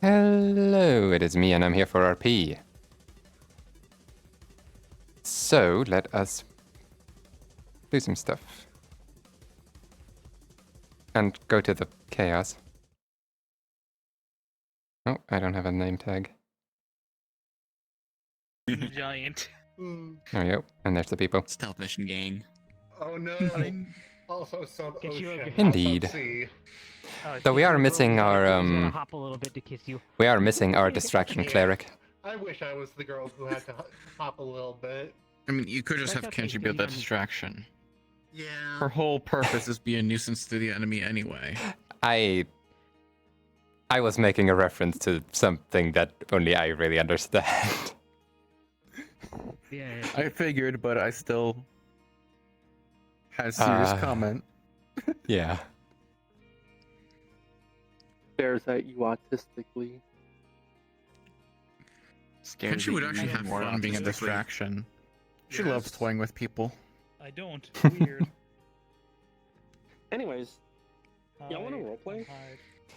Hello, it is me and I'm here for RP. So, let us do some stuff. And go to the chaos. Oh, I don't have a name tag. Giant. There we go. And there's the people. Stealth mission gang. Oh no! Also some Get you ocean. over here. Indeed. Sea. So we are missing our He's gonna hop a little bit to kiss you. we are missing our distraction Yeah. cleric. I wish I was the girl who had to hop a little bit. I mean, you could just That's have okay, Kenshi build that Steve. distraction. Yeah. Her whole purpose is be a nuisance to the enemy anyway. I was making a reference to something that only I really understand. Yeah. I figured, but I still had a serious comment. Yeah. Stares at you autistically. Kenshi would actually have fun being a distraction. She Yes. loves toying with people. I don't. Weird. Anyways, y'all want to roleplay?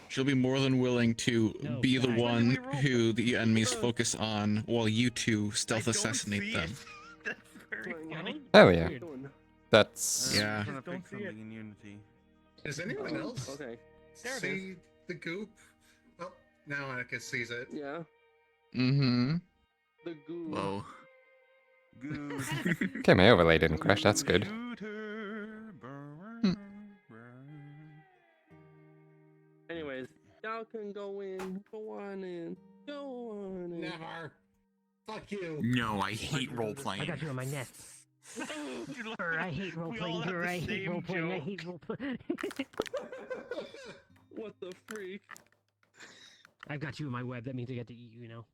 She'll be more than willing to No, be the guys. one When do we roll? who the enemies focus on while you two stealth I don't assassinate see them. it. That's very funny. Oh yeah. Weird. That's Yeah. Just don't see it. in Unity. Does anyone else Okay. There it see the goop? Oh, now Annika sees it. Yeah. Mm-hmm. The goo. Whoa. Good. okay. My overlay didn't crash. That's good. Anyways, y'all can go in. Go on in. Go on in. Never. Fuck you. No, I hate role I playing. got you in my nest. I hate role We all playing. have the I hate same role playing. I joke. hate role playing. What the freak? I've got you in my web. That means I get to eat you, you know.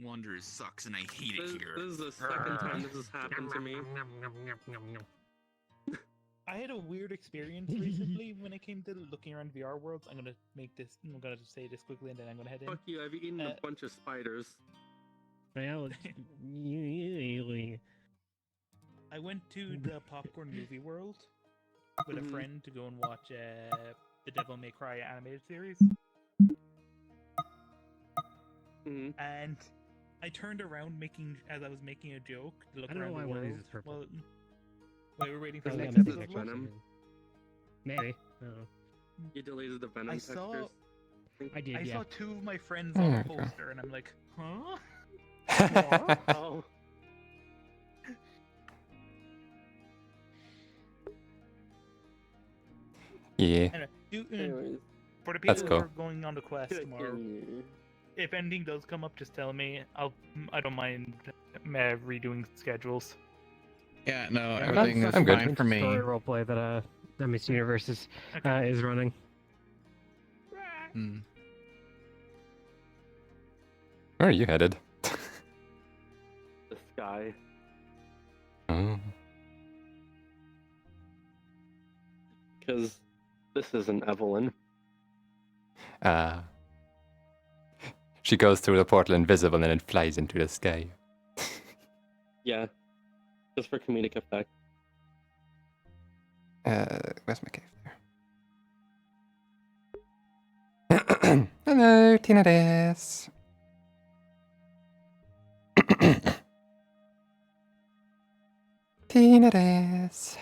Wonder sucks and I hate This, it here. this is the second time this has happened to me. I had a weird experience recently when it came to looking around VR worlds. I'm gonna say this quickly and then I'm gonna head in. Fuck you, I've eaten a bunch of spiders. Well, I went to the popcorn movie world with a Mhm. friend to go and watch the Devil May Cry animated series, Mhm. and I turned around as I was making a joke to look I don't know around why the one of world. these is purple. Well, wait, we're waiting for Doesn't the that next make episode. sense? Venom? Maybe. I don't know. You deleted the venom I textures. saw I did, I yeah. saw two of my friends Oh, on there a we go. poster, and I'm like, huh? Oh. yeah. Anyway, Anyways. for the That's people who cool. are going on the quest tomorrow, Continue. if anything does come up, just tell me. I don't mind redoing schedules. Yeah, no, Yeah, everything that's is I'm good. fine for me. Story roleplay that Miss Universe is running. Hmm. Where are you headed? The sky. Oh. Because this isn't Evelyn. She goes through the portal invisible and then flies into the sky. Yeah. Just for comedic effect. Where's my cave there? Hello, Tina Des. Tina Des.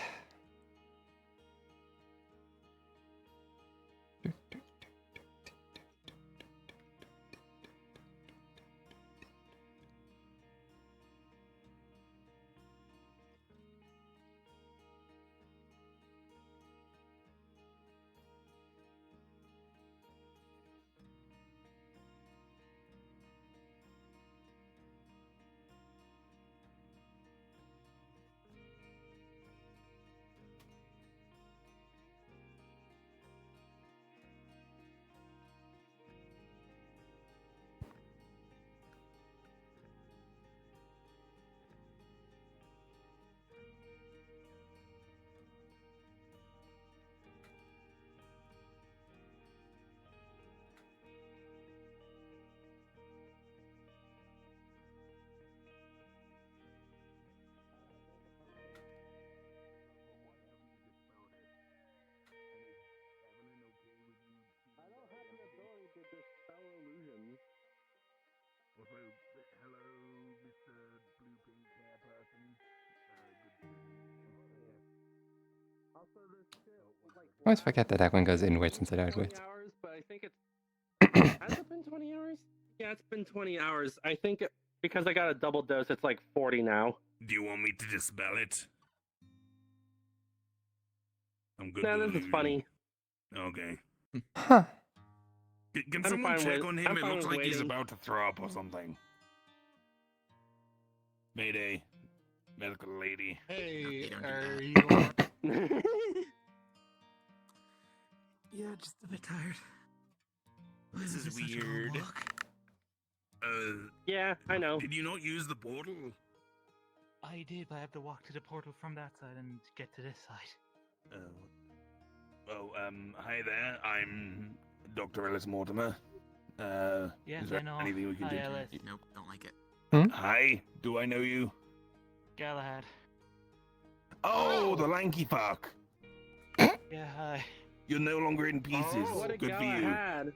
I always forget that one goes inwards instead of 20 outwards. hours, but I think it's has it been 20 hours? Yeah, it's been 20 hours. I think because I got a double dose, it's like 40 now. Do you want me to dispel it? I'm good. No, with this is illusion. funny. Okay. Huh. Can I'm someone fine check with- on him? I'm It fine looks with like he's waiting. about to throw up or something. Mayday. Medical lady. Hey, don't do are that. you? Yeah, just a bit tired. This is Such a long weird. walk. Yeah, I know. Did you not use the portal? I did, but I have to walk to the portal from that side and get to this side. Hi there. I'm Dr. Ellis Mortimer. Yeah, is there I know. anything we can Hi, do? Ellis. Nope, don't like it. Hi. Do I know you? Galahad. Oh, the lanky fuck. Yeah, hi. You're no longer in pieces. Oh, What a Good for Gala you. had.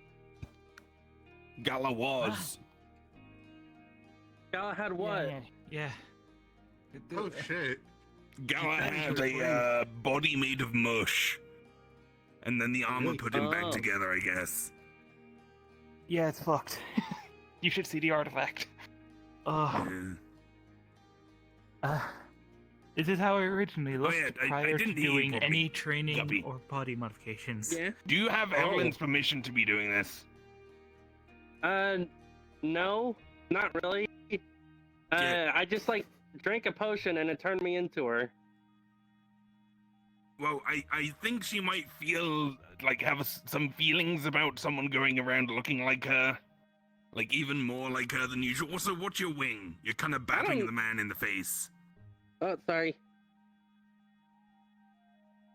Gala was. Gala had what? Yeah. Oh shit! Gala That was had your a body made of mush. And then the armor Really? put him back Oh. together, I guess. Yeah, it's fucked. You should see the artifact. Oh. Yeah. This is how it originally looked yeah, I prior to didn't hear you doing properly, any training Guppy. or body modifications. Yeah. Do you have Oh. Evelyn's permission to be doing this? No, not really. Yeah. I just like drank a potion and it turned me into her. Well, I think she might feel like some feelings about someone going around looking like her. Like even more like her than usual. Also, what's your wing? You're kind of batting don't- the man in the face. Oh, sorry.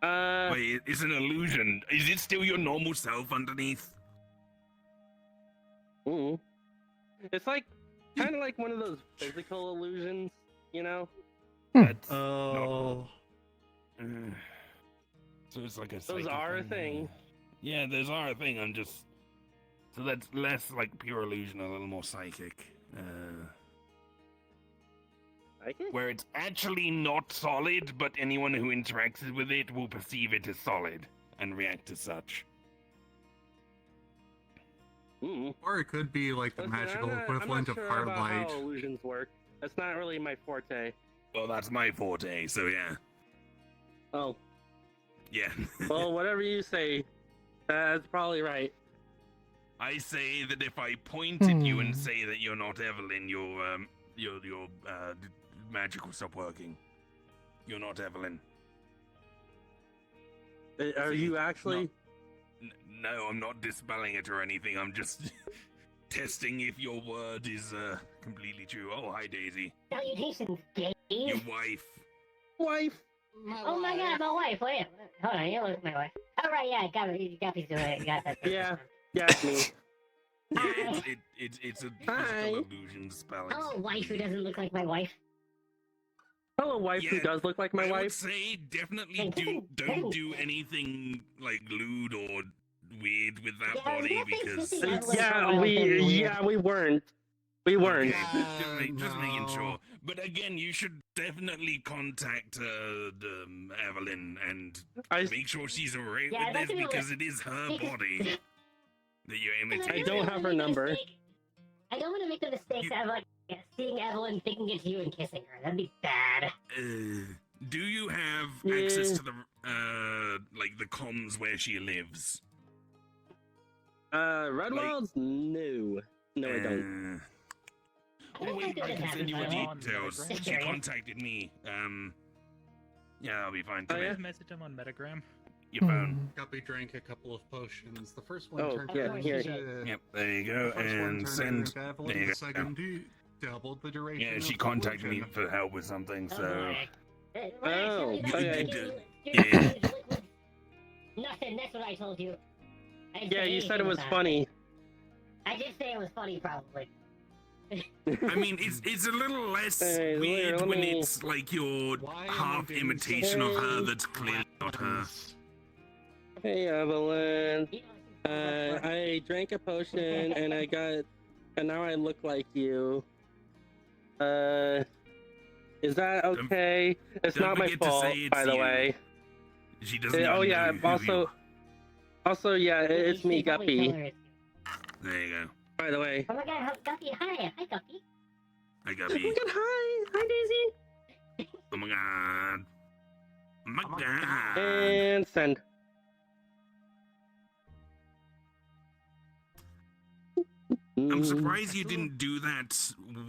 Wait, it's an illusion. Is it still your normal self underneath? It's like kind of like one of those physical illusions, you know? That's Oh. So it's like a Those psychic are a thing. Yeah, those are a thing. I'm just so that's less like pure illusion, a little more psychic. Psychic? Where it's actually not solid, but anyone who interacts with it will perceive it as solid and react as such. Or it could be like the Listen, magical I'm equivalent not of sure about Firelight. how illusions work. That's not really my forte. Well, that's my forte, so yeah. Oh, Yeah. well, whatever you say, that's probably right. I say that if I point at you and say that you're not Evelyn, your magic will stop working. You're not Evelyn. Are See, you actually? No, I'm not dispelling it or anything. I'm just testing if your word is completely true. Oh, hi, Daisy. Salutations, Dave. Your wife. Wife? Oh my god, my wife. Wait, hold on, you look at my wife. Oh right, yeah, Guppy's doing it. Got that. Yeah. Yeah, it's me. Yeah, Hi. it's a Hi. physical illusion spell. Oh, wife who doesn't look like my wife. Hello, wife who Yeah, does look like my I would wife. say definitely Hey, don't do anything like lewd or weird with that Yeah, body nothing because kissing Evelyn for a Yeah, while we has been weird. yeah we weren't. We weren't. Okay, just making no. sure. But again, you should definitely contact Evelyn and I make sure she's alright Yeah, with that's this another- because it is her because- body that you're I imitating. don't have her number. I don't want to make the mistake You- of like seeing Evelyn, thinking it's you, and kissing her. That'd be bad. Do you have Yeah. access to the like the comms where she lives? Redwell's? No. No, I don't. Oh I wait, think I it can is send you happening the on details. Telegram. She Curious. contacted me. Yeah, I'll be fine. Oh, Today. yeah? Message him on Metagram. Your phone. Guppy drank a couple of potions. The first one Oh, turned yeah, out here. into Yep, there you go. the first one And turned send. into Evelyn, There you the go. second doubled the duration. Yeah, of she the contacted me illusion. for help with something. Oh, So boy. Oh, You okay. Nothing. That's what I told you. I didn't Yeah, say you said it anything was about funny. I did say it was funny, probably. I mean, it's a little less Hey, weird let when me- it's like your Why am I half being imitation of her so- that's clearly not her. Hey, Evelyn. You know, I drank a potion and and now I look like you. Is that okay? It's don't not my forget to fault, say it's by the you. way. She doesn't Oh even yeah. know who you Also, yeah, it's me, Guppy. There you go. By the way. Oh my god, Guppy, hi. Hi, Guppy. I got Oh my me. god, hi Daisy. Oh my god. Oh my Oh my god. And send. I'm surprised you didn't do that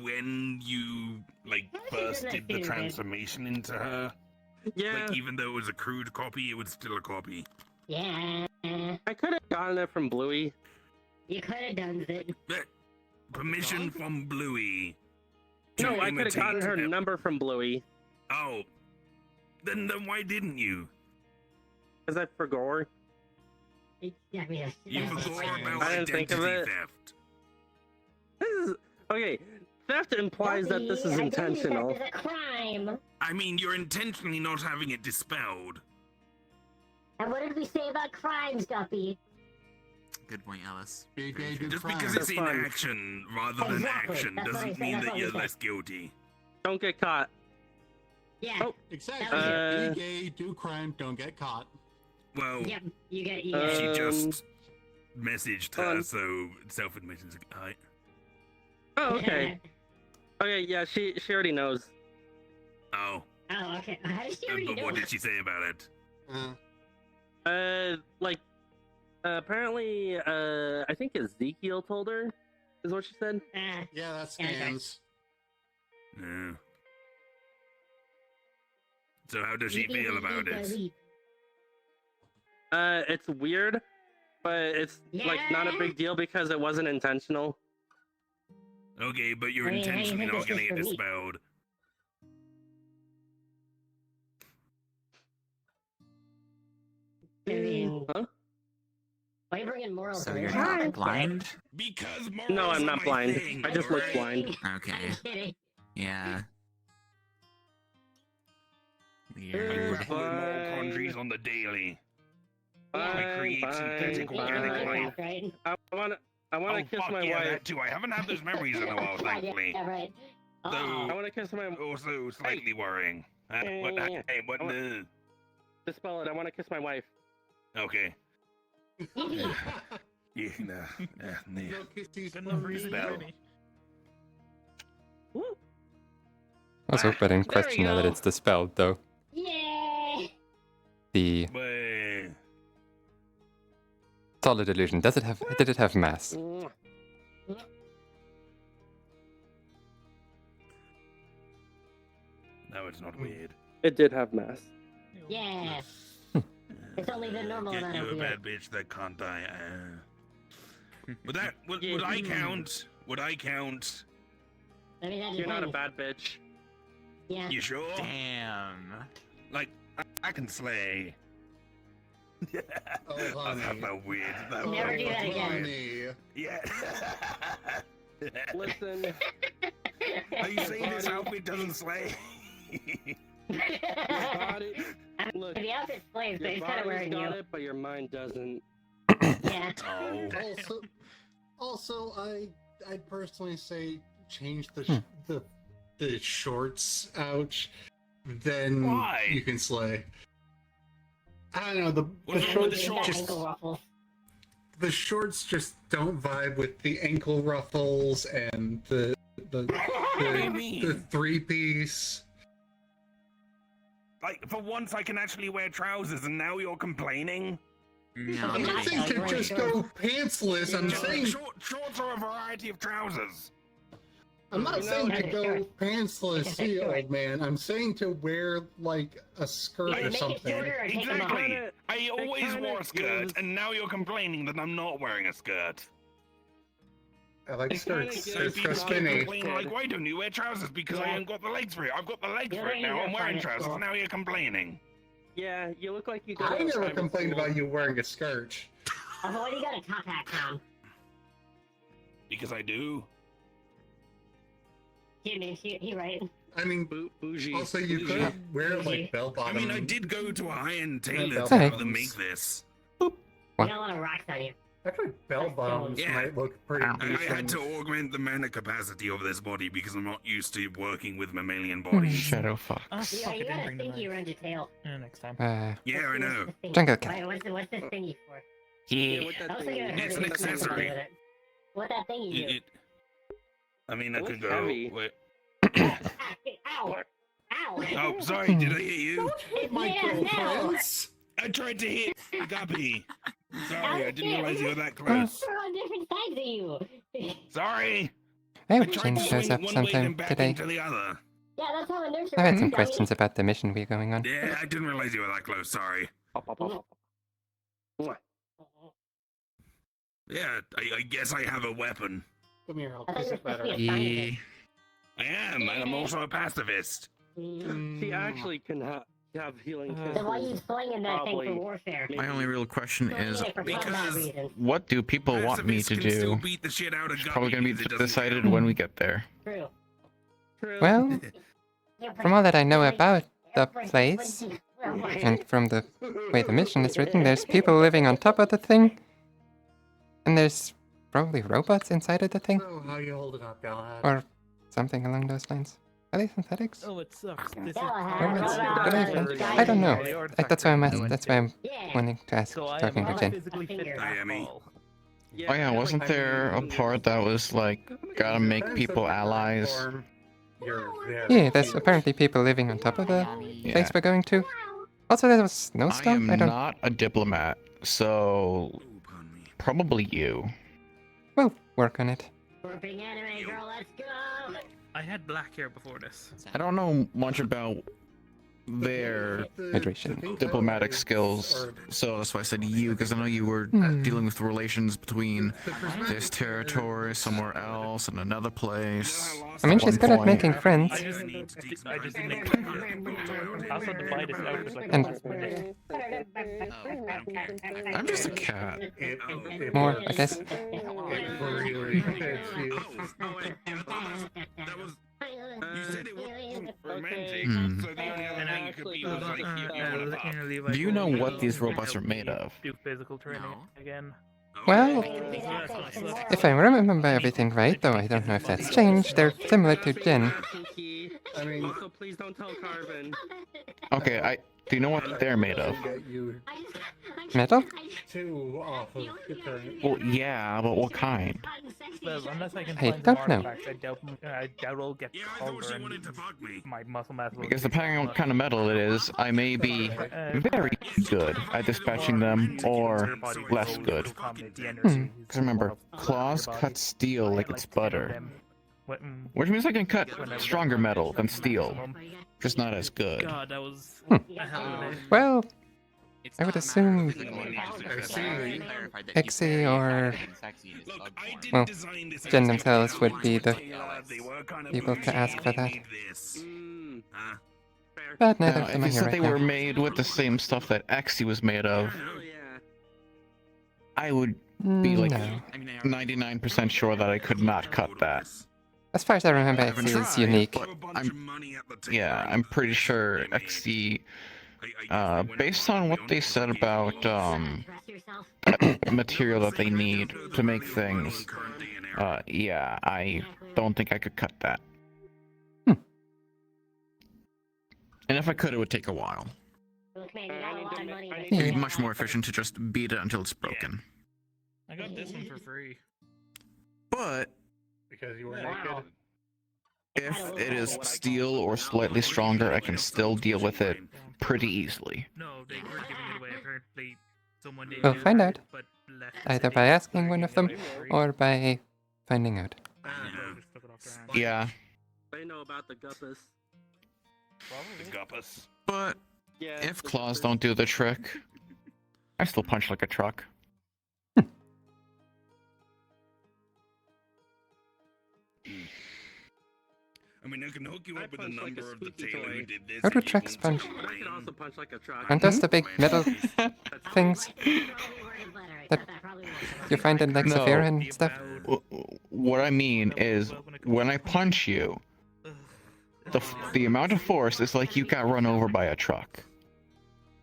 when you like first did the transformation into her. Yeah, Like even though it was a crude copy, it was still a copy. Yeah. I could have gotten it from Bluey. You could have done it. Permission from Bluey. to No, I could have gotten her imitate number from Bluey. Oh. Then why didn't you? Because I forgot. You that's forgot fine. about I didn't think of identity it. theft. This is okay. Theft implies that this is Guppy, intentional. identity theft is a crime. I mean, you're intentionally not having it dispelled. And what did we say about crimes, Guppy? Good point, Ellis. Be gay, do Just crime. because it's in fun. action rather than Exactly. action That's what I doesn't said, mean that's that what we you're said. less guilty. Don't get caught. Yeah. Oh. Exactly. Uh, Be gay, do crime, don't get caught. Well, Yep. You get. she Um, just messaged her, on. so self-admission's alright. Oh, okay. Okay, yeah, she already knows. Oh, Oh, okay. How does she already but know? what did she say about it? Like, apparently, I think Ezekiel told her, is what she said. Yeah, that Yeah, okay. scans. Yeah. So how does she feel about it? It's weird, but it's like not a Yeah. big deal because it wasn't intentional. Okay, but you're I mean, how do you intentionally think not it's getting it just for me? dispelled. I mean, Huh? why are you bringing morals So to you're this? not blind? Because No, morals I'm are not my blind. thing, I just look alright? blind. Okay. I'm kidding. Yeah. I Weird. grapple with moral Fine. quandaries on the daily. I Fine, create synthetic fine, organic fine. life. Right? I wanna Oh, kiss fuck my yeah, wife. that too. I haven't had those memories in a while, Yeah, thankfully. yeah, right. Though- I Oh, wanna kiss my. Also slightly worrying. What? Yeah. Hey, what? I want- Dispel it. I wanna kiss my wife. Okay. oh. Yeah, nah, nah. No kisses Good for enough reason Spell. already. Woo. I hope I didn't There we question now that go. it's dispelled, though. Yay! The But solid illusion. Did it have mass? Mwah. no, it's not weird. It did have mass. Yeah. It's only the normal Get amount you of a weird. bad bitch that can't die. Would that? Would Yeah. I count? Would I count? I mean, that You're not a depends. bad bitch. Yeah. You sure? Damn. Like I can slay. Yeah. Oh, I'll have honey. that weird. That Never weird- do that again. Honey. Yeah. Listen, Are you saying this outfit doesn't slay? your body. Look, The outfit slays, but your it's kind of body's wearing you. got it, but your mind doesn't. Yeah. Oh. Also, I'd personally say change the shorts out. Then Why? you can slay. I don't know the What's the wrong with the shorts shorts? Ankle ruffles. the shorts just don't vibe with the ankle ruffles and the What do you the mean? 3-piece. Like for once, I can actually wear trousers, and now you're complaining. No, I'm not Yeah, saying to like, just go pantsless. I'm saying Shorts are a variety of trousers. I'm not You saying know, to go pantsless, see, old man. I'm saying to wear like a skirt Either or make it something. shorter or take them off. Exactly. Kinda- I always kinda wore a skirt, gives- and now you're complaining that I'm not wearing a skirt. I like It kinda skirts. gives So Skirts go people keep skinny. complaining like, why don't you wear trousers? Because I Yeah. ain't got the legs for it. I've got the legs You're for it like now. you're I'm wearing fine at trousers. school. Now you're complaining. Yeah, you look like you go. I to a never private complained school. about you wearing a skirt. Although when you got a top hat on. Because I do. He right. I mean, Bougie. also you Bougie. could wear like bell I bottom. mean, I did go to a high-end tailor to Hey. have them make this. You got a lot of rocks on you. Actually, bell bottoms Yeah. might look pretty Ow. I had decent. to augment the mana capacity of this body because I'm not used to working with mammalian bodies. Shadow Oh, fox. fuck, I You didn't got a bring the stinky knife. around your tail. Next time. Yeah, I know. What's the thingy? Jungle cat. Wait, what's the thingy for? Yeah, what I that was thing thinking I is. heard It's it an was something to do accessory. with it. What that thingy do? I mean, I It could was go. heavy. Wait. Ow! Ow! Oh, sorry. Did I hit you? Yeah, no! I tried to hit Guppy. Sorry, I didn't shit. realize you were that We're close. on different sides of you. Sorry. I I hope tried Jen to shows swing up it one way sometime then back today. into the other. Yeah, that's how a nurse I've had works, some dummy. questions about the mission we're going on. Yeah, I didn't realize you were that close. Sorry. Pop, pop, pop, pop. Yeah, I guess I have a weapon. Come here, I'll I thought kiss you it were supposed better. to be a scientist. I am, and I'm also a pacifist. She actually can have healing Then why are you kisses. slinging that thing for Probably. warfare? My only real question Slinging is, it for combat because- reasons. what do people want me Pacifists to can still do? beat the shit out of It's Guppy probably gonna be because it doesn't decided count. when we get there. True. True. Well, from all that I know about the place, And and from the way the mission is written, there's people living on top of the thing, and there's probably robots inside of the thing, So, how you holding up, Galahad? or something along those lines. Are they synthetics? Oh, it sucks. This is Robots? part Are of they? the I don't know. artifact That's why I'm I asking. went That's to. why I'm yeah. wanting to ask, So I am talking to not Jen. physically fit I at am all. Oh yeah, wasn't there a part that was like, gotta make Depends people on your allies? form, you're very Yeah, there's cute. apparently people living on top of the Yeah. place we're going to. Also, there was I snowstorm. am I don't. not a diplomat, so Oh, pardon me. probably you. We'll work on it. Big anime girl, let's go! I had black hair before this. I don't know much about their Hydration. diplomatic skills, so that's why I said you, because I know you were dealing with relations between this territory, somewhere else, and another place. I mean, At she's one good at point. making friends. I just didn't make. I also divide this out with like And- I'm just a cat. It More, works. I guess. It really fits you. That was. You said it wasn't romantic, Hmm. so the only other thing it could be was like you want to fuck. Do you know what these robots are made of? Do physical training No. again. Well, Oh. if I remember everything right, though I don't know if that's changed, they're similar to Jen. Kinky. I mean, Also, please don't tell Carvin. Okay, do you know what they're made of? get you Metal? two off of the current. Well, yeah, but what kind? Well, unless I can I find some don't know. artifacts, I doubt I'll get Yeah, I thought she taller wanted to and fuck me. my muscle mass will Because get depending on what kind of metal it is, I may be very good at dispatching them, or less good. Because remember, claws cut steel like it's butter, which means I can cut stronger metal than steel, just not as good. God, that was Hmm. a hell of a day. Well, It's I would not a assume matter of physical intelligence, see. I clarified that Exy he's very or- attractive and sexy in his Look, bug I form. didn't Well, design this Jen as themselves a would be the they were kind of people to bougie ask and for they that. made this. Fair. But neither Now, of if them you are here said they right were now. made with the same stuff that Exy was made of, Oh, yeah. I would be like No. I mean, 99% sure that I could not cut that. As far as I remember, I haven't Exy is tried, unique. but Throw a bunch I'm- of money at the table Yeah, and I'm pretty see sure what they made. Exy, I guess they based went on what above they and said beyond. about material that they need to make things, yeah, I don't think I could cut that. And if I could, it would take a while. It'd be much more efficient to just beat it until it's broken. I got this one for free. But Because you were Wow. naked. if it is steel or slightly stronger, I can still deal with it pretty easily. No, they were giving it away. Apparently, someone did. We'll find out. But left Either by asking one of them, or by finding out. Yeah, They know about the guppus. The guppus. but Yeah. if the claws guppus. don't do the trick, I still punch like a truck. I mean, I can hook you I up with a punch like a number of the squeaky tailor who toy. did this. How do if you trucks want punch? some But I can brain. also punch like a truck. Aren't those the big metal things that you find in like No. Zephyr and stuff? What I mean is, when I punch you, the amount of force is like you got run over by a truck.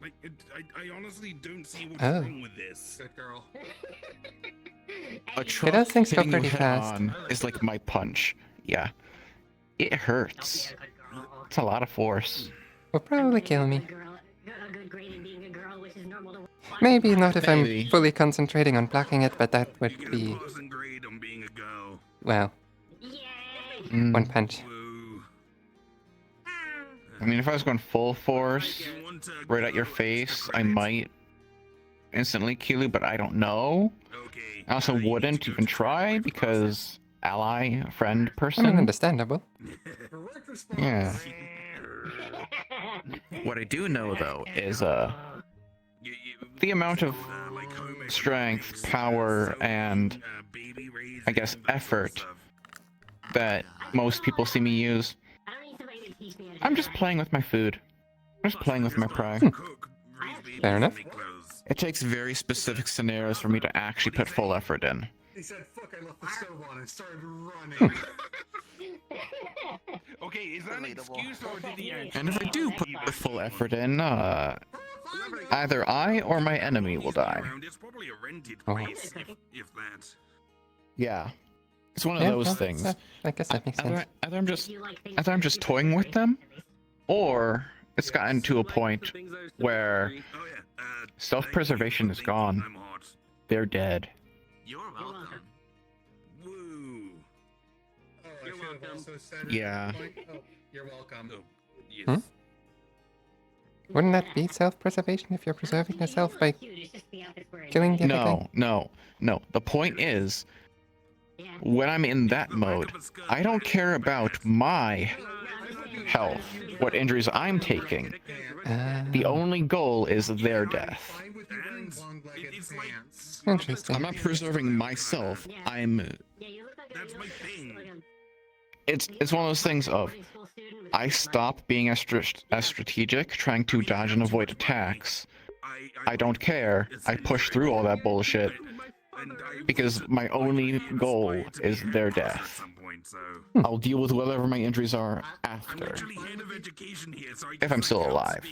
Like, I honestly don't see what's Oh. wrong with this. Good girl. A It truck does things go hitting you pretty head fast. on is like my punch. Yeah. It hurts. It's a lot of force. Will probably kill me. A good grade in being a girl, which is normal to Maybe not if Maybe. I'm fully concentrating on blocking it, but that You would get be, a passing grade on being a girl. well, Yay! Mm. one punch. Woo. I mean, if I was going full force You want to right at your go face, extra I credits? might instantly kill you, but I don't know. Okay. I also you need to wouldn't go even to try life because ally, friend, I mean, person. understandable. Correct response. Yeah. What What I do know though is the amount of like home strength, economics, power, sewing, and baby raising, I guess that sort of effort stuff. that most people see me use. I'm just playing with my food. I'm just playing with my prey. Cook, raise babies, Fair enough. make clothes. It takes very specific scenarios for me to actually put full effort in. He said, "Fuck! I left the stove on and started running." Okay, is that an excuse or did he actually? And if I do put the full effort in, either I or my enemy will die. It's probably a rented Oh. place, if that. Yeah. It's one of Yeah, those well, things. I guess that makes sense. Either I'm just toying with them, or it's gotten to a point where Oh yeah. self-preservation is gone. I'm hot. They're dead. You're welcome. Woo. Oh, I You're should have welcome. also said it Yeah. at that point. Oh, you're welcome. Oh, yes. Hmm? Wouldn't that be self-preservation if you're preserving yourself by killing the other thing? No. The point is, when I'm in that mode, I don't care about my health, what injuries I'm taking. The only goal is their death. Fine with you wearing And long-legged it's like- pants. Interesting. I'm not preserving myself. That's my thing. It's one of those things of I stop being as strategic, trying to dodge and avoid attacks. I don't care. I push through all that bullshit because my only goal is their death. I'll deal with whatever my injuries are after. If I'm still alive.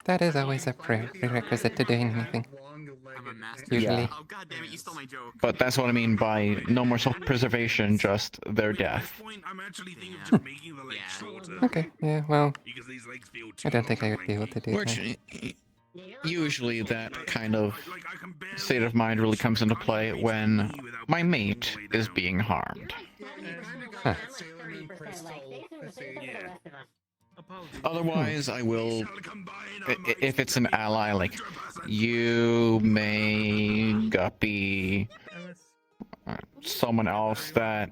That is always a prerequisite to doing anything. I'm a master. Usually. Yeah. Oh god damn it, you stole my joke. But that's what I mean by no more self-preservation, just their death. I'm actually thinking Yeah. of just making the legs Yeah. shorter. Okay, yeah, well, Because these legs feel I don't think I would be able to do that. Fortunately, usually that kind of Like, I can barely state of mind really comes into play when my mate is being harmed. Huh. Sailor Moon crystal physique. Otherwise, I will, if it's an ally like you, May, Guppy, someone else that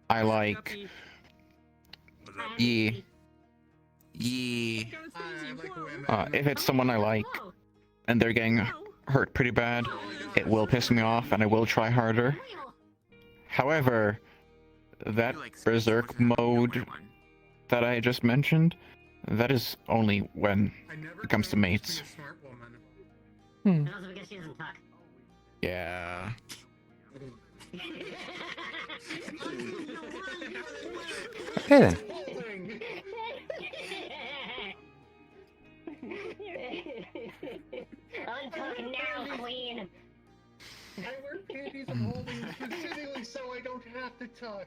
I like, ye, I like women. if it's someone I like and they're getting hurt pretty bad, it will piss me off and I will try harder. However, that You like space berserk force, have no mode one. that I just mentioned, that is only when I never it comes to claimed mates. be a smart woman. Hmm. Also because she doesn't talk. Yeah. Okay then. Untalk now, queen. I wear panties and holding specifically so I don't have to tuck.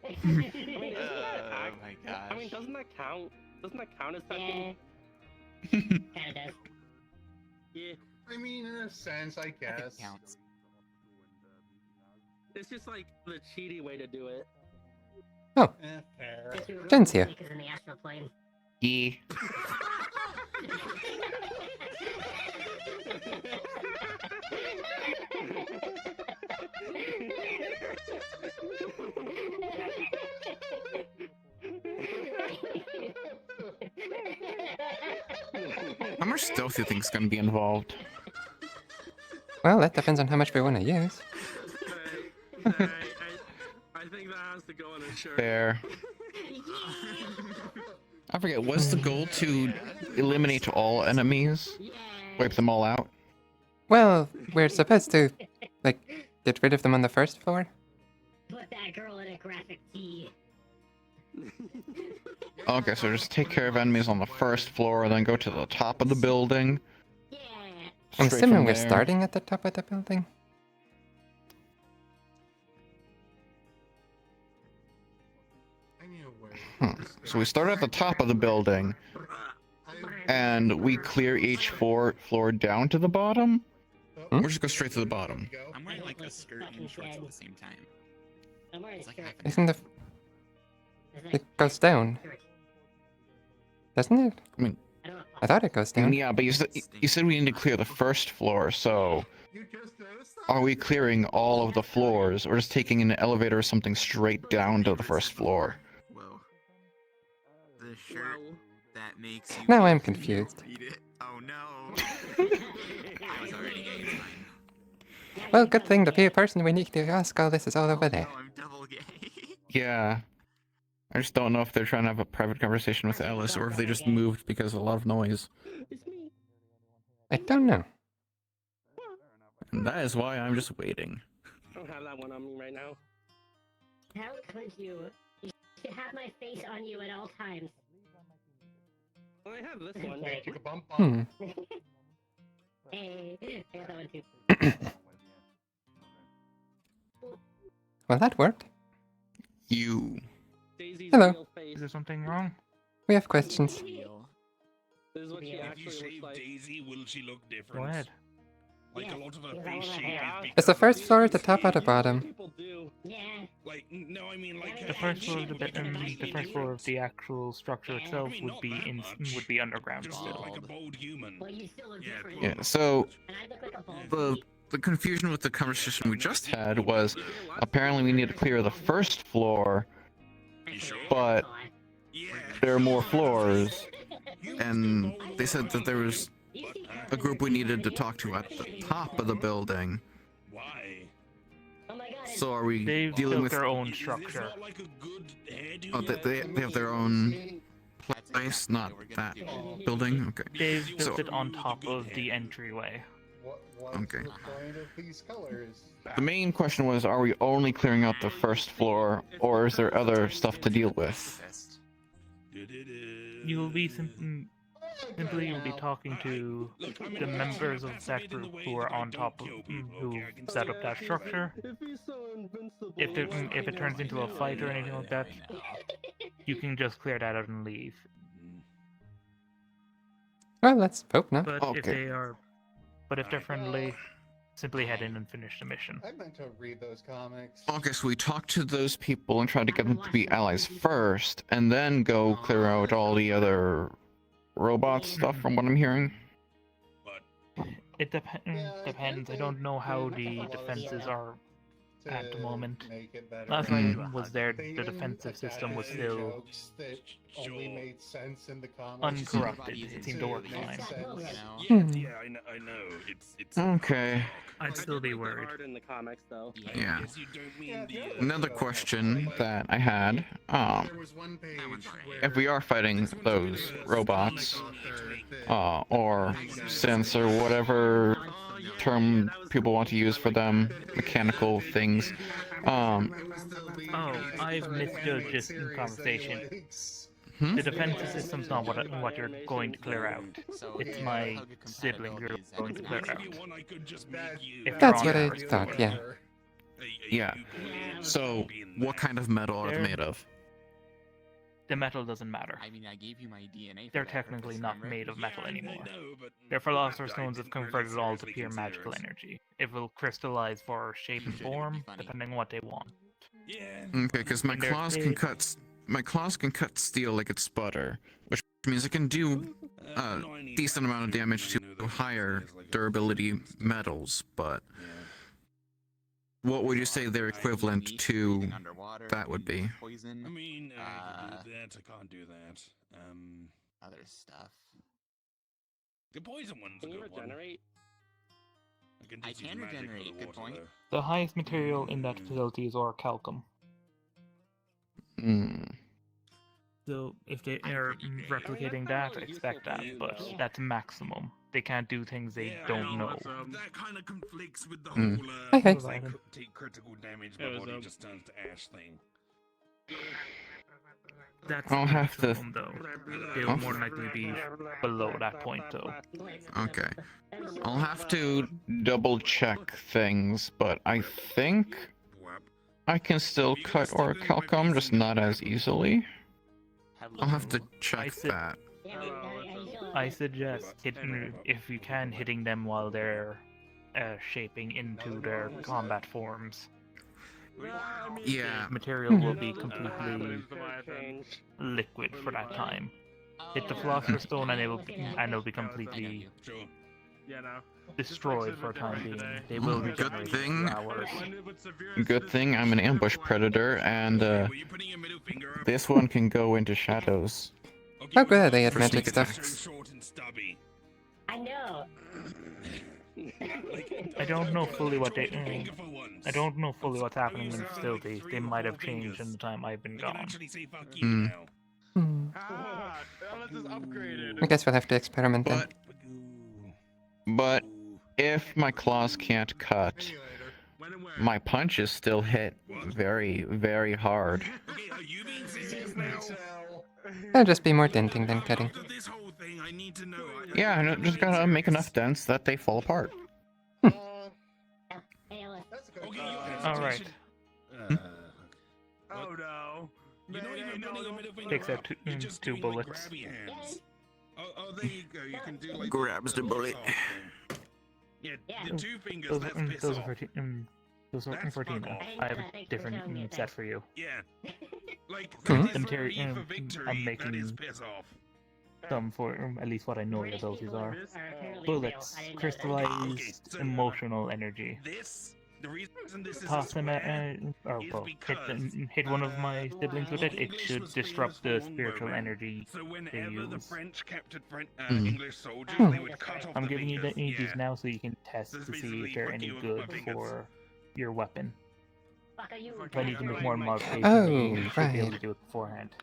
I mean, isn't that Oh act- my gosh. I mean, doesn't that count? Doesn't that count as Yeah, tucking? kinda does. Yeah. I mean, in a sense, I I think guess. it counts. It's just like the cheaty way to do it. Fair. Since we were Jen's here. because in the astral plane. Yeah. How much stealth do you think is going to be involved? Well, that depends on how much we want to use. I think that has to go on a shirt. Fair. I forget, was the goal to eliminate all enemies? Wipe them all out? Well, we're supposed to, like, get rid of them on the first floor. Put that girl in a graphic tee. Okay, so just take care of enemies on the first floor, then go to the top of the building. Yeah. I'm Straight assuming from we're there. starting at the top of the building. So we start at the top of the building, and we clear each floor down to the bottom. Hmm? Or just go straight to the bottom. I'm wearing like a skirt and shorts at the same time. I'm wearing It's a like shirt. half an Isn't hour. the... It goes down, doesn't it? I mean, I don't know. I thought it goes down. yeah, but you said we need to clear the first floor, so are we clearing all of the floors, or just taking an elevator or something straight down to the first floor? Whoa. The shirt that makes you. Now I'm feel free to confused. read it. Oh no. I was already gay. It's fine. Well, good thing the person we need to ask all this is all over Oh, there. no, I'm double gay. Yeah. I just don't know if they're trying to have a private conversation with Alice, or if they just moved because of a lot of noise. It's me. I don't know. And that is why I'm just waiting. I don't have that one on me right now. How could you? You should have my face on you at all times. Well, I have this one. Hmm. Hey, I got that one too. Well, that worked. You. Daisy's Hello. real face. Is there something wrong? We have questions. Real. This is what she If you If you actually shave looks like. Daisy, will she look different? Go ahead. Like Yes, a lot of her because I face wanna shape have- is Is the because first of floor at the the top or the skin. bottom? People do. Yeah. Like, no, I mean like The first floor of the first floor of the actual structure itself I mean, would not be that much. underground Just still. look like a bald human. Well, you still look Yeah, different. Yeah, so And I look like a bald the confusion with the conversation we just had was apparently we need to clear the first floor, but Yeah. there are more floors, and they said that there was a group we needed to talk to at the top of the building. Why? Oh my god. So are we They've dealing built with? their own Is this structure. not like a good hairdo Oh, yet? they have their own place, not that building. Okay. They've So- built it on top of the entryway. Okay. the point of these colors? The main question was, are we only clearing out the first floor, or is there other stuff to deal with? You will be simply you'll be talking to the members of that group who are on top of who set up that structure. If he's so invincible, If it turns into a fight or anything like that, you can just clear that out and leave. Well, let's hope not. But if Okay. if they're friendly, simply head in and finish the mission. I meant to read those comics. Okay, so we talked to those people and tried to get them to be allies first, and then go clear out all the other robot stuff, from what I'm hearing. It depends. I don't know how the defenses are at the to moment. make it better. Last Hmm. time was there, They the even defensive system was added still jokes that only Sure. made sense in the comics. uncorrupted. It seemed to work Make fine. sense. Yeah, Hmm. yeah, I know. It's Okay. I'd still be I did like the worried. art in the comics, though. I Yeah. guess you don't mean Yeah, the, the other Another question that I had, There was one page one's alright. where if we are fighting those robots, or synths, or whatever term people want to use for them, mechanical things, Oh, I've misjudged this conversation. Hmm? The defensive system's not what you're going to clear out. So It's yeah, my hug compatibility sibling you're is going to clear if out. you want, I could just make you. If That's they're what on I Earth. thought, yeah. Yeah. So, what kind of metal are they made of? The metal doesn't matter. I mean, I gave you my DNA. They're technically not made of metal Yeah, I anymore. know, but Their philosopher's I stones have didn't really converted it all to seriously pure consider magical it. energy. It will crystallize for shape and It would be form, funny. depending on what they want. Yeah. Okay, because my And they're claws can made- cut steel like it's butter, which means it can do No, I need decent amount of that. damage You to know, those higher things like a- durability metals, but Yeah. what would you say their equivalent Meat, to breathing underwater, that would be? Poison, I mean, I Uh, could do that. I can't do that. other stuff. The poison one's a Can you good one. regenerate? can I just use can magic for regenerate, the good water, point. though. The highest material in that facility is orichalcum. Hmm. So if they I'm are pretty great. replicating that, expect that, but Yeah. that's maximum. They can't do things they Yeah, don't know. That kind of conflicts with the Hmm. whole Hey, hey. if I take critical damage, my Hey, what's body up? just turns to ash thing. That's I'll the have to- maximum, though. They will more likely be below that point, though. Okay. I'll have to double check things, but I think I can still cut orichalcum, just not as easily. I'll have to check that. I suggest if you can, hitting them while they're shaping into their combat forms. Yeah. Material will be completely liquid for that time. Hit the philosopher's stone and it'll be completely destroyed for a time being. They will regenerate in a few hours. Good thing I'm an ambush predator, and this one can go into shadows. How good are they at magic stuff? I know. I don't know fully what they. I don't know fully what's happening in the facility. They might have changed in the time I've been gone. I guess we'll have to experiment then. But if my claws can't cut, my punches still hit very, very hard. That'll just be more denting than cutting. Yeah, I just gotta make enough dents that they fall apart. Alright. Oh no. Takes out two bullets. Oh, there you go. You can do like Grabs the bullet. Yeah, the two fingers. Those, That's piss those off. are those are That's for Tina. fuck off. I have a different set for you. Yeah. Like Hmm? that is The material- V for victory. I'm That is making- piss off. Some for at least what I know your abilities are. Apparently Bullets, fail. I didn't know that. crystallized so, emotional energy. The reason this is Toss a them square or is well, hit one of my siblings with it. It should disrupt the spiritual energy. So whenever the use. French captured Hmm. English soldiers, Hmm. they would cut off I'm the giving you fingers. these Yeah. now so you can test That's to see basically if they're fuck any you with good my fingers. for your weapon. Fuck are you? If I need to make more modifications, Oh, you should be able right. to do it beforehand.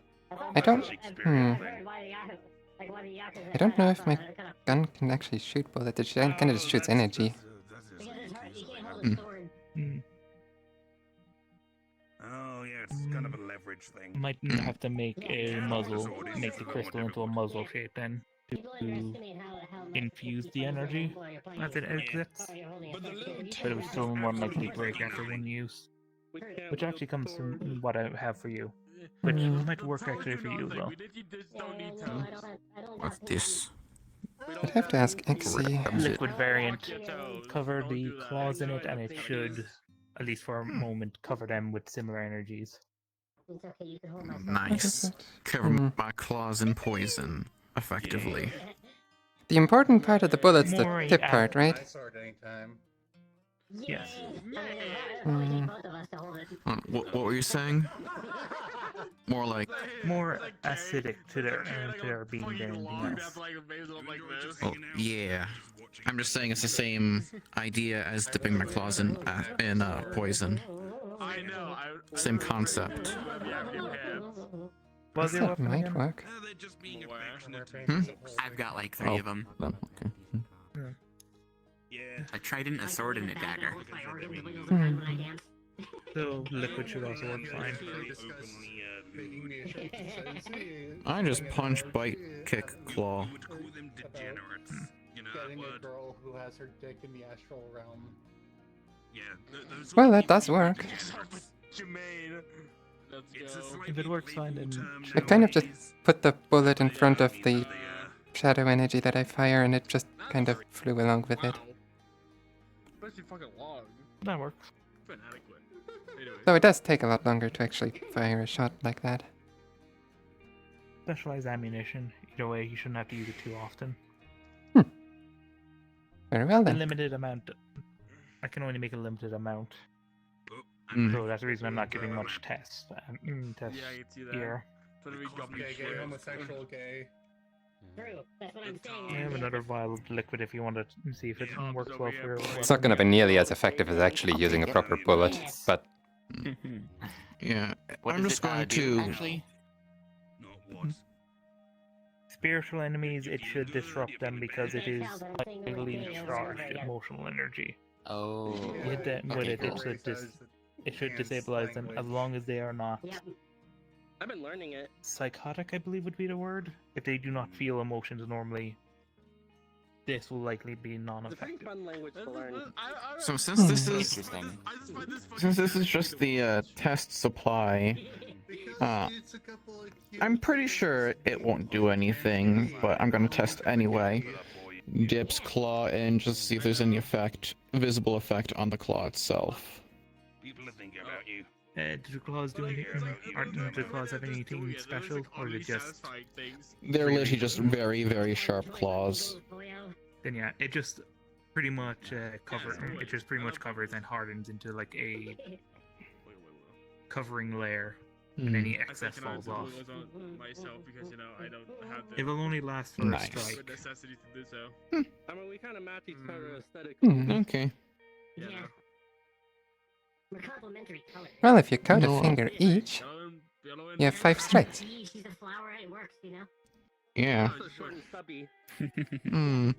I don't- I don't know if my Kind of, gun can actually shoot bullets. It kind of just shoots energy. because it's hard. You can't hold Hmm. a sword. Mm. Oh yeah, it's kind of a leverage thing. Might have to make a muzzle, make the crystal into a muzzle shape then People to underestimate how much infuse you the fight energy while you're playing as it this game. exits. Oh, you're holding a But the sword, little too. You But it would can't still use more that. likely break after one use. Which actually comes from from what I have for you. Which Hmm. might work actually for you as well. Yeah, no, I don't What's got this? I'd have to ask Ixie. Grabs it. Liquid variant. Cover the claws in it and it should, at least for a moment, cover them with similar energies. It's okay, you can hold my sword. Nice. Cover Hmm. my claws in poison, effectively. The important part of the bullet's the More tip a- part, right? My sword anytime. Yes. I mean, it would take both of us to hold it. What were you saying? More like, More acidic to their being than anything else. well, yeah. I'm just saying it's the same idea as dipping my claws in poison. I know. Same concept. Was your That weapon might again? work. They're just being affectionate. I've got like 3 of them. Oh, okay. Yeah. A trident, a sword, and a dagger. So liquid should also work fine. Making me a shirt that says, I just punch, bite, kick, claw. You would call them degenerates. You know that getting a word? girl who has her dick in the astral realm. Yeah. Those Well, sort of that people does are work. degenerates. Jermaine. Let's It's a go. slightly If it works fine, playful then term sure. I kind of just nowadays. put the bullet in front of I mean, the shadow energy that I fire, and it just kind of flew along with it. Especially fucking long. That works. It's inadequate. Anyway. Though it does take a lot longer to actually fire a shot like that. Specialized ammunition. Either way, you shouldn't have to use it too often. Very well A then. limited amount. I can only make a limited amount. Mm. So that's the reason I'm not giving much tests. Tests Yeah, I can see that. here. So we got Gay, gay, homosexual, gay. True. That's what I'm saying. I have another vial of liquid if you want to see if it works well for your It's not going to be nearly as effective as actually using a proper bullet, but Yeah, What I'm does just it, going do, to. actually? Not what? spiritual enemies. It should disrupt them because it is highly charged emotional energy. Oh. You hit them with Okay, it, cool. it should disabilize them as long as they are not Yep. I've been learning it. Psychotic, I believe, would be the word. If they do not feel emotions normally, this will likely be It's a pretty non-effective. fun language to learn. So since this is Interesting. just the test supply, I'm pretty sure it won't do anything, but I'm gonna test anyway. Dips claw in just to see if there's any visible effect on the claw itself. People are thinking about you. Do the claws do anything? Do the claws have anything special, or are they just? They're literally just very, very sharp claws. Then yeah, it just pretty much It just pretty much covers and hardens into like a covering layer, and any excess falls off. It will only last for Nice. a strike. I mean, we kind of match each other aesthetically. Okay. Yeah. We're complementary colors. Well, if you cut No. a finger each, you have 5 strikes. She's a flower, it works, you know? Yeah. Also short and stubby. Hmm.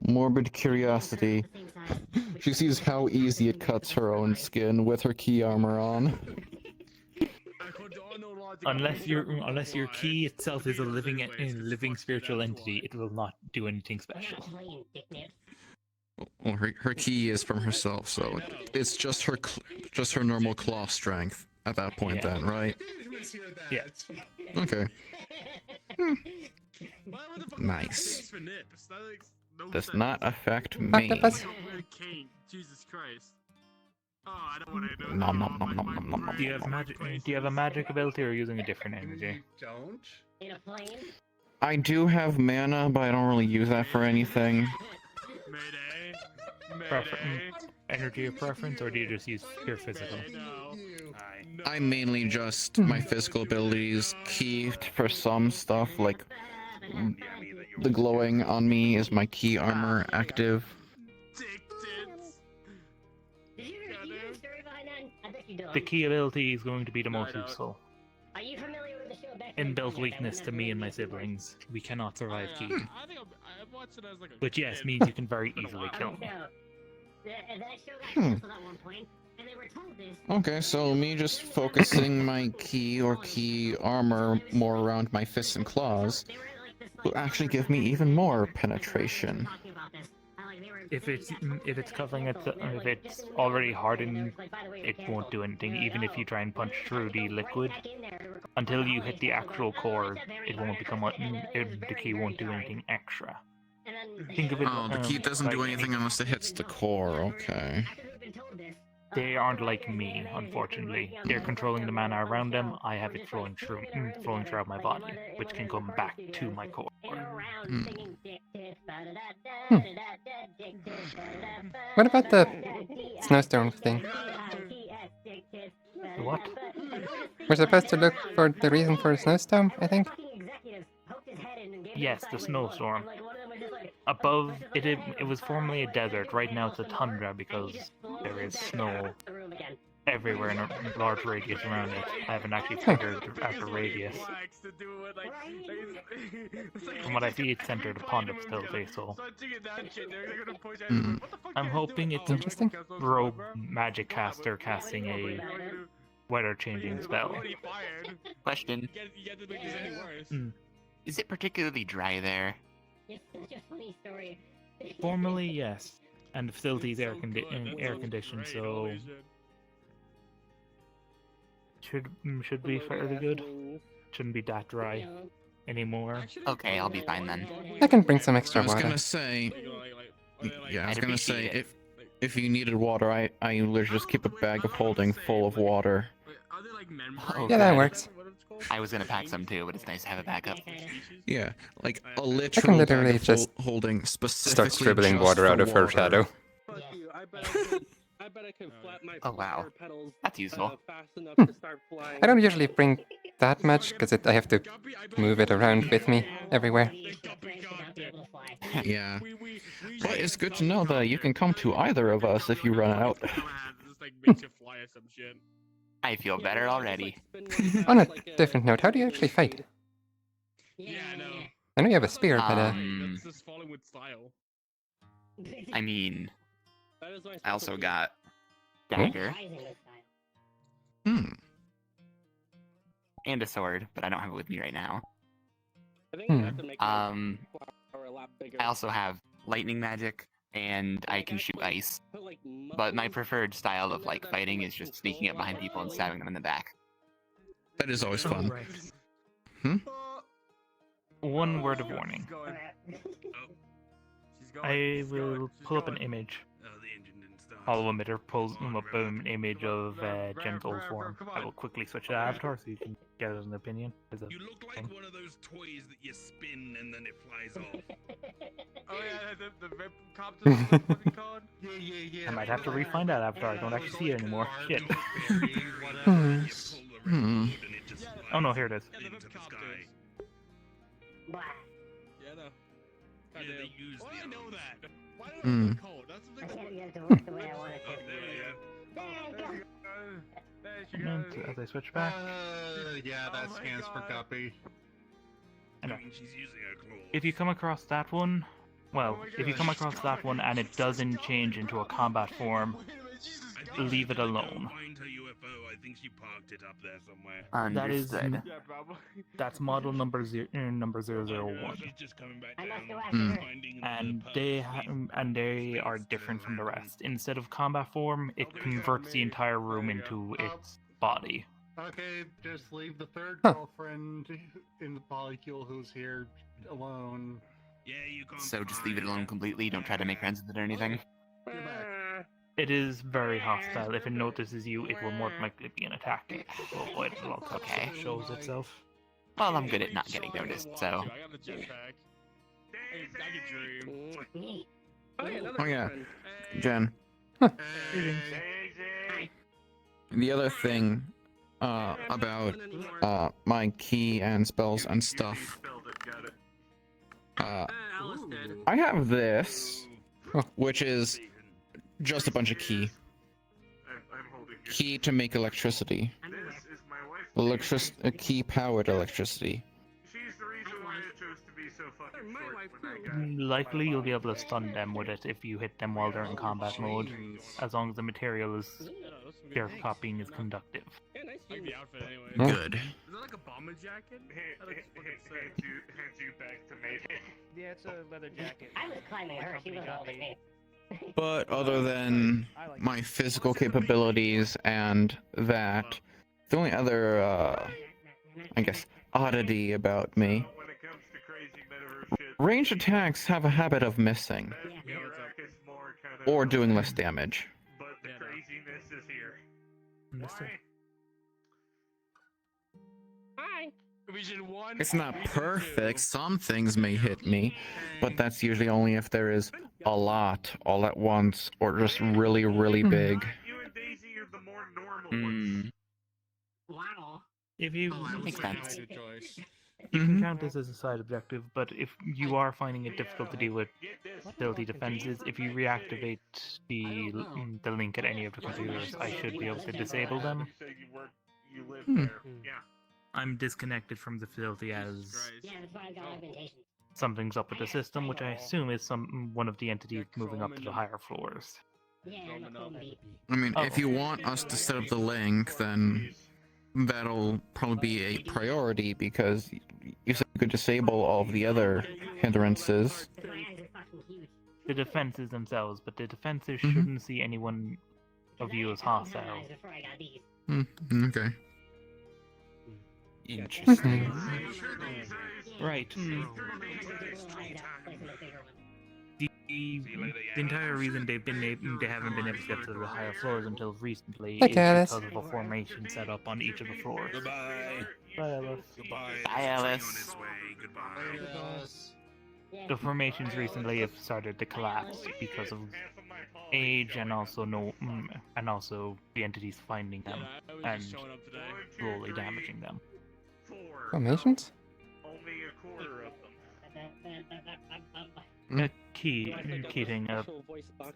Morbid curiosity. At the same time. She sees how easy it cuts her own skin with her key armor on. Unless your key itself is a living spiritual entity, it will not do anything I'm special. not playing, dickhead. Well, her key is from herself, so it's just her normal claw strength at that point. Yeah. Then, right? Yeah. Okay. Nice. Does not affect me. Octopus? Jesus Christ. Oh, I don't want to Nom nom nom nom nom nom nom. Do you have magic? Do you have a magic ability, or using a different energy? Don't. In a plane? I do have mana, but I don't really use that for anything. Energy of preference, or do you just use pure physical? I mainly just my physical abilities. Key for some stuff, like the glowing on me is my key armor active. Did you hear the story behind that? I bet you don't. The key ability is going to be the most I don't. useful. Are you familiar with the show Back Inbuilt weakness to me and my siblings. We cannot survive key. I think I watched it as like a Which yes, kid. means you can very easily kill me. That show got canceled at one point, and they were told this. Okay, so me just focusing my key or key armor more around my fists and claws will actually give me even more penetration. If it's covering it, if it's already hardened, it won't do anything. Even if you try and punch through the liquid, until you hit the actual core, it won't become the key won't do anything extra. Think of it. Oh, the key doesn't do like- anything unless it hits the core. Okay. They aren't like me, unfortunately. They're controlling the mana around them. I have it flowing throughout my body, which can come back to my core. What about the snowstorm thing? What? We're supposed to look for the reason for a snowstorm, I think? Yes, the snowstorm. Above it was formerly a desert. Right now it's a tundra because there is snow everywhere in a large radius around it. I haven't actually figured out the radius. From what I see, it's centered upon its tilde, so I'm hoping it's Interesting. a rogue magic caster casting a weather-changing spell. Question. Is it particularly dry there? It's such a funny story. Formerly, yes, and the facility's air conditioned, so should be fairly good. Shouldn't be that dry anymore. Okay, I'll be fine then. I can bring some I extra was water. gonna say, yeah, I was I'd gonna say appreciate it. if you needed water, I literally just keep a bag of holding full of water. Oh, Yeah, that good. works. I was gonna pack some too, but it's nice to have a backup. Yeah, like a literally bag of just holding specifically Start scribbling just water for out of her shadow. Fuck you. I bet I can flap my Oh, wow. flower petals That's useful. fast enough to start flying. I don't usually bring that much, because I have to move it around with me everywhere. Yeah, but it's good to know that you can come to either of us if you run out. I feel better already. On a different note, how do you actually fight? Yeah, I know. I know you have a spear, but Um, That's just falling with style. I mean, That is my I also specialty. got dagger. Hmm. and a sword, but I don't have it with me right now. I think you have to make my Um, flower a lot bigger. I also have lightning magic, and I can shoot ice. Put, like, But my muscles preferred style in of there like that fighting like, is just control sneaking up behind what people and they're stabbing them in the back. That is always fun. One word of warning. I will pull up an image. The engine didn't start. Hollow emitter pulls up an image of Jen's old form. I will quickly switch to avatar so you can get an opinion. You look like one of those toys that you spin and then it flies off. Oh yeah, the rip copter, what's it fucking called? Yeah. I might have to re-find that avatar. I don't actually see it anymore. Shit. Oh no, here it is. Yeah, the rip copters. Blah. Yeah, no. Yeah, they use Why the I know elements. that? Why do I know the code? That's I the can't thing. get it to work the way I want it Oh, to. there we go. There you go. There she And goes. as I switch back, Yeah, that Oh my stands for God. guppy. I know. I mean, she's using her claws. if you come across that one, well, Oh my if you God. come across that one and it doesn't change into a combat form, Wait a minute, Jesus I think Christ. leave it she gotta go alone. Find her UFO. I think she parked it up there somewhere. That is Understood. Yeah, probably. that's model number number Oh, 001. she's just coming back I down. must go after her. Finding And the they purple and they space are to different from the land. rest. Instead of combat form, it converts the entire room into its body. Okay, just leave the third Huh. girlfriend in the polycule who's here alone. Yeah, you can't So just leave it find alone her. completely. Don't try to make friends with it or anything. Get back. It is very hostile. If it notices you, it will more than likely be an attack. To avoid it, well, Okay. it shows itself. Well, I'm good at not getting noticed, so. I got a jetpack. Hey, I can dream. Neat. Okay, another Oh, yeah. friend. Jen, Hi. the other thing about my key and spells and stuff. Alice did. I have this, Oh. which is just a bunch of key. Key to make electricity. A key powered electricity. Likely, you'll be able to stun them with it if you hit them while they're in combat mode, as long as the material is their copying is conductive. Yeah, nice Like human. the outfit anyway. Oh. Good. Is that like a bomber jacket? That looks fucking sick. Yeah, it's a leather jacket. I was climbing her. She was holding me. But other than my physical capabilities and that, the only other, I guess, oddity about me, ranged attacks have a habit of missing, Yeah, what's up? or doing less damage. But the Yeah, no. craziness is here. Understood. Hi. Region 1. It's not Region perfect, 2. some things may hit me, but that's usually only if there is a lot all at once, or just really, really big. You and Daisy are the more normal Hmm. ones. Wow. If you Makes sense. you can count this as a side objective, but if you are finding it difficult to deal with stealthy defenses, if you reactivate the link at any of the computers, I should be able to disable them. You live Hmm. there. Yeah. I'm disconnected from the facility as Yeah, that's why I got augmentation. something's up with the system, which I assume is one of the entities moving up to the higher floors. Yeah, I'm a cool beat. I mean, if you want us to set up the link, then that'll probably be a priority, because you said you could disable all of the other hindrances. My eyes are fucking huge. The defenses themselves, but the defenses Mhm. shouldn't see anyone of you as hostile. Before I got these. Okay. Interesting. Right. Hmm. The entire reason they haven't been able to get to the higher floors until recently Hi, is Alice. because of a formation set up on each of the floors. Goodbye. Bye, Alice. Goodbye. Bye, It's Alice. on its way. Goodbye. The formations recently have started to collapse because of age and also and also the entities finding them Yeah, I was and just showing up today. slowly damaging them. Formations? Only a quarter of them. A key thing, Actual voice box.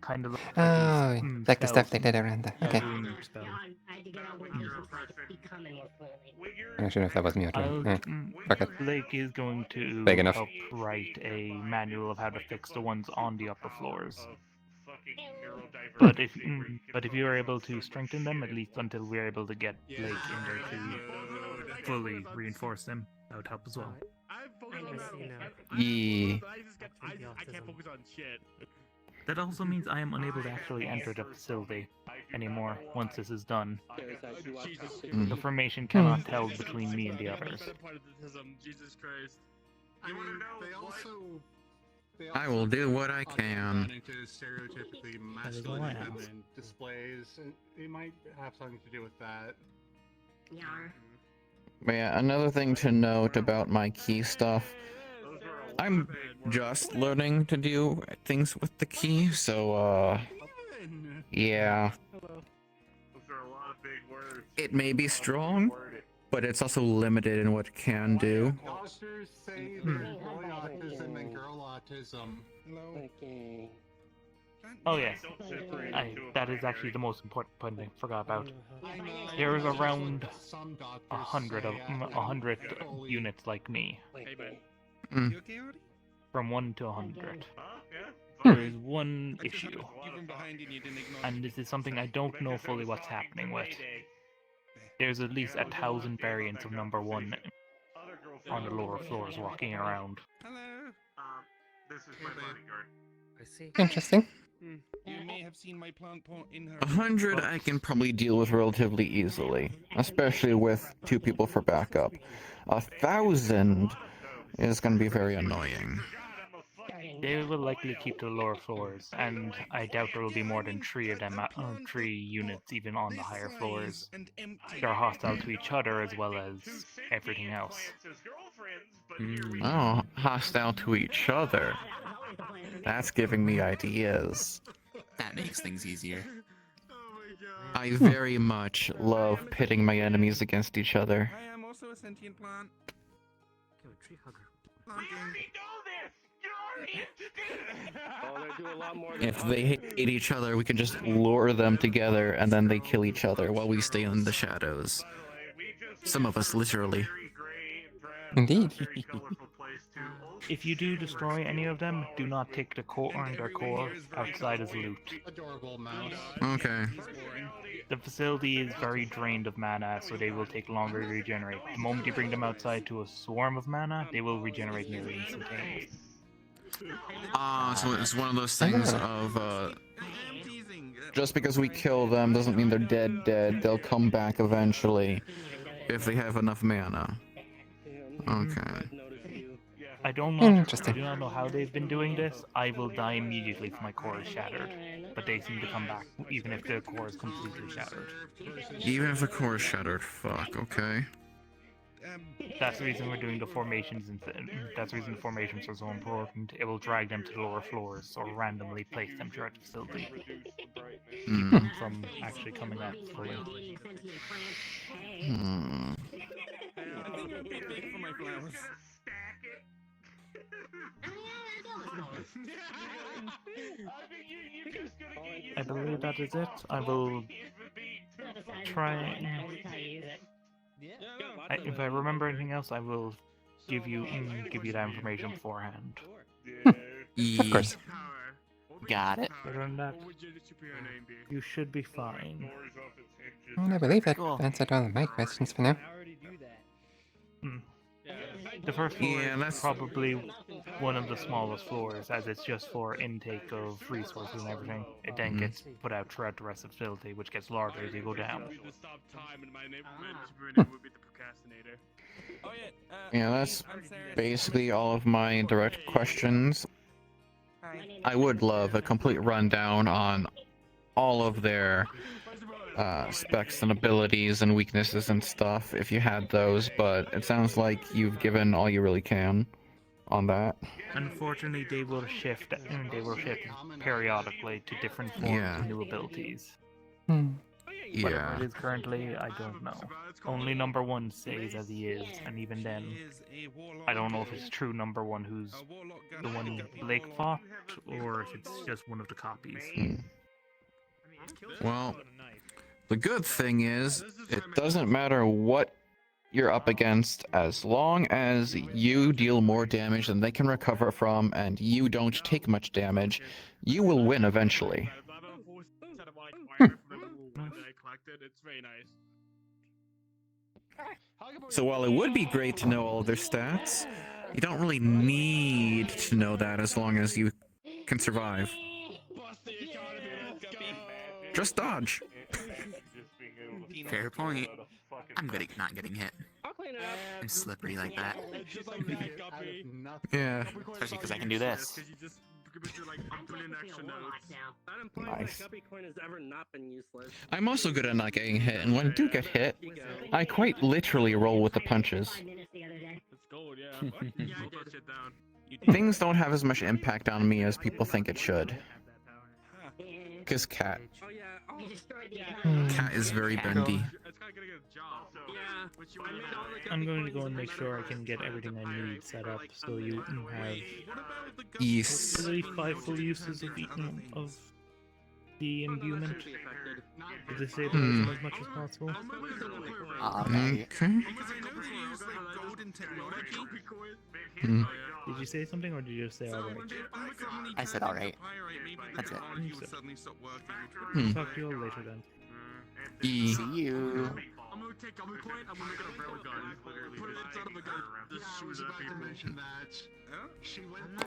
kind of like Oh, these, like the stuff spells. they did around there. Okay. Rune spell. I had to get augmentation so I could speak common more fluently. I'm not sure if that was me or I'll, not. Fuck it. Blake is going to Big enough. help write a manual of how to fix the ones on the upper floors. But if you are able to strengthen them, at least until we're able to get Blake in there too. fully reinforce them, that would help as well. I'm focused on battle. Yeah. I can't focus on shit. That also means I am unable to actually enter the facility anymore once this is done. The formation cannot tell between me and the others. Jesus Christ. I mean, they also I will do what I can. Run into stereotypically That is all I masculine have. feminine displays. It might have something to do with that. But yeah, another thing to note about my key stuff. I'm just learning to do things with the key, so yeah. Those are a lot of big words. It may be strong, but it's also limited in what it can do. Doctors say there's boy autism and girl autism. Okay. Oh yes, that is actually the most important point I forgot about. There is around Some doctors 100 of say 100 fully- units like me, Hey, man. Mm. You okay, Artie? from 1 to 100. Yeah. There is one I could've issue, put you from behind and you didn't acknowledge and this is something I don't know fully what's happening with. There's at least 1,000 variants of number 1 on the lower floors walking around. Hello. This is Hey, my babe. bodyguard. I see. Interesting. You may have seen my plant pot in her. 100 I can probably deal with relatively easily, especially with 2 people for backup. 1,000 is going to be very annoying. They will likely keep the lower floors, and I doubt there will be more than 3 of them, 3 units even on the higher floors. They're hostile to each other as well as everything else. Oh, hostile to each other. That's giving me ideas. That makes things easier. I very much love pitting my enemies against each other. I am also a sentient plant. Tree hugger. Planting. Oh, they do a lot more than If they hate each other, we can just lure them together and then they kill each other while we stay in the shadows. Some of us literally. Indeed. If you do destroy any of them, do not take the core and their core outside as loot. Adorable mouse. Okay. The facility is very drained of mana, so they will take longer to regenerate. The moment you bring them outside to a swarm of mana, they will regenerate nearly instantaneously. So it's one of those things of, just because we kill them doesn't mean they're dead. They'll come back eventually if they have enough mana. Okay. I don't know. I Interesting. do not know how they've been doing this. I will die immediately if my core is shattered, but they seem to come back even if the core is completely shattered. Even if the core is shattered, fuck, okay. That's the reason we're doing the formations, and that's the reason the formations are so important. It will drag them to the lower floors or randomly place them throughout the facility. Keep them from actually coming out free. Hmm. I think you're a bit big for my flowers. I believe that is it. I will try. If I remember anything else, I will give you that information beforehand. Of course. Got it. Other than that, you should be fine. And I believe that Cool. answered all of my questions for now. Hmm. The first floor Yeah, is that's- probably one of the smallest floors, as it's just for intake of resources and everything. It then gets put out throughout the rest of the facility, which gets larger as you go down. Yeah, that's basically all of my direct questions. I would love a complete rundown on all of their specs and abilities and weaknesses and stuff if you had those, but it sounds like you've given all you really can on that. Unfortunately, they will shift periodically to different forms Yeah. of new abilities. Hmm. Whatever Yeah. it is currently, I don't know. Only number 1 stays as he is, and even then, I don't know if it's true number 1 who's the one Blake fought, or if it's just one of the copies. Well, the good thing is, it doesn't matter what you're up against as long as you deal more damage than they can recover from and you don't take much damage, you will win eventually. It's very nice. So while it would be great to know all of their stats, you don't really need to know that as long as you can survive. Just dodge. Fair point. I'm good at not getting hit. I'll clean it up. I'm slippery like that. Yeah. Especially because I can do this. Nice. Guppy coin has ever not been useless. I'm also good at not getting hit, and when I do get hit, I quite literally roll with the punches. Things don't have as much impact on me as people think it should. Because Cat. Cat is very bendy. I'm going to go and make sure I can get everything I need set up so you can have Yes. hopefully 5 full uses of the imbuement to disable it as much as possible. Okay. Did you say something or did you just say alright? I said alright. That's it. Talk to you all later then. E. See you.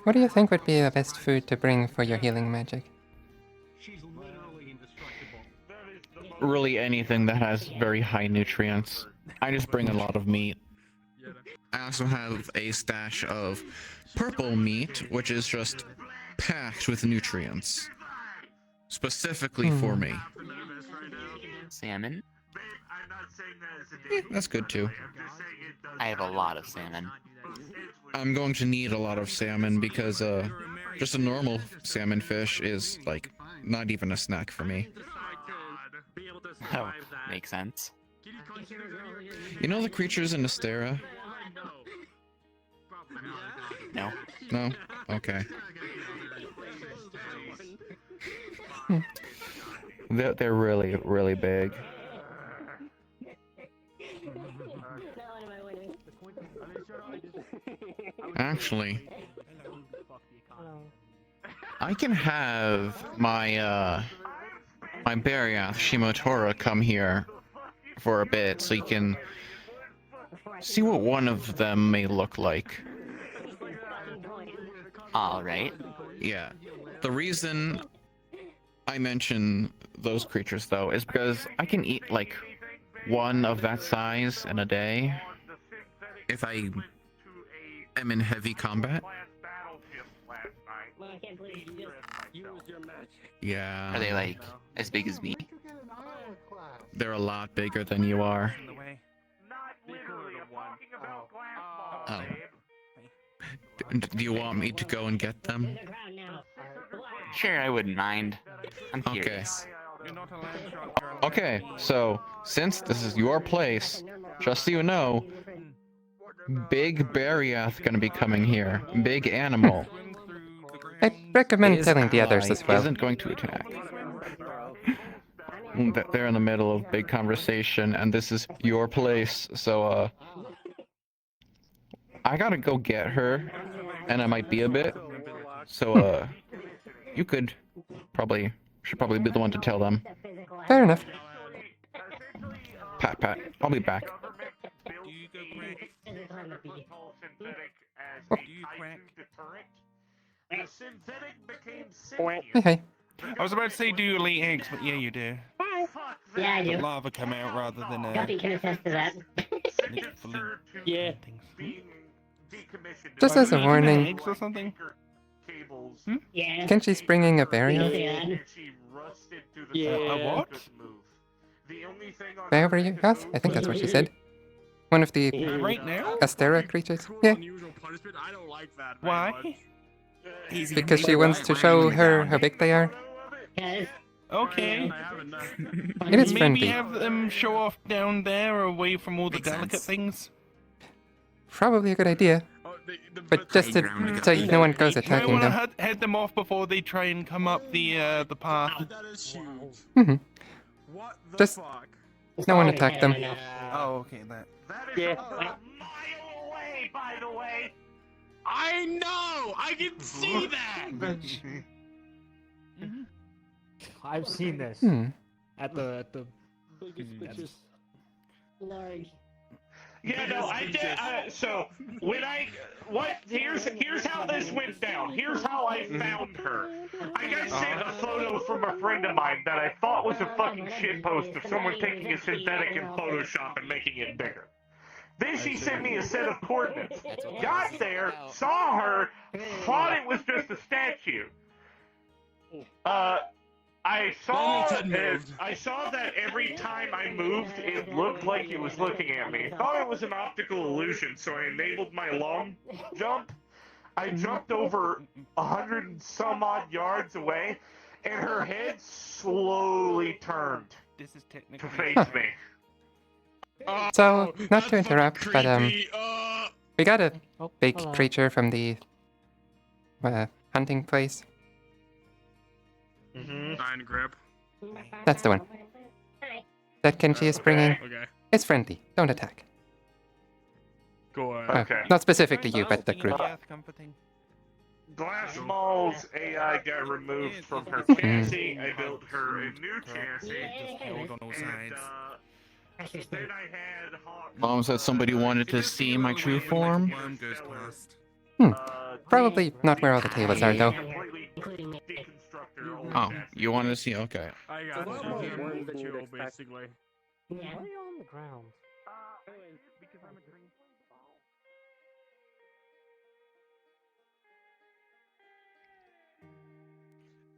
What do you think would be the best food to bring for your healing magic? Really anything that has very high nutrients. I just bring a lot of meat. I also have a stash of purple meat, which is just packed with nutrients. Specifically for me. Salmon? That's good too. I have a lot of salmon. I'm going to need a lot of salmon because just a normal salmon fish is like not even a snack for me. Oh, makes sense. You know the creatures in Astera? No. No? Okay. They're really, really big. Actually, I can have my my Bariath Shimotora come here for a bit so you can see what one of them may look like. Alright. Yeah. The reason I mention those creatures though is because I can eat like one of that size in a day if I am in heavy combat. Yeah. Are they like as big as me? They're a lot bigger than you are. Oh. Do you want me to go and get them? Sure, I wouldn't mind. I'm curious. Okay, so since this is your place, just so you know, Big Bariath gonna be coming here. Big animal. I recommend telling the others as well. Isn't going to attack. They're in the middle of big conversation, and this is your place, so I gotta go get her, and I might be a bit. So you should probably be the one to tell them. Fair enough. Pat, I'll be back. Hey, hey. I was about to say do you lay eggs, but yeah, you do. Yeah, I The do. lava come out rather than Guppy can attest to that. Yeah. Just as a warning, Eggs or something? Yeah. Kenji's bringing a barrier. Yeah. A what? Barrier? I think that's what she said. One of the Right now? Astera creatures. Yeah, Why? because she wants to show her how big they are. Yes. Okay. It is Maybe friendly. have them show off down there away from all the Makes delicate sense. things. Probably a good idea. But just to, so no one goes I attacking want to them. head them off before they try and come up the path. Hmm. Just no one attack them. Oh, okay, that. Yeah. I know! I can see that! I've seen this Hmm. at the Biggest bitches. Large. Yeah, no, I did. So when here's how this went down. Here's how I found her. I got sent a photo from a friend of mine that I thought was a fucking shitpost of someone taking a synthetic in Photoshop and making it bigger. Then she sent me a set of coordinates. Got there, saw her, thought it was just a statue. I saw that every time I moved, it looked like it was looking at me. Thought it was an optical illusion, so I enabled my long jump. I jumped over 100 and some odd yards away, and her head slowly turned to face me. So, not to interrupt, but we got a big creature from the hunting place. Nine grip. That's the one. That Kenshi is bringing. Okay. It's friendly. Don't attack. Go ahead. Okay. Not specifically you, but the group. Glass Mall's AI got removed from her chassis. I built her a new chassis. And, then I had Mom said somebody wanted to see my true form. Probably not where all the tables are, though. Oh, you wanted to see? Okay. I got him. Chill, basically. Why are you on the ground? Because I'm a green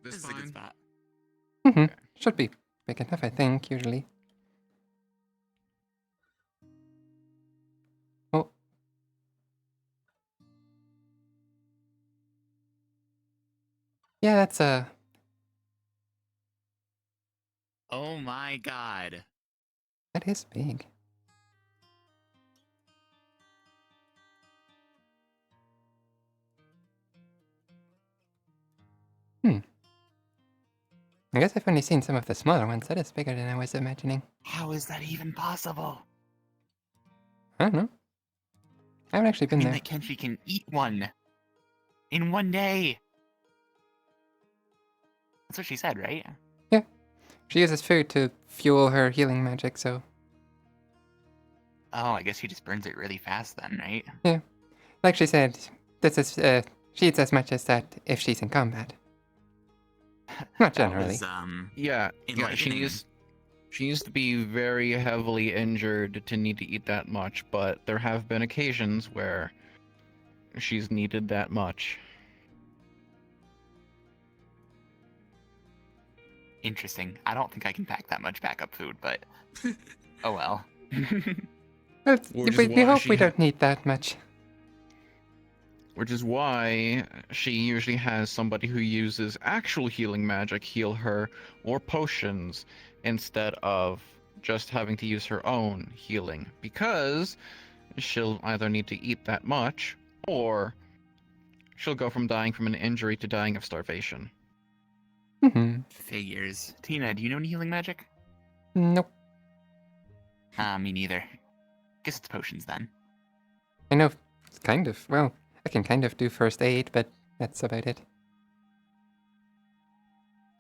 This is a good spot. Should be big enough, I think, usually. Oh. Yeah, that's Oh my god. that is big. I guess I've only seen some of the smaller ones. That is bigger than I was imagining. How is that even possible? I don't know. I haven't actually been I mean, there. that Kenshi can eat one in one day. That's what she said, right? Yeah. She uses food to fuel her healing magic, so... Oh, I guess she just burns it really fast then, right? Yeah. Like she said, this is, she eats as much as that if she's in combat. Not generally. That was, Yeah, she needs to be very heavily injured to need to eat that much, but there have been occasions where she's needed that much. interesting. I don't think I can pack that much backup food, but oh well. Well, Which is we why hope she we ha- don't need that much. Which is why she usually has somebody who uses actual healing magic heal her, or potions, instead of just having to use her own healing. Because she'll either need to eat that much, or she'll go from dying from an injury to dying of starvation. Figures. Tina, do you know any healing magic? Nope. Me neither. Guess it's potions then. I know, kind of. Well, I can kind of do first aid, but that's about it.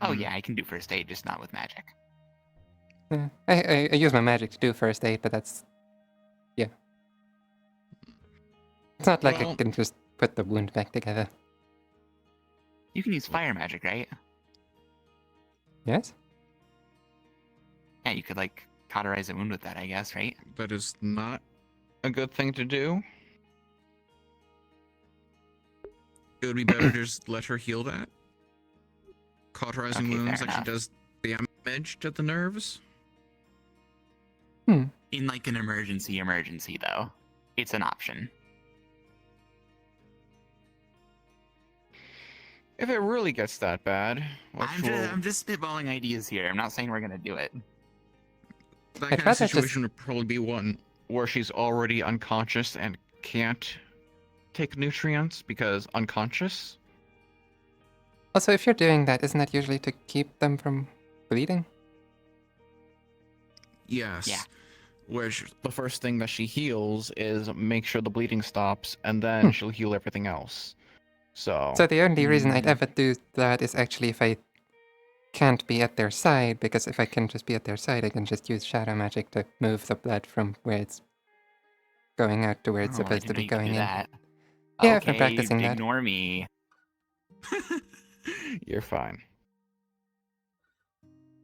Oh yeah, I can do first aid, just not with magic. Yeah, I use my magic to do first aid, but that's... yeah. It's not like I Well- can just put the wound back together. You can use fire magic, right? Yes? Yeah, you could like cauterize a wound with that, I guess, right? That is not a good thing to do. It would be better to just let her heal that. Cauterizing Okay, wounds fair like she enough. does damage to the nerves. In like an emergency, though. It's an option. If it really gets that bad, I'm just spitballing ideas here. I'm not saying we're gonna do it. That I'd kind of rather just- situation would probably be one. where she's already unconscious and can't take nutrients because unconscious. Also, if you're doing that, isn't that usually to keep them from bleeding? Yes. Yeah. Which the first thing that she heals is make sure the bleeding stops, and then she'll heal everything else. So So the only reason I'd ever do that is actually if I can't be at their side, because if I can just be at their side, I can just use shadow magic to move the blood from where it's going out to where it's Oh, I supposed to didn't know be you could do going in. that. Yeah, I've Okay, been practicing that. ignore me. You're fine.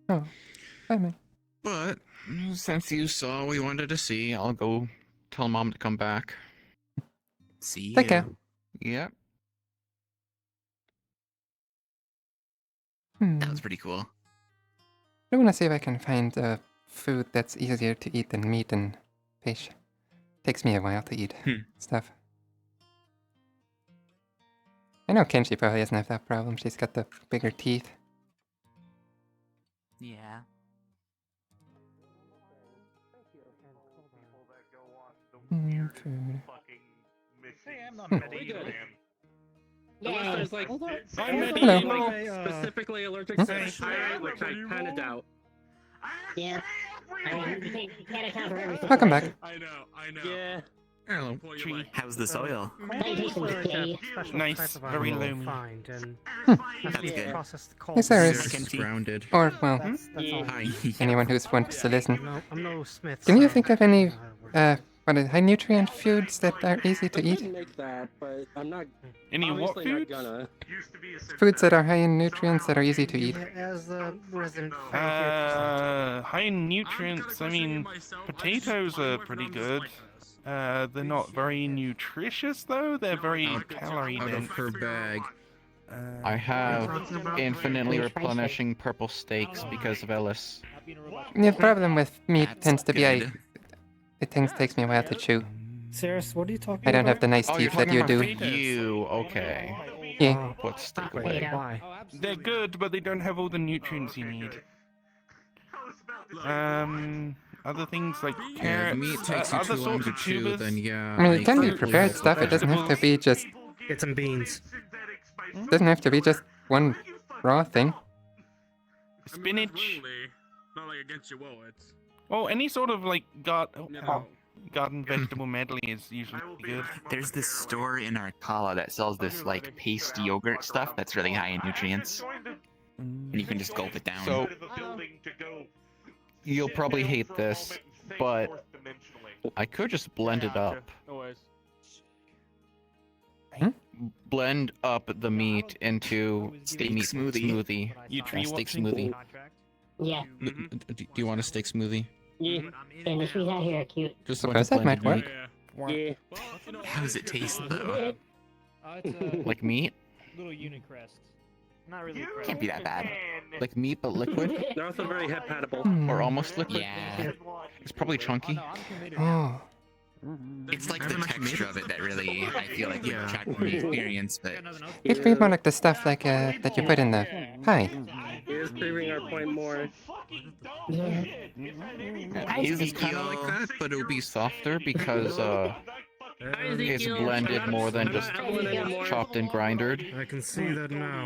Oh, bye, man. But since you saw what you wanted to see, I'll go tell Mom to come back. See Take you. care. Yep. That was pretty cool. I want to see if I can find food that's easier to eat than meat and fish. Takes me a while to eat stuff. I know Kenshi probably doesn't have that problem. She's got the bigger teeth. Yeah. Food. Hey, I'm not We medieval, good. man. Unless there's like Hello. like specifically allergic to pyrite, which I kind of doubt. Yeah. I mean, you can't account for everything. Welcome back. I know. Yeah. Hello. Tree. How's the soil? Nice, very loamy. Find and That's good. process the coal. Yes, there is. Kenshi. Grounded. Or, well, That's all. Hi. anyone who wants to listen. I'm no smith. Can you so think of I any, don't know how to work high nutrient foods that are easy to I eat? can make that, but I'm not. Any what Obviously not foods? gonna. Foods that are high in nutrients that are easy to eat. Yeah, as the resident fan High in nutrients. I mean, potatoes are pretty good. They're not very nutritious though. They're very calorie Out of dense. her bag. Uh, I have infinitely replenishing purple steaks because of Ellis. The problem with meat That's tends to be good. takes me a while to chew. Serious? What are you talking I don't about? have the nice Oh, you're teeth that talking you about do. you, okay. Yeah. Put steak Wait, away. Why? they're good, but they don't have all the nutrients you need. Other things like Yeah, if carrots, meat takes you other too long sorts to of chew, tubers. then yeah. I mean, it can be completely prepared get stuff. It doesn't have to be just. Get some beans. Doesn't have to be just one raw thing. Spinach. Not like against your will. It's Oh, any sort of like garden vegetable medley is usually good. There's this store in Arcala that sells this like paste yogurt stuff that's really high in nutrients, and you can just gulp it down. So, you'll probably hate this, but I could just blend it up. Blend up the meat into Steak a meat smoothie. You tree steak watching? smoothie. Yeah. Do you want a steak smoothie? Yeah. And the trees out here are cute. Just a Suppose bunch of that might blended work. meat. Yeah. How does it taste though? Like meat? little unit crest. Not really. Can't be that bad. Like meat but liquid? They're also very compatible. Or almost liquid? Yeah. It's probably chunky. Oh. It's like the texture of it that really, I feel like, detracts from the experience, but It's pretty more like the stuff like that you put in the pie. It is proving our point more. It's kind of like that, but it'll be softer because it's blended more than just chopped and grindered. I can see that now.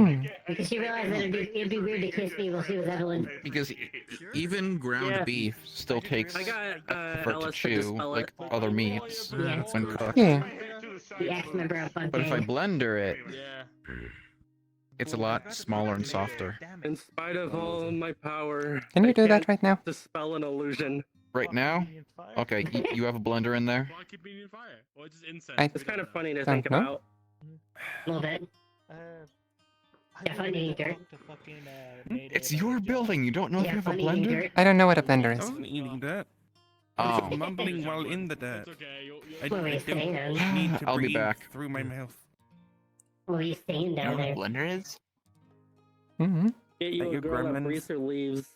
Because she realized that it'd be weird to kiss me while she was Evelyn. Because even ground beef still takes I got effort to Ellis to chew, dispel like it. other meats Yeah. when cooked. Yeah. The ex-member of Fun But if I Gang. blender it, it's a lot smaller and softer. In spite of all my power, Can you I do that can't right now? dispel an illusion. Right now? Okay, you have a blender in there? Why keep being fire? Or just incense? I It's kind of funny to Don't think know. about. A little bit. Yeah, fun eating dirt. It's your building, you don't know if you Yeah, have a fun eating blender? dirt. I don't know what a blender I is. wasn't eating dirt. Oh. I was mumbling while in the dirt. I What were you saying don't then? need to I'll be breathe back. through my mouth. What were you saying you know down what a there? blender is? Mm-hmm. Get you Like a your girl that gremlins? breathes her leaves.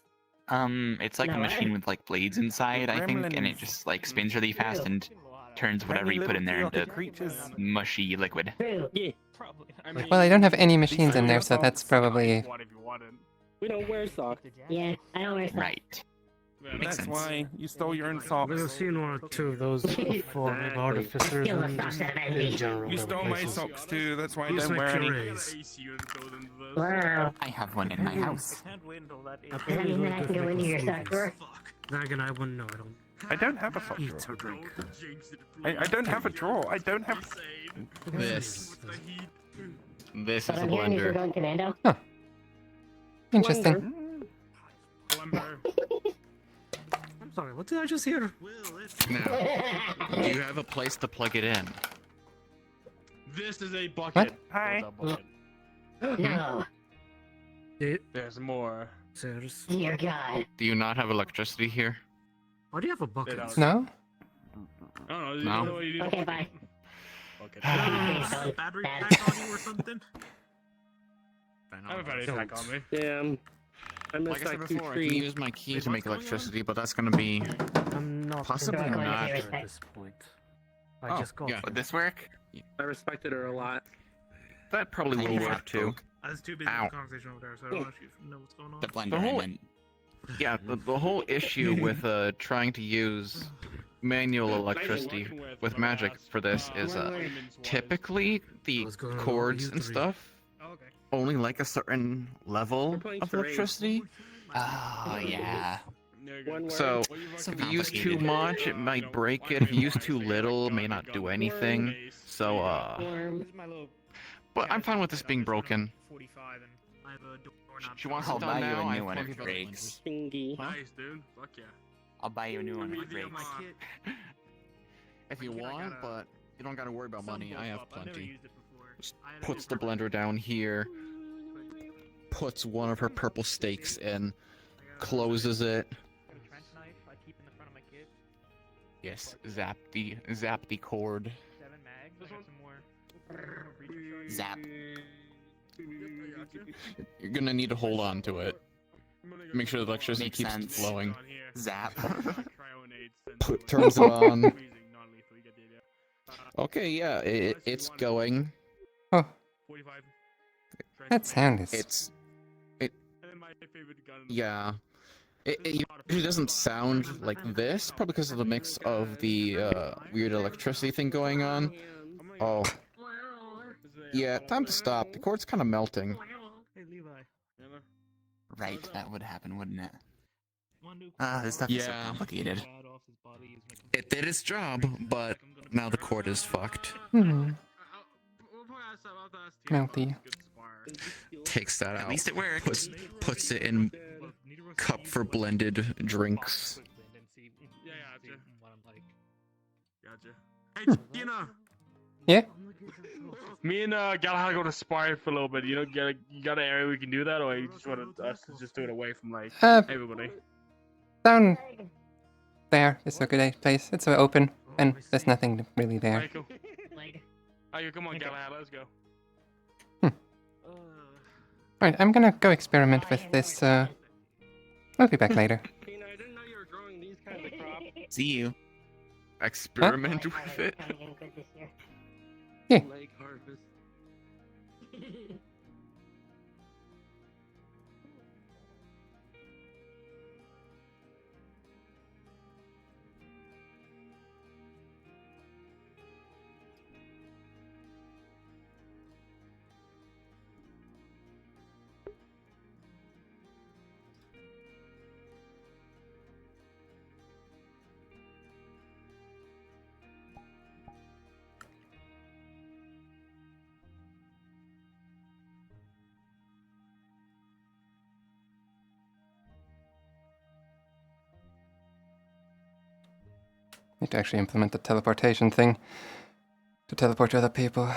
It's like a No, machine with like blades inside, I think, and it gremlins. just like spins really fast and turns whatever Tiny you put little in there into chaotic creatures. mushy liquid. True. Yeah. Well, I don't have any machines in there, so that's probably. We don't wear socks. Yeah, I don't wear socks. Right. Makes That's sense. why you stole your own I've socks. seen one or two of those before, maybe artificers Steal the and socks just out of my in league. general. You other stole my places. socks too, that's why I Use don't my wear any. purees. Wow. I have one in my house. Does that mean that I can go into your sock drawer? Dragon, I wouldn't know. I don't I don't have a sock eat drawer. or drink. I don't have a drawer. I don't have. This. This But is a I'm hearing you're blender. going commando. Interesting. Sorry, what did I just hear? Now, do you have a place to plug it in? This is a bucket. What? Hi. No. There's more. There's... Dear God. Do you not have electricity here? Why do you have a bucket? No? I don't know. You No. know what you do? Okay, bye. Okay. Battery pack on you or something? I have a battery pack on me. Damn. I missed Like I said that two before, I can trees. use my key to make electricity, but that's gonna be I'm not possibly Don't call not. it at this point. I Oh, just got yeah. Would this work? I respected her a lot. That probably will work too. I was too busy Ow. with the conversation over there, so I don't actually know what's going on. The blender, The whole- I meant. Yeah, the whole issue with trying to use manual electricity with magic for this is typically the cords and stuff only like a certain level of electricity. Oh, yeah. So So if you use too complicated. much, it might break it. If you use too little, it may not do anything. So but I'm fine with this being broken. She wants I'll it buy done you now. a I new one have if it 25 breaks. Thingy. Nice, dude. Fuck yeah. I'll buy you a new one if it breaks. if you want, but you don't gotta worry about money. I have plenty. Just puts the blender down here, puts one of her purple stakes in, closes it. Yes, zap the cord. Zap. You're gonna need to hold on to it. Make sure the electricity Makes keeps sense. flowing. Zap. Turns it on. Okay, yeah, it's going. Oh. That sound is... It. Yeah. It usually doesn't sound like this, probably because of the mix of the weird electricity thing going on. Oh. Yeah, time to stop. The cord's kind of melting. Right, that would happen, wouldn't it? This stuff is so Yeah. complicated. It did its job, but now the cord is fucked. Melty. Takes that out. At least it worked. Puts it in cup for blended drinks. Yeah, gotcha. Hey, Tina! Yeah? Me and Galahad go to Spire for a little bit. You know, you got an area we can do that, or you just want us to just do it away from like everybody? Down there is a good place. It's open, and there's nothing really there. Alright, cool. Alright, come on, Galahad, let's go. Alright, I'm gonna go experiment with this. I'll be back later. Tina, I didn't know you were growing these kinds of crops. See you. Experiment with it. Yeah. Leg harvest. Need to actually implement the teleportation thing to teleport other people.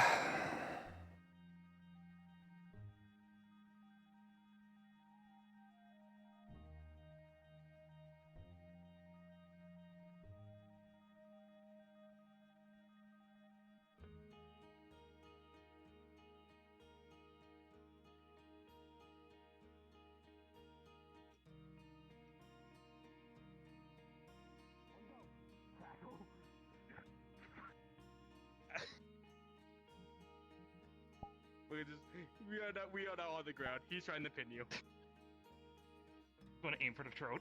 We are now on the ground. He's trying to pin you. I'm gonna aim for the throat.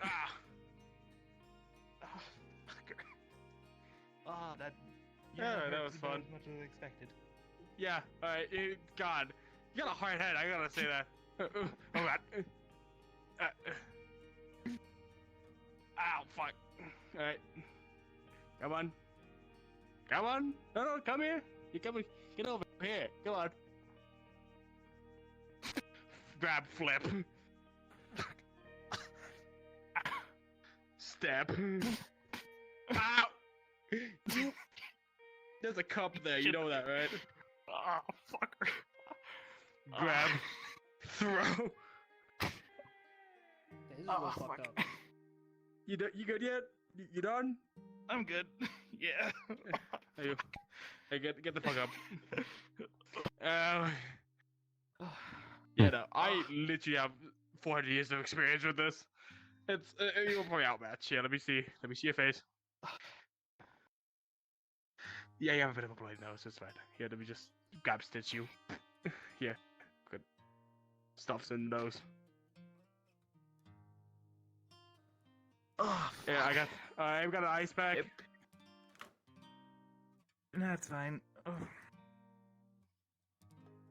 Ah! Ah, that. Yeah, that was fun. As much as expected. Yeah, alright, God. You got a hard head, I gotta say that. Oh god. Ow, fuck. Alright. Come on. Come on. No, come here. You come. Get over here. Come on. grab, flip. Step. Ow! There's a cup there, you know that, right? Oh, fucker. Grab. Throw. Oh, fuck. You good yet? You done? I'm good. Yeah. Hey, get the fuck up. Yeah, no, I literally have 400 years of experience with this. It's you're probably outmatched. Yeah, let me see your face. Yeah, you have a bit of a bloody nose. It's fine. Yeah, let me just grab stitch you. Yeah, good. Stuff's in the nose. Oh, yeah, I've got an ice pack. Yep. That's fine. Oh.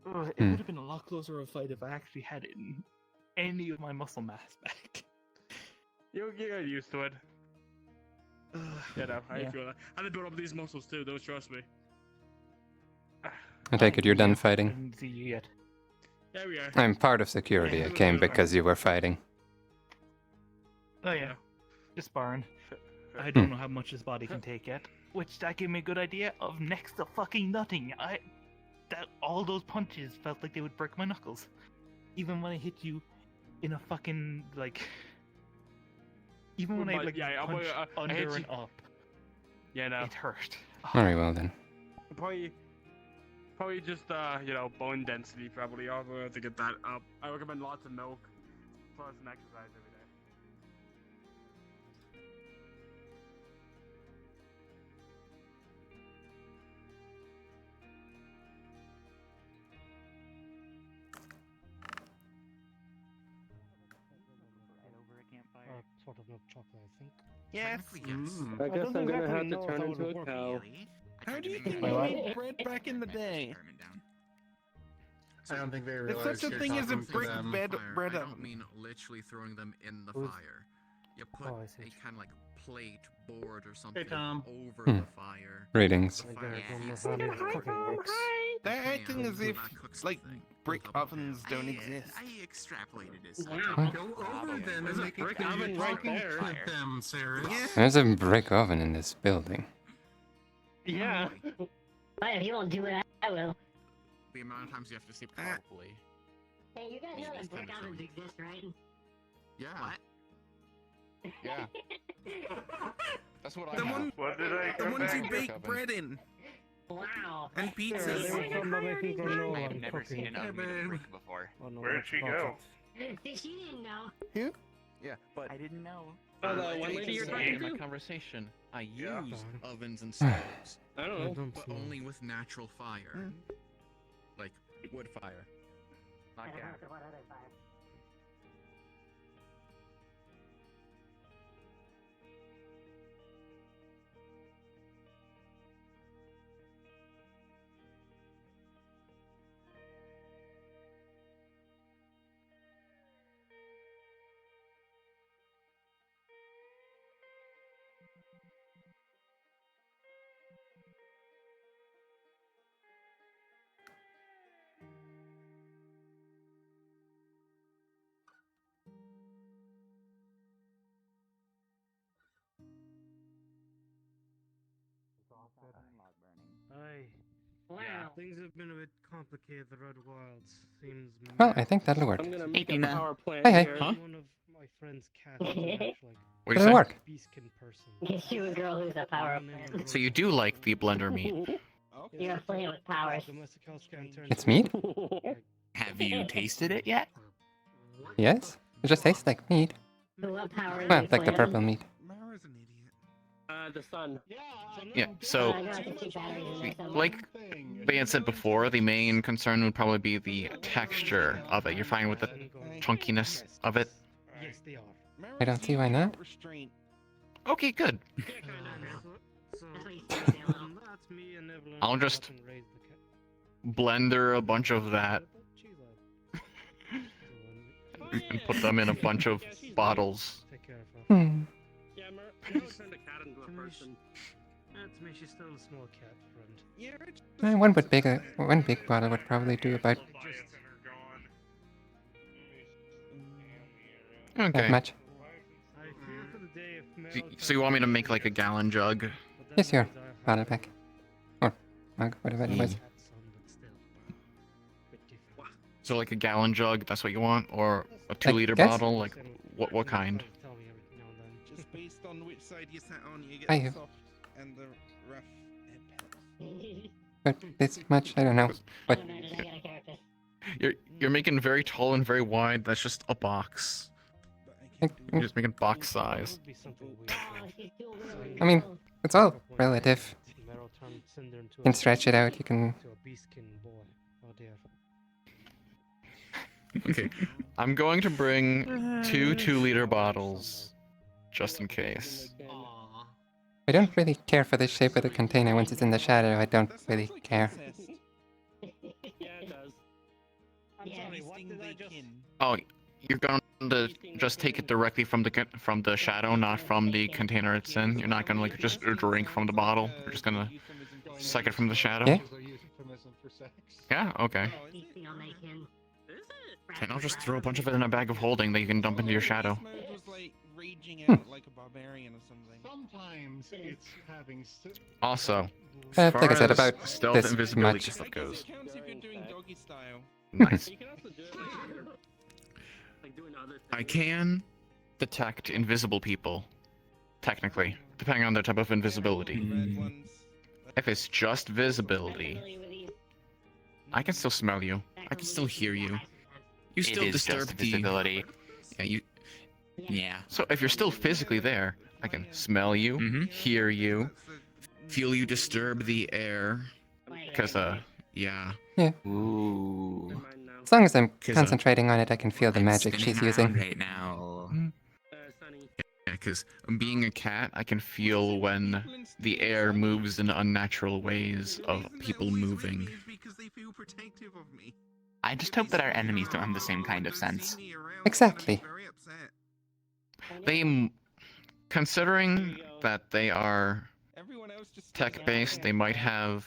Oh, it would have been a lot closer of a fight if I actually had any of my muscle mass back. You get used to it. Yeah, no, I feel that. I did build up these muscles too. Don't trust me. I take it you're done I fighting. didn't see you yet. Yeah, we are. I'm part of security. I came because you were fighting. Oh yeah, just sparring. I don't know how much his body can take yet, which that gave me a good idea of next to fucking nothing. All those punches felt like they would break my knuckles, even when I hit you in a fucking like. Even when I like punch under and up. Yeah, no. It hurt. Very well then. Probably just bone density. Probably I'll have to get that up. I recommend lots of milk, plus an exercise every day. Sort of milk chocolate, I think. Yes. I guess I'm gonna have to turn into a cow. How do you think we made bread back in the day? I don't think they There's realize such a you're thing as a talking to brick them. bread I don't oven. mean literally throwing them in the Who's- fire. You put Oh, I a see. kind of like plate, board, or something Tom. over Hmm. the fire. Ratings. Like, Fire I don't know heats how the to food. cooking works. They're acting as if That cooks the like thing. brick Top of ovens don't exist. I extrapolated as such. Wow. Go over them There's and a make it brick clear oven you're right talking there. to them, Sarah. There's a brick oven in this building. Yeah. But if you won't do it, I will. The amount of times you have to say probably. Hey, you guys know Maybe that it's brick kinda ovens silly. exist, right? Yeah. What? Yeah. That's what I The have. one, What did I the come ones you back? bake oven. bread in Wow. and Yeah, pizzas. they were talking about making granola I've and never seen cooking. an oven made babe. of brick before. Oh, no, Where'd that's she not go? it. She didn't know. Yeah, but I didn't know. Oh, the one lady you're talking in my to? conversation, I Yeah. use ovens and stoves, I don't I know. don't but know. only with natural fire, like wood fire. I Not don't know gas. what other fire. Aye. Wow. Things have been a bit complicated. The Red Wilds seems. Well, I think that'll work. I'm gonna make a Tina. power plant Hey, hey. here. One of my friend's cats is an actual, like, What Did it work? beast-kin person. Get you a girl who's a power plant. So you do like the blender meat? You're playing with powers. Domestic house cat turned It's into, meat? like, Have you tasted it yet? Yes? It just tastes like meat. What power are Well, you like the playing? purple meat. Mara's an idiot. The sun. Yeah. So, I got the two batteries in there somewhere. like Van said before, the main concern would probably be the texture of it. You're fine with the chunkiness of it? Yes, they are. I don't see why not. Okay, good. So, That's what you said, Dale. that's me and Evelyn. I'll went just up and raised the cat. blender a bunch of that and put them in a bunch of bottles. Take care of her. Hmm. Yeah, Mer turned a cat into a person. That's me. She's still a small cat friend. One big bottle would probably do about Not Okay. much. So you want me to make like a gallon jug? Yes, your bottle pack. Or mug, whatever it was. So like a gallon jug, that's what you want? Or a 2-liter guess. bottle? Like, what kind? Just based on which side you sat on, you get I the have. soft and the rough head But this much, I don't know. What? You're making very tall and very wide. That's just a box. You're just making box size. I mean, it's all relative. You can stretch it out, you can... Okay, I'm going to bring 2 2-liter bottles, just in case. I don't really care for the shape of the container. Once it's in the shadow, I don't really care. Oh, you're going to just take it directly from the shadow, not from the container it's in. You're not going to like just drink from the bottle. You're just going to suck it from the shadow. Yeah. Yeah. Okay. And I'll just throw a bunch of it in a bag of holding that you can dump into your shadow. Sometimes it's having. Also, as like I said, far about as stealth this invisibility much. stuff goes. Nice. I can detect invisible people, technically, depending on their type of invisibility. If it's just visibility, I can still smell you. I can still hear you. You still It is disturb just the visibility. Yeah, you. Yeah. So if you're still physically there, I can smell you, hear you, feel you disturb the air. Cause yeah. Yeah. Ooh. As long as I'm concentrating on it, I can feel the magic she's using. Right now. Yeah, because being a cat, I can feel when the air moves in unnatural ways of people moving. I just hope that our enemies don't have the same kind of sense. Exactly. Considering that they are tech-based, they might have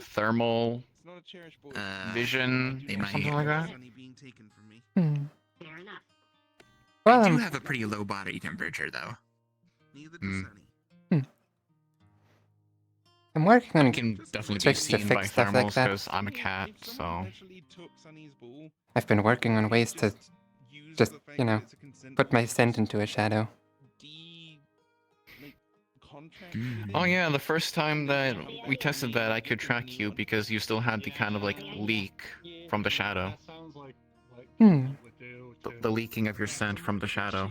thermal vision, They or might. something like that. Hmm. I do have a pretty low body temperature, though. I'm working on can definitely be tricks to seen by fix stuff like thermals that. because I'm a cat, so. I've been working on ways to just, you know, put my scent into a shadow. Oh yeah, the first time that we tested that, I could track you because you still had the kind of like leak from the shadow. Hmm. The leaking of your scent from the shadow.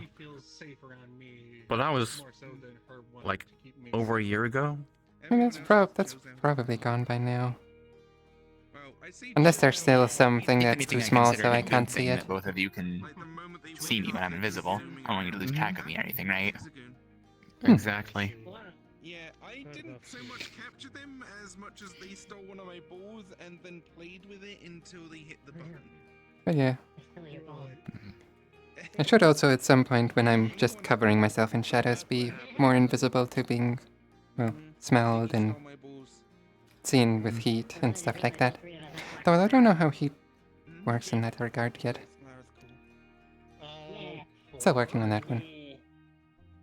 But that was like over a year ago. I mean, that's probably gone by now. Unless there's still something If that's anything, too I small consider so it a I good can't see thing it. that both of you can see me when I'm invisible. I don't want you to lose track of me or anything, right? Exactly. Yeah, I didn't so much capture them as much as they stole one of my balls and then played with it until they hit the button. But yeah. I should also at some point when I'm just covering myself in shadows be more invisible to being, well, smelled and seen with heat and stuff like that. Though I don't know how heat works in that regard yet. Still working on that one.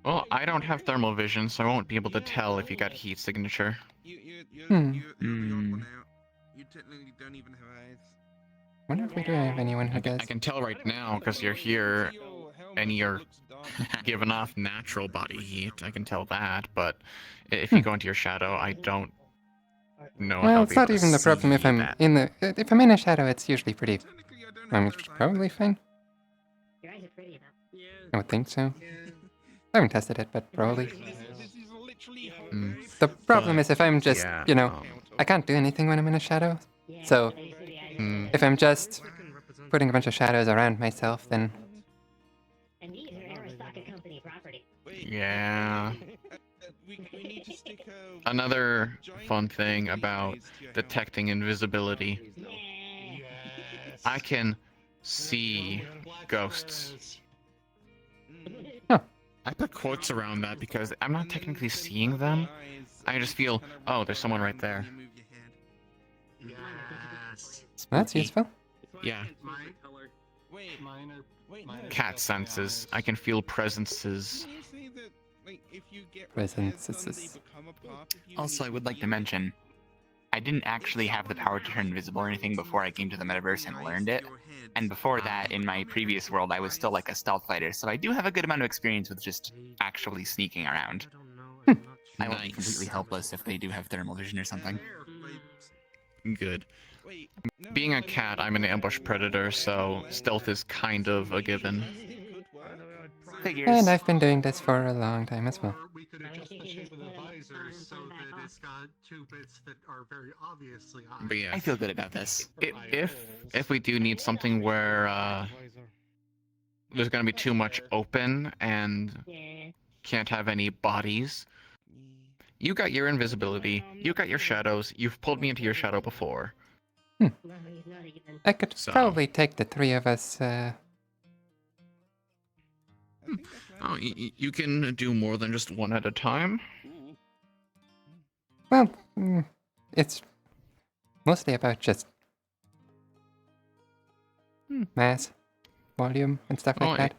Well, I don't have thermal vision, so I won't be able to tell if you got heat signature. Hmm. You technically don't even have eyes. Wonder if we do have anyone who does. I can tell right now because you're here and you're giving off natural body heat. I can tell that, but if you go into your shadow, I don't know. if I'll Well, it's be not able to even the problem if see I'm that. in the... If I'm in a shadow, it's usually pretty... it's probably fine. I would think so. I haven't tested it, but probably. The problem is if I'm just, you know, I can't do anything when I'm in a shadow. So, if I'm just putting a bunch of shadows around myself, then... Yeah. Another fun thing about detecting invisibility. I can see ghosts. I put quotes around that because I'm not technically seeing them. I just feel, oh, there's someone right there. That's useful. Yeah. cat senses. I can feel presences. Presences. Also, I would like to mention, I didn't actually have the power to turn invisible or anything before I came to the metaverse and learned it. And before that, in my previous world, I was still like a stealth fighter, so I do have a good amount of experience with just actually sneaking around. I won't be completely helpless if they do have thermal vision or something. Good. Being a cat, I'm an ambush predator, so stealth is kind of a given. Figures. And I've been doing this for a long time as well. We could adjust the shape of the visor so that it's got two bits that are very obviously eyes. But yeah, I feel good about this. If we do need something where there's gonna be too much open and can't have any bodies, you got your invisibility, you got your shadows. You've pulled me into your shadow before. I could probably take the three of us. Oh, you can do more than just one at a time? Well, it's mostly about just mass, volume, and stuff like that.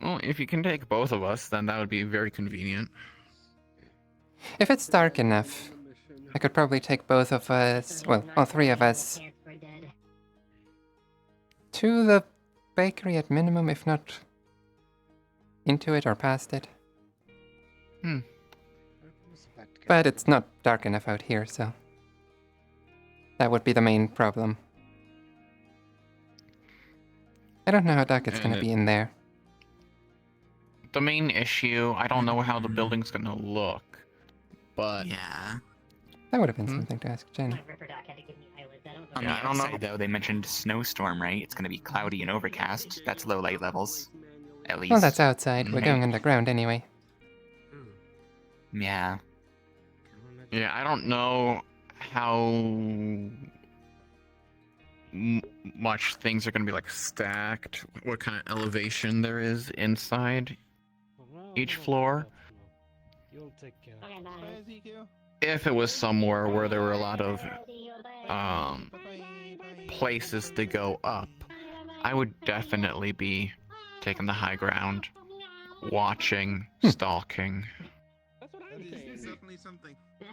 Well, if you can take both of us, then that would be very convenient. If it's dark enough, I could probably take both of us, well, all three of us, to the bakery at minimum, if not into it or past it. But it's not dark enough out here, so that would be the main problem. I don't know how dark it's gonna be in there. The main issue, I don't know how the building's gonna look, but yeah, that would have been something to ask Jen. On the outside, though, they mentioned snowstorm, right? It's going to be cloudy and overcast. That's low light levels, at least. Well, that's outside. We're going underground anyway. Yeah. Yeah, I don't know how much things are going to be like stacked, what kind of elevation there is inside each floor. If it was somewhere where there were a lot of places to go up, I would definitely be taking the high ground, watching, stalking.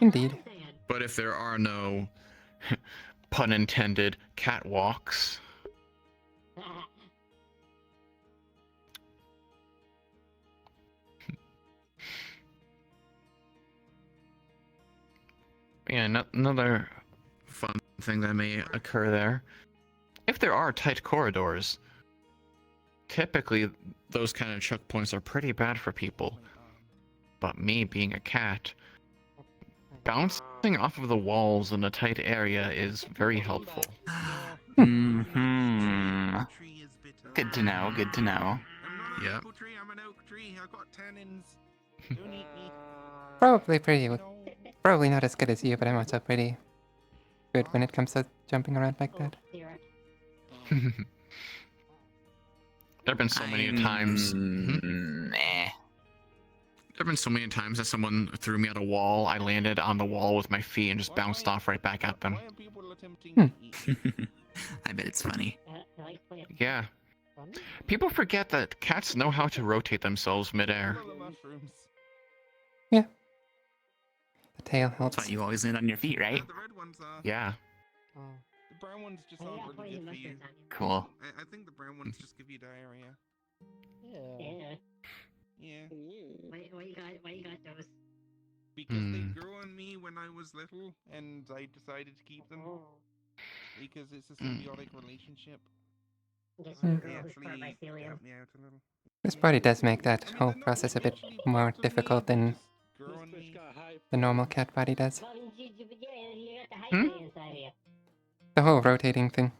Indeed. But if there are no, pun intended, catwalks, yeah, another fun thing that may occur there. If there are tight corridors, typically those kind of choke points are pretty bad for people. But me being a cat, bouncing off of the walls in a tight area is very helpful. Mm-hmm. Good to know, good to know. Yeah. Probably not as good as you, but I'm also pretty good when it comes to jumping around like that. There've been so many times. There've been so many times that someone threw me at a wall. I landed on the wall with my feet and just bounced off right back at them. I bet it's funny. Yeah. People forget that cats know how to rotate themselves midair. Yeah. The tail helps. That's why you always land on your feet, right? Yeah. The brown ones just aren't really good for you. Cool. I think the brown ones just give you diarrhea. Yeah. Yeah. Why you got those? Because they grew on me when I was little, and I decided to keep them. Because it's a symbiotic relationship. Guess They you grew up actually with mycelium. help me out a little. This body does make that whole process a bit more difficult than the normal cat body does. The whole rotating thing.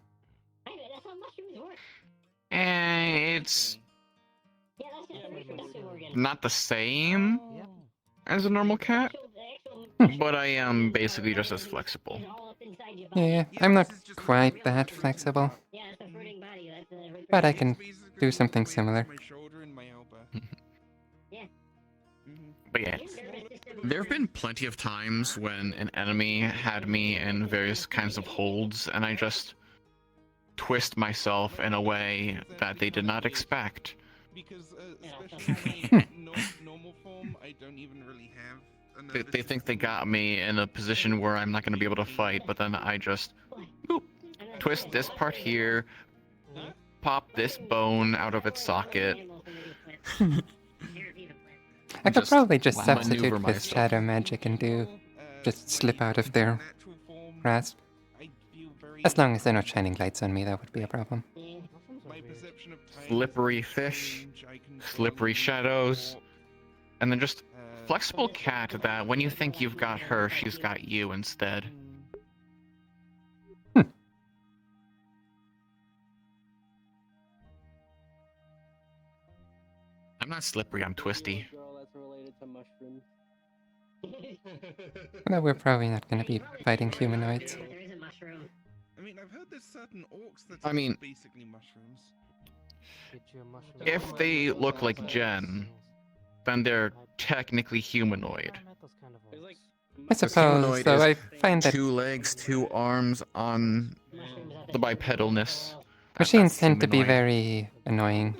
It's not the same as a normal cat, but I am basically just as flexible. Yeah, I'm not quite that flexible. But I can do something similar. But yeah, there have been plenty of times when an enemy had me in various kinds of holds, and I just twist myself in a way that they did not expect. Because especially my normal form, I don't even really have. They think they got me in a position where I'm not going to be able to fight, but then I just boop, twist this part here, pop this bone out of its socket. I could probably just maneuver substitute with myself. shadow magic and just slip out of their grasp. As long as they're not shining lights on me, that would be a problem. Slippery fish, slippery shadows, and then just flexible cat that when you think you've got her, she's got you instead. I'm not slippery, I'm twisty. Although we're probably not going to be fighting humanoids. I mean, I've heard there's certain orcs that I mean, are basically mushrooms. if they look like Jen, then they're technically humanoid. I suppose, though I find that 2 legs, 2 arms on the bipedalness. machines tend to be very annoying.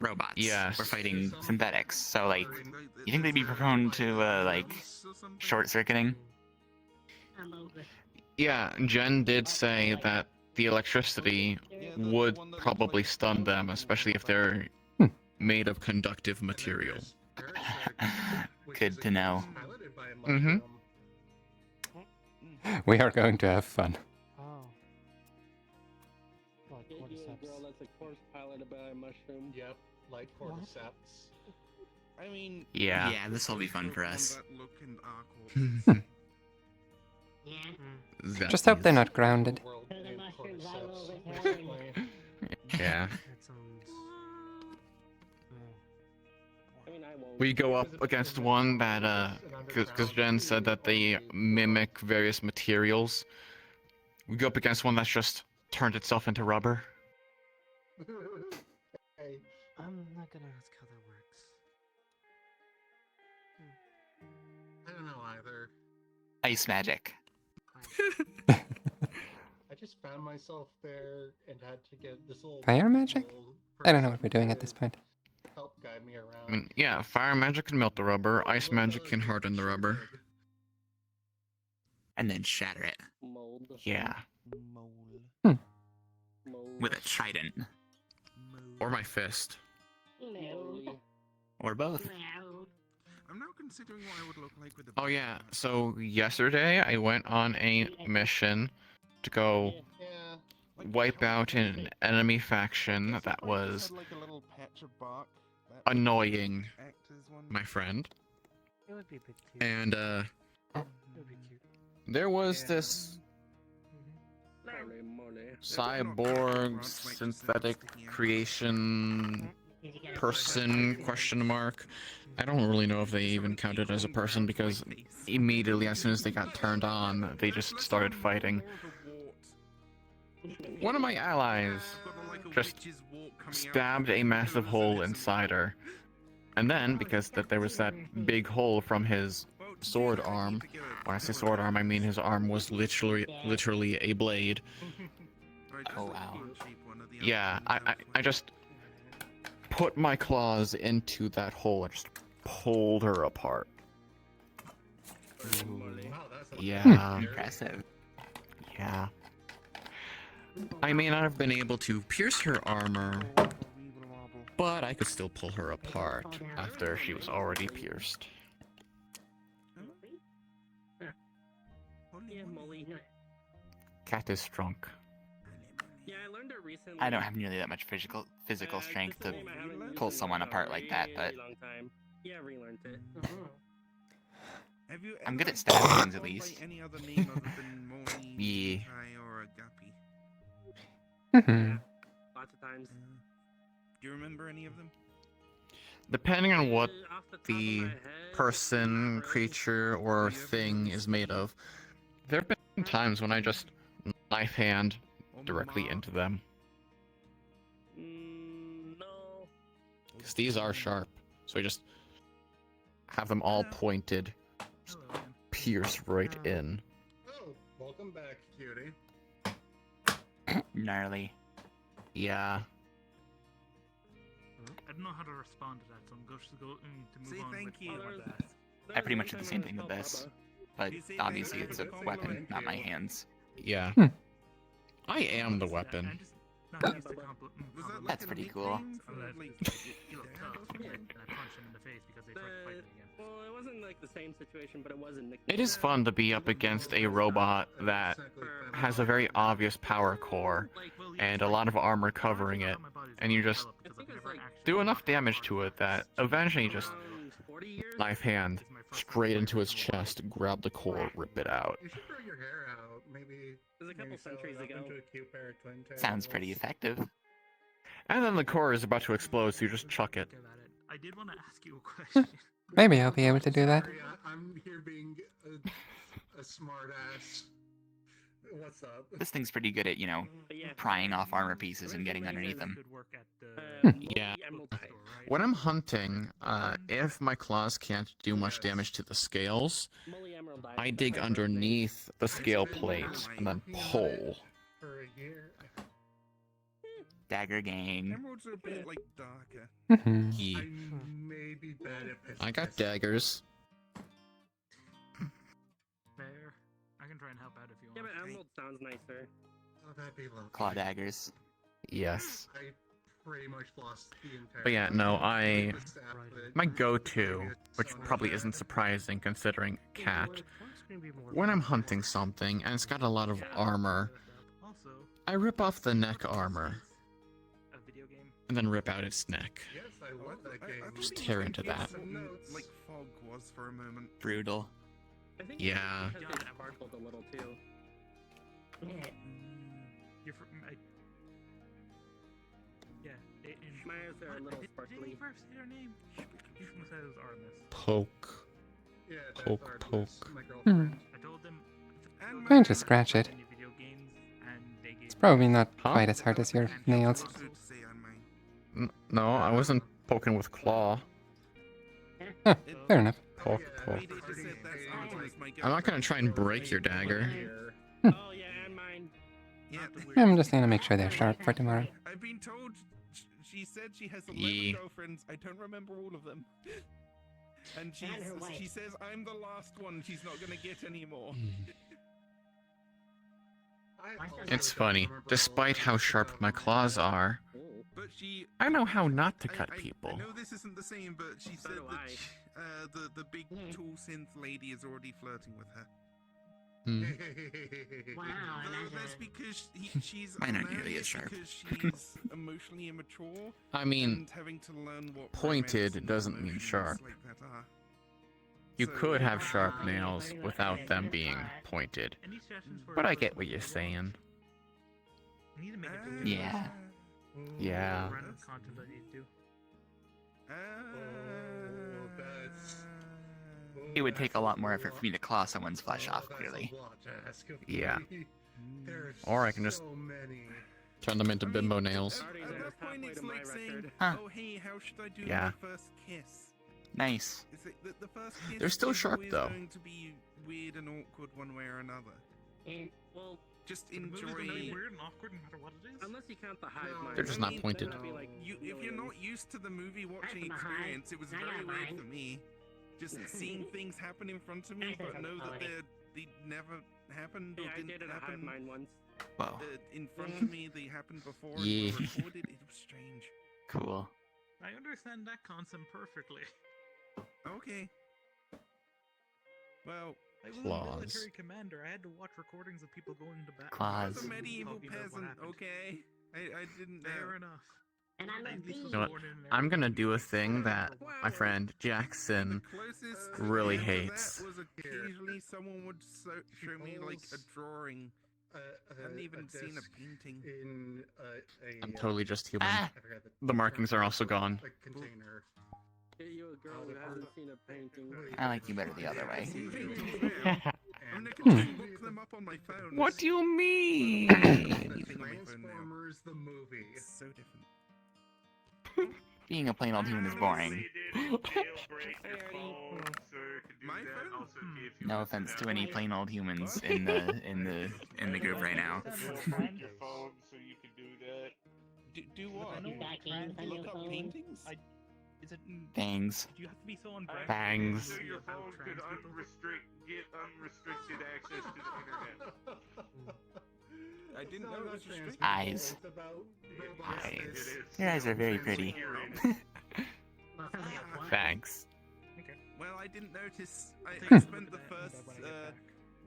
Robots. Yes. We're fighting synthetics, so like, you think they'd be prone to like short-circuiting? Yeah, Jen did say that the electricity would probably stun them, especially if they're made of conductive material. Good to know. Mm-hmm. We are going to have fun. Girl, that's a corpse piloted by a mushroom. Yep, like cordyceps. I mean, Yeah. Yeah, this will be fun for us. Just hope they're not grounded. Yeah. We go up against one that, because Jen said that they mimic various materials. We go up against one that's just turned itself into rubber. I'm not gonna ask how that works. I don't know either. Ice magic. I just found myself there and had to get this little Fire magic? little I don't know what person we're doing at to this point. help guide me around. I mean, yeah, fire magic can melt the rubber, ice magic can harden the rubber. And then shatter it. Yeah. With a trident. Or my fist. Or both. I'm now considering what I would look like with a. Oh yeah, so yesterday I went on a mission to go wipe out an enemy faction that was Like a little patch of bark that annoying, act as one. my friend. It would be a bit cute. And It would be cute. there was this cyborg synthetic creation person question mark. I don't really know if they even counted as a person because immediately as soon as they got turned on, they just started fighting. One of my allies just stabbed a massive hole inside her. And then, because there was that big hole from his sword arm, when I say sword arm, I mean his arm was literally a blade. Oh wow. Yeah, I just put my claws into that hole and just pulled her apart. Yeah. Impressive. Yeah. I may not have been able to pierce her armor, but I could still pull her apart after she was already pierced. Cat is drunk. Yeah, I learned it recently. I don't have nearly that much physical strength to pull someone apart like that, but Long time. Yeah, I relearned it. Have you I'm good ever at stabbing been things at called by least. Any other name other than Morty, Yeah. Kai, or Agapi? Lots of times. Do you remember any of them? Depending on what the person, creature, or thing is made of, there have been times when I just knife hand directly into them. No. Because these are sharp, so I just have them all pointed, just pierce right in. Oh, welcome back, cutie. Gnarly. Yeah. I don't know how to respond to that, so I'm just going to move Say on thank with you. what I wanted to ask. I pretty much did the same thing with this, but obviously it's a weapon, not my hands. Yeah. I am the weapon. Not used to That's pretty cool. Unless you look tough, and I punch them in the face because they tried to fight me again. Well, it wasn't like the same situation, but it was a nickname. It is fun to be up against a robot that has a very obvious power core and a lot of armor covering it, and you just do enough damage to it that eventually you just knife hand straight into its chest, grab the core, rip it out. You should grow your hair out. Maybe. It was a couple centuries ago. Into a cute pair of twin tails. Sounds pretty effective. And then the core is about to explode, so you just chuck it. I did want to ask you a question. Maybe I'll be able to do that. Sorry, I'm here being a smart ass. What's up? This thing's pretty good at, you know, prying off armor pieces and getting underneath them. Yeah. When I'm hunting, if my claws can't do much damage to the scales, I dig underneath the scale plate and then pull. For a year. Dagger gang. Emeralds are a bit like darker. Yeah. I may be bad at I got daggers. Fair. I can try and help out if you Yeah, want. but emerald sounds nicer. Oh, that'd be lovely. Claw daggers. Yes. I pretty much lost the entire. But yeah, no, my go-to, which probably isn't surprising considering cat, when I'm hunting something and it's got a lot of armor, I rip off the neck armor and then rip out its neck. Yes, I love that game. Just tear into that. Like fog was for a moment. Brutal. I think Yeah. because they sparkled a little too. You're from, yeah. My eyes are a little Did sparkly. you first say her name? You should say it was Artemis. Poke. Yeah, that's Poke, Artemis, poke. my girlfriend. I told them. Trying to scratch it. It's probably not quite as hard as your nails. No, I wasn't poking with claw. Huh, fair enough. Poke, poke. I'm not gonna try and break your dagger. Oh yeah, and mine. Yeah. I'm just gonna make sure they're sharp for tomorrow. I've been told she said she has 11 Ye. girlfriends. I don't remember all of them. And she says I'm the last one. She's not gonna get any more. It's funny, despite how sharp my claws are, But she. I know how not to cut I people. know this isn't the same, but she said that the big tall synth lady is already flirting with her. Wow, That's because she's Mine aren't allowing nearly it as sharp. because she's emotionally immature. I mean, and having to learn what pointed romance and doesn't mean emotions sharp. like that are. You could have sharp nails without them being pointed. But I get what you're saying. I need to make it Yeah. Yeah. random content I need to. It would take a lot more effort for me to claw someone's flesh off, clearly. Yeah. Or I can just turn them into bimbo nails. At that point, it's like saying, Huh. "Oh, hey, how should I do Yeah. my first kiss?" Nice. It's like the first kiss They're still is sharp, always though. going to be weird and awkward one way or another. Well, Just The movie's gonna be enjoy. weird and awkward no matter what it is. unless you count the hive mind. They're just not pointed. That'd be like If you're not used to the movie watching That's behind. experience, it was I very got weird mine. for me. Just seeing things happen in front of me, That's but know that okay. they never happened or Yeah, I didn't did a hive happen mind once. Whoa. in front of me. They happened before and Yeah. were recorded. It was strange. Cool. I understand that concept perfectly. Okay. Well, I was a Claws. military commander. I had to watch recordings of people going to battle. Claws. as a medieval Talking about what peasant, happened. okay? I didn't know. Fair enough. And I'm a At least bee. was You know what? born in an I'm area gonna with do a bees. thing that my friend Jackson Closest really to that hates. was occasionally someone would show me like a drawing. I hadn't even seen a disc painting. In I'm totally just human. Ah. I forgot The markings are also gone. a container. Get you a girl who hasn't seen a painting. I like you better the other way. I mean, I can just look them up on my phone. What do you mean? Anything on my phone now. Transformers the movie. It's so different. Being a plain old human is boring. My phone? No offense to any plain old humans in the group right now. Find your phone so Do what? Look up paintings? Is it? Bangs. Do you have to be so on brand? Bangs. So Your phone could get unrestricted access to the internet. I didn't know it was restricted. Eyes. It's about Eyes. Your eyes are very pretty. Thanks. Okay. Well, I didn't notice. I spent the first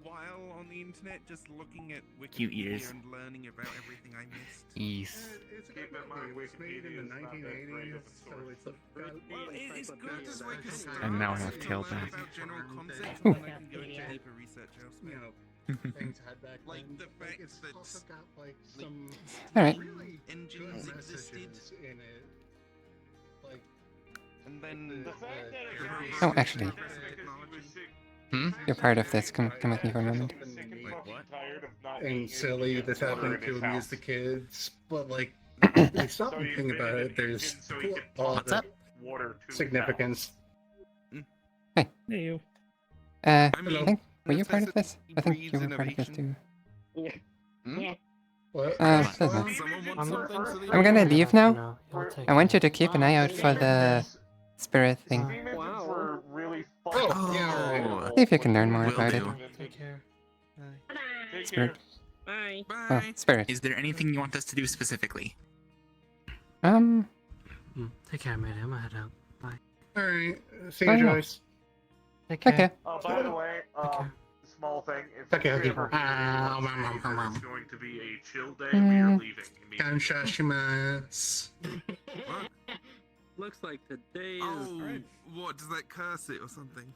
while on the internet just looking at Cute Wikipedia ears. and learning about everything I missed. Ease. It's a good movie. It was made in the 1980s, so it's a Well, it's good as like a start. And now I have to tail learn back. about general concepts, Ooh. and then I can go into deeper research you elsewhere. know, things had back Like then. the fact it's that also got like some Alright. really engines good existed, messages in it. Like, and then The fact that Oh, actually. You're part of this. Come with me for a moment. and silly that's happening to amuse the kids, but like, they stop and think about it. There's a lot What's of up? significance. Hey. Hey, you. I Hello. think, were you part of this? I think you were part of this too. Yeah. What? Doesn't someone matter. wants something, so they I'm gonna do. leave now. I want you to keep an eye out for the spirit thing. Wow. Really Oh, yeah. See if you can learn more Will about it. do. Take care. Take Spirit. Bye. Oh, spirit. Is there anything you want us to do specifically? Take care, man. I'm gonna head out. Bye. Alright. See Oh, you, yeah. Joyce. Take care. Okay. By the way, small thing. If Okay, you okay. ever it's going to be a chill day, we are leaving immediately. Kanshashimasu. Looks like today is. Oh, what does that curse it or something?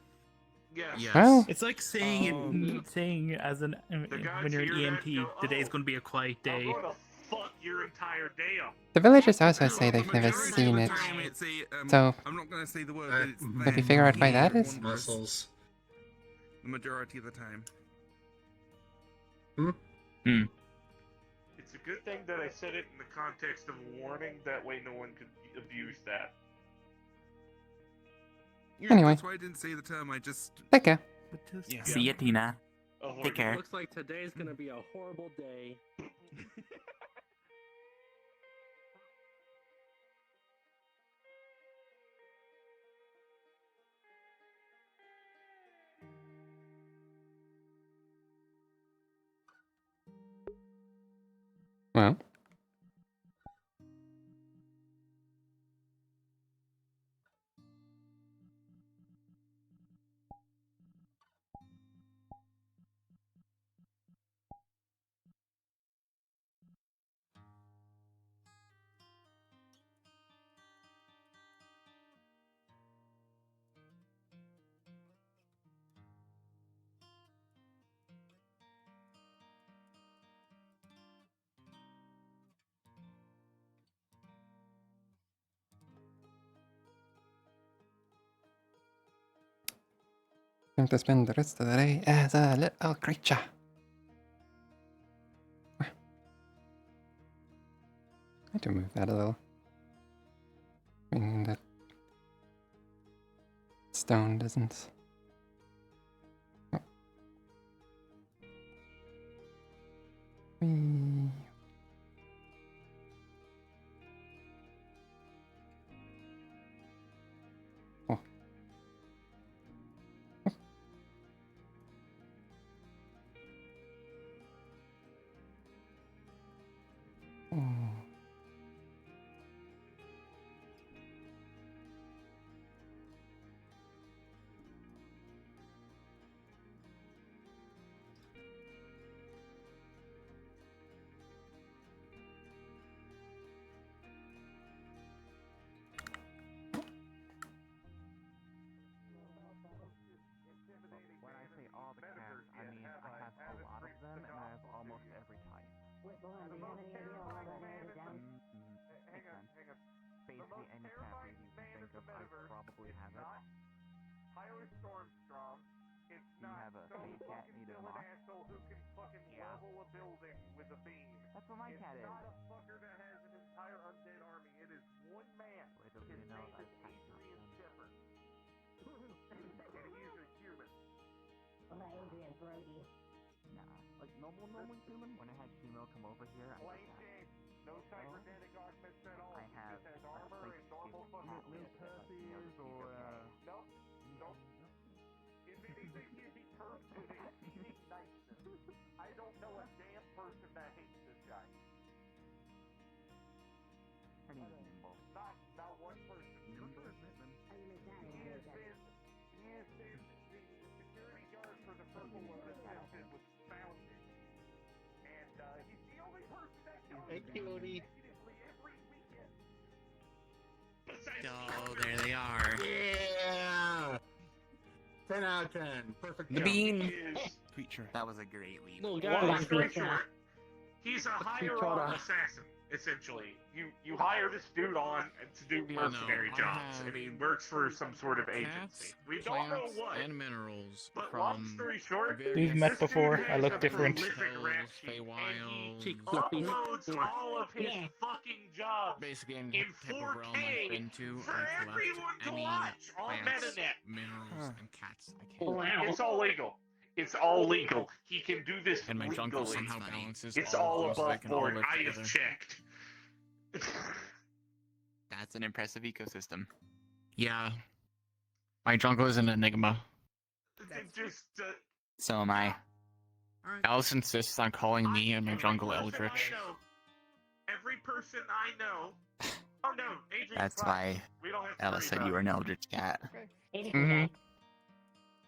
Yes. Well, It's like saying as an when you're an EMT, today's gonna be a quiet day. I'm gonna fuck your entire day up. the villagers also say they've never Majority of seen the it. time it's a, So, I'm not gonna say the word, but it's maybe figure out why that is? Muscles. The majority of the time. It's a good thing that I said it in the context of a warning. That way, no one could abuse that. Yeah, Anyway. That's why I didn't say the term, I just... Take care. Yeah. See ya, Tina. Take care. Looks like today's gonna be a horrible day. Well. Going to spend the rest of the day as a little creature. I need to move that a little. I mean, that stone doesn't. Oh. Whee. Oh. Oh. When I say all the cats, I mean I have a lot of them, and I have almost every type. Makes sense. Basically, any cat breed you can think of, I probably have it. Tyler Stormstrom is You have a some fake cat, fucking neither stupid mock. asshole who can fucking level a building with a beam. That's what my It's cat is. not a fucker that has an entire undead army. It is one man. Little do His you know name that is cat's not Adrian them. Shepard. And he's a human. Adrian Brody. Nah, like normal human. When I had Shimo come over here, I Plain just Jane. No cybernetic augments at all. I have Just has armor and normal fucking or Nope. Nope. If anything, he's impersonating niceness. I don't know a damn person that hates this guy. Not one person. He has been the security guard for the Purple Lotus since it was founded. And he's the only person that comes consecutively every weekend. Oh, there they are. Yeah! 10 out of 10. Perfect. The jump. bean. Creature. That was a great leap. Long story short, he's a hire-on assassin, essentially. You hire this dude on to do mercenary jobs, and he works for some sort of agency. We don't know what. And minerals. But long story short, We've met this before. dude I has look a different. prolific rap sheet, and he uploads all of his fucking jobs Basically, in any type of realm I've been 4K to, for I collect everyone to any watch on plants, MetaNet. minerals, and cats I can. Wow. It's all legal. It's all legal. He can do this And my jungle legally. somehow balances It's all all of them so they above can all board. live I have together. checked. That's an impressive ecosystem. Yeah. My jungle is an enigma. So am I. Alice insists on calling me and my jungle Eldritch. Every person I know. Oh no, Adrian's That's fine. why We don't have to Ella worry said about you were it. an Eldritch cat. Mhm.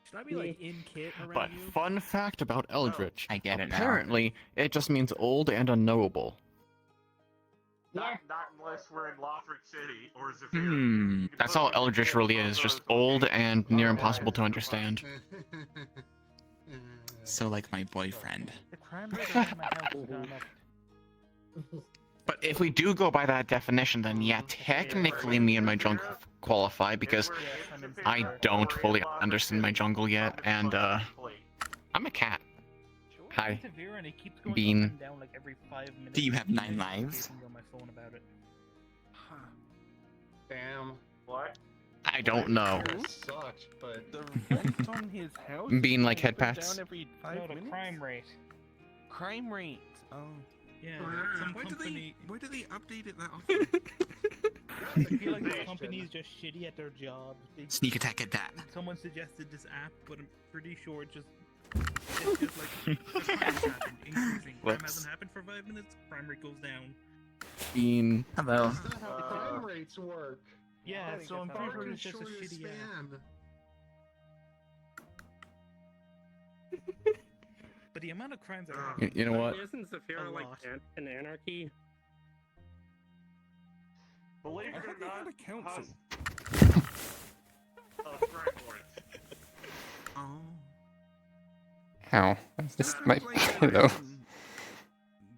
Should I be like in kit around But you? fun fact about Eldritch. I get it now. Apparently, it just means old and unknowable. Not unless we're in Lothric City or Zephyr. That's all Eldritch really is, just old and near impossible to understand. So like my boyfriend. The crime rate around my house has gone up. But if we do go by that definition, then yeah, technically me and my jungle qualify, because I don't fully understand my jungle yet, and I'm a cat. Hi. Severe and it keeps going Bean. up and down like every 5 minutes. Do you have 9 I'm lives? chasing on my phone about it. Damn. What? I don't know. That sucks, but The rent on his house. Bean like head goes pats. Down every 5 No, the minutes? crime rate. Crime rate. Oh. Yeah, Why some do company. they update it that often? I feel like the company's just shitty at their job. Sneak attack at that. Someone suggested this app, but I'm pretty sure it's just like the crime happened, increasing. Crime Whoops. hasn't happened for 5 minutes. Crime rate goes down. Bean. Hello. that's not how the crime rates work. Yeah, so I'm pretty sure it's just a Short shitty app. span. But the amount of crimes that are You know what? Isn't Zephyr like an anarchy? Believe it or They not, had a council. crime lords. Oh. How? Is this my Like pillow?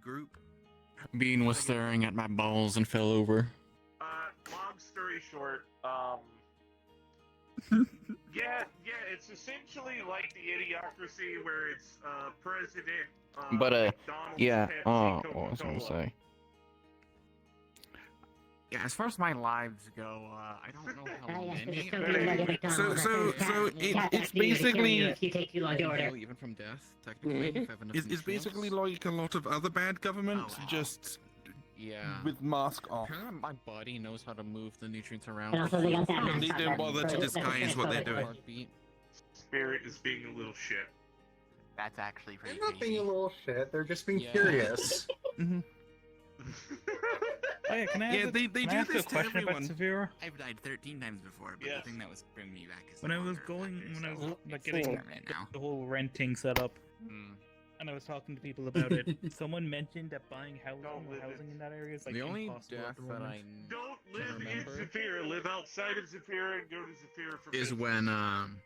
Group. Bean was staring at my balls and fell over. Long story short, yeah, it's essentially like the Idiocracy where it's President. But McDonald's, yeah. Pepsi, Oh, what was I gonna Coca-Cola. say? Yeah, as far as my lives go, I don't know how many. It's basically You take too long to order. Even from death, technically. if I have enough it's basically nutrients. like a lot of other bad governments, Oh, just Yeah. with mask off. Apparently my body knows how to move the nutrients around. And also they got that They don't bother to disguise what they're doing. Heartbeat. Spirit is being a little shit. That's actually pretty They're not being crazy. a little shit. They're just being Yeah. curious. Oh yeah, can I Yeah, ask, they can I do ask this a to question about everyone. Severa? I've died 13 times before, but Yes. the thing that was bringing me back is When no I was longer going, affected, when I so was like it's getting permanent now. the whole renting set up, Hmm. and I was talking to people about it, someone mentioned that buying housing Don't or live housing it. in that area is like The only impossible at death the that moment. I Don't live in remember Zephyr. Live outside of Zephyr and go to Zephyr for is business. when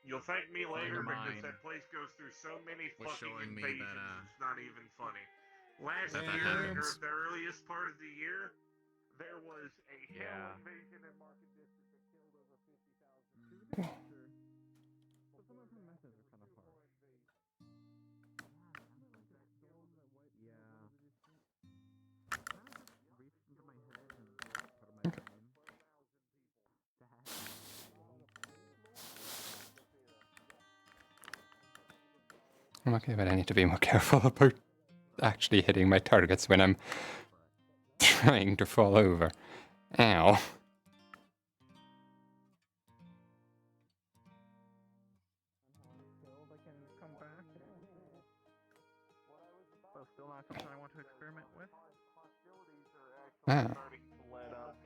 You'll thank me later of because mine that place goes through so many was fucking showing me invasions. that, It's not even funny. Last that year, happens. or the earliest part of the year, there was a Yeah. hell invasion in Market District that killed over 50,000 people. I'm okay, but I need to be more careful about actually hitting my targets when I'm trying to fall over. Ow. Still not something I want to experiment with. Wow.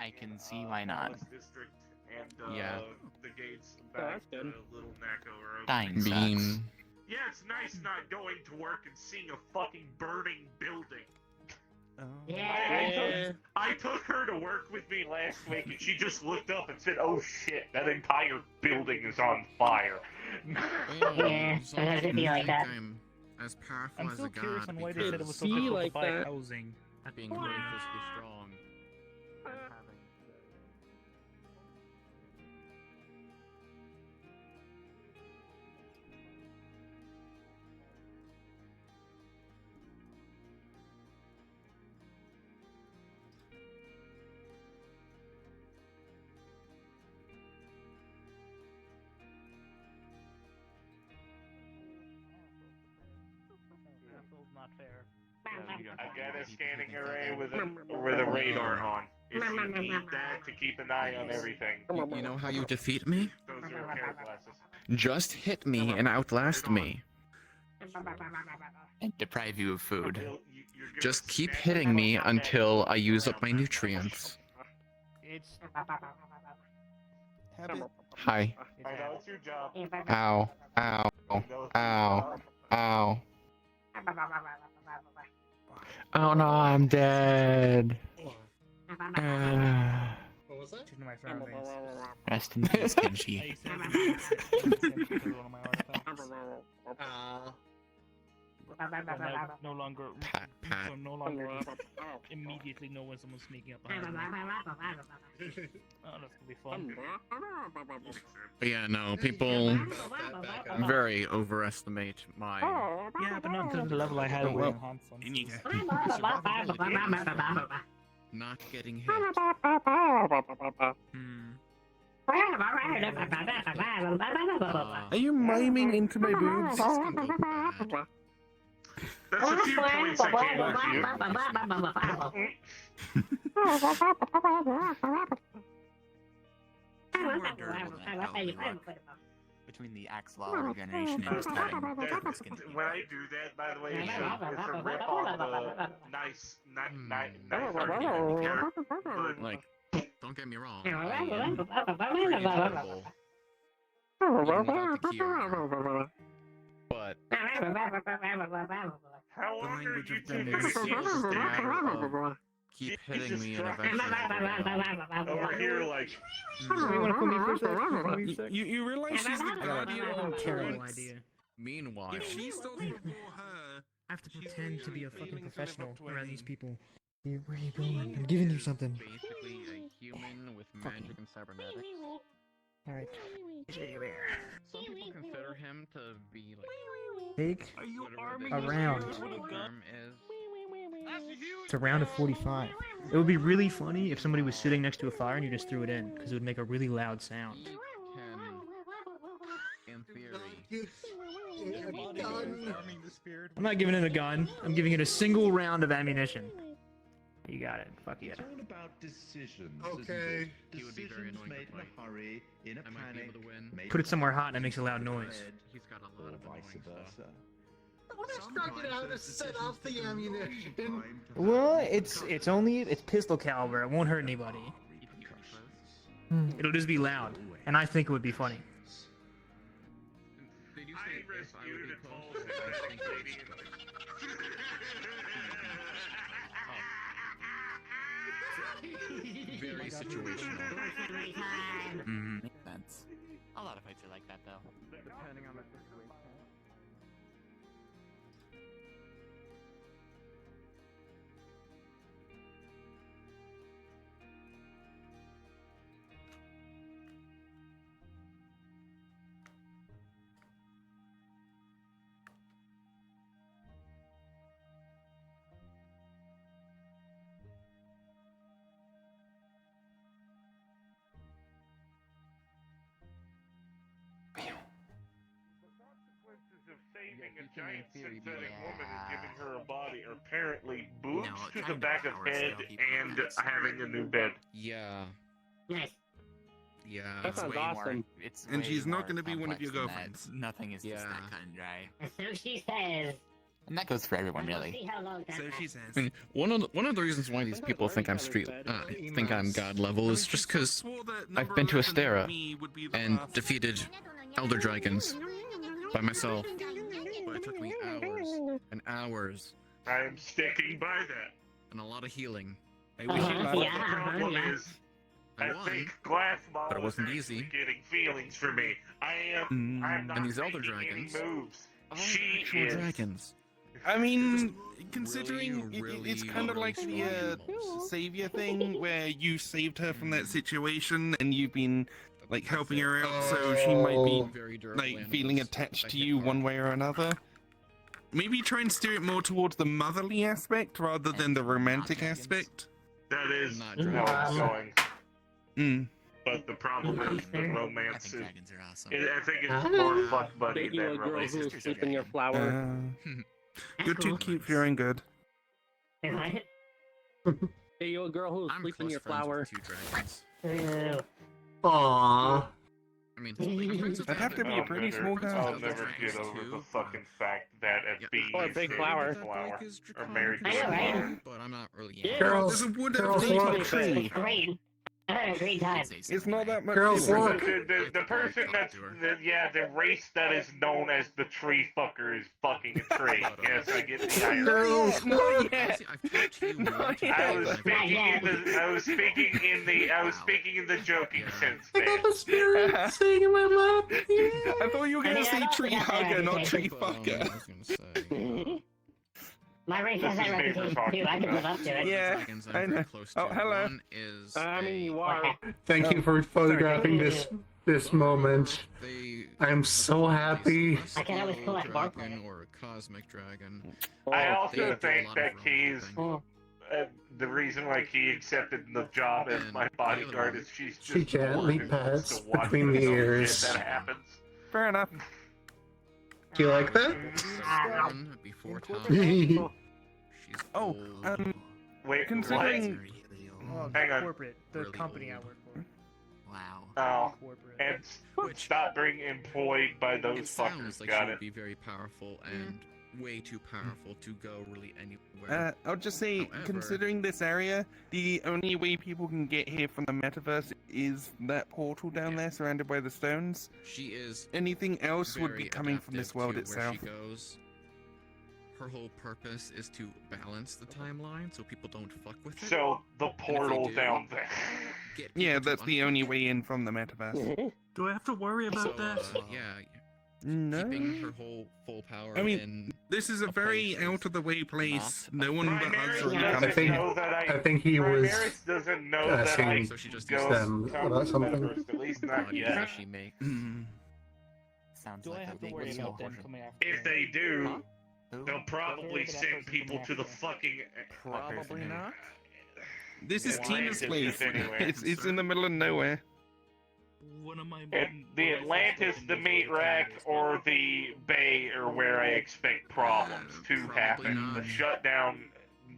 I can see why not. District and Yeah. the gates back to Little Naco are open. Dying sucks. Bean. Yeah, it's nice not going to work and seeing a fucking burning building. I took her to work with me last week, and she just looked up and said, "Oh shit, that entire building is on fire." Yeah, sometimes it be like that. I'm as powerful I'm as still a curious god on why they said it was so Be difficult like to buy that. housing. being really physically strong. Asshole's not fair. I got a scanning array with a radar on. If you need that to keep an eye on everything. You know how you defeat me? Those are a pair of glasses. Just hit me and outlast me. And deprive you of food. Just keep hitting me until I use up my nutrients. It's Hi. I know it's your job. Ow. Ow. Ow. Ow. Oh no, I'm dead. What was that? To my surroundings. Rest in peace, Kenshi. no longer Pat. so no longer immediately know when someone's sneaking up behind me. Oh, that's gonna be fun. But yeah, no, people very overestimate my. Yeah, but not to the level I had Oh, with well. enhancements. Not getting hit. Are you miming into my boobs? That's a few points I can't give Between the axolotl regeneration and just having perfect skin. When I do that, by the way, it's a rip on the nice argument here. But Like, don't get me wrong. I'm pretty terrible. Even without the keyboard. But how long are you it's taking just a matter of keep hitting me and eventually I'll go down. over here like You want to put me for a sec? You realize she's the guardian of Terrible parents? idea. Meanwhile, If she stole it before her, I have to pretend to be a fucking professional to a around name. these people. Where are you going? I'm giving you something. basically a human with magic and cybernetics. Alright. Some people consider him to be like Take whatever a the round. term is. It's a round of 45. It would be really funny if somebody was sitting next to a fire and you just threw it in, because it would make a really loud sound. Can, in theory, I'm not giving it a gun. I'm giving it a single round of ammunition. You got it. Fuck yeah. It's all about decisions. Okay. he would be very annoying made to in play. a hurry, in a I might be panic. able to win. Put it somewhere hot and it makes a loud noise. He's got a lot of Vice annoying stuff. versa. What is cracking out to set off the ammunition? Well, it's pistol caliber. It won't hurt anybody. It'll just be loud, and I think it would be funny. Did you say if I would be close? Very situational. Makes sense. A lot of fights are like that, though. depending on the situation. a giant synthetic woman and giving her a body are apparently boobs to the back of head and having a new bed. Yeah. Nice. Yeah. That It's sounds way awesome. more. It's And way she's not more gonna be one of complex your than that. girlfriends. Nothing is just Yeah. that cut and dry. So she says. And that goes for everyone, We'll really. see how long that So she lasts. says. I mean, one of the reasons why these people think I'm think I'm god level is just because I've been to Astera and defeated elder dragons by myself. But it took me hours and hours I am sticking by that. and a lot of healing. I wish Uh-huh, what yeah, the problem yeah. is, I I won, think glass ball but it wasn't is easy. getting feelings for me. I'm not And these elder making any dragons moves. are She actual is. dragons. I mean, considering really, it's kind of really like strong the animals. savior thing where you saved her from that situation and you've been like helping her out, so she might be Very durable like feeling animals attached that to hit you hard. one way or another. Maybe try and steer it more towards the motherly aspect rather than the romantic aspect. That is Not how it's dragons. going. Mm. But the problem is the I romance think is. dragons are awesome. I think it's more fuck buddy Bet you than a girl who will relationship. sleep in your flower. You're too cute for your own good. What? Hey, you a girl who will I'm sleep in close your friends flower. with two dragons. Ew. Aww. I mean, like, friends with That'd have to be a I'll pretty never- small guy. I'll Elder never dragons get over too, the fucking fact that a Yeah, bee Or a is big dating flower. a flower. Is Or married to I know, a right? flower. But I'm not really. Yeah. Girls, There's a wood girls underneath walk. the tree. It's great. I had a great time. It's not that much. Girls different. walk. The person that's the race that is known as the tree fucker is fucking a tree. Yes, I get the irony. Girls Not walk. yet. Honestly, I've talked to you more Not times yet. I than was I've speaking yet. in the I was speaking in the joking Yeah. sense I there. got the spirit singing in my lap. I thought you were I gonna mean, say I've also tree got that hugger, not reputation. tree But, I fucker. was gonna say. My race This has that is Baker reputation talking too. I can about- live up to it. Yeah, Dragons I I'm know. very close to. Oh, hello. One is I mean, a- you What are. happened? Thank you for photographing this moment. they. I'm so happy. I can always pull that bar dragon or a cosmic dragon. I They also do a think lot that of Key's wrong the reason why Key accepted the job as And my the bodyguard other is she's just She can't bored leave and wants pets to watch between the shit ears. that happens. Fair enough. Do you like that? One before time. She's Oh, old. Wait, Considering- Oh, Hang on. corporate, the Really company I old. work for. Wow. Oh, Corporate. and Which- stop being employed by those It sounds fuckers. like Got she would it. be very powerful and way too powerful to go really anywhere. I'll just say, However- considering this area, the only way people can get here from the metaverse is that portal down there surrounded by the stones. She is Anything else would be very coming from this adaptive world to itself. Where she goes. Her whole purpose is to balance the timeline so people don't fuck with it. So the And if they portal do, down there. get Yeah, people to that's the unfuck only it. way in from the metaverse. Do I have to worry about So, that? yeah, No. keeping her whole full power I mean, in this is a very out of the way place. No one but us Primaris are doesn't coming. I think- know that I think he was Primaris doesn't know that I asking so she just go uses them talk about to something. members, at least not bodies yet. that she makes. Mm. Sounds Do like I a have to big worry deal. about them coming after If me? they do, Huh? Who? they'll probably If that send person people coming to the after me. fucking. Probably not. This is Atlantis Tina's place. anyway. It's in the middle of nowhere. One of my The Atlantis, the meat rack, or the bay are where I expect problems to Probably happen. not. The shutdown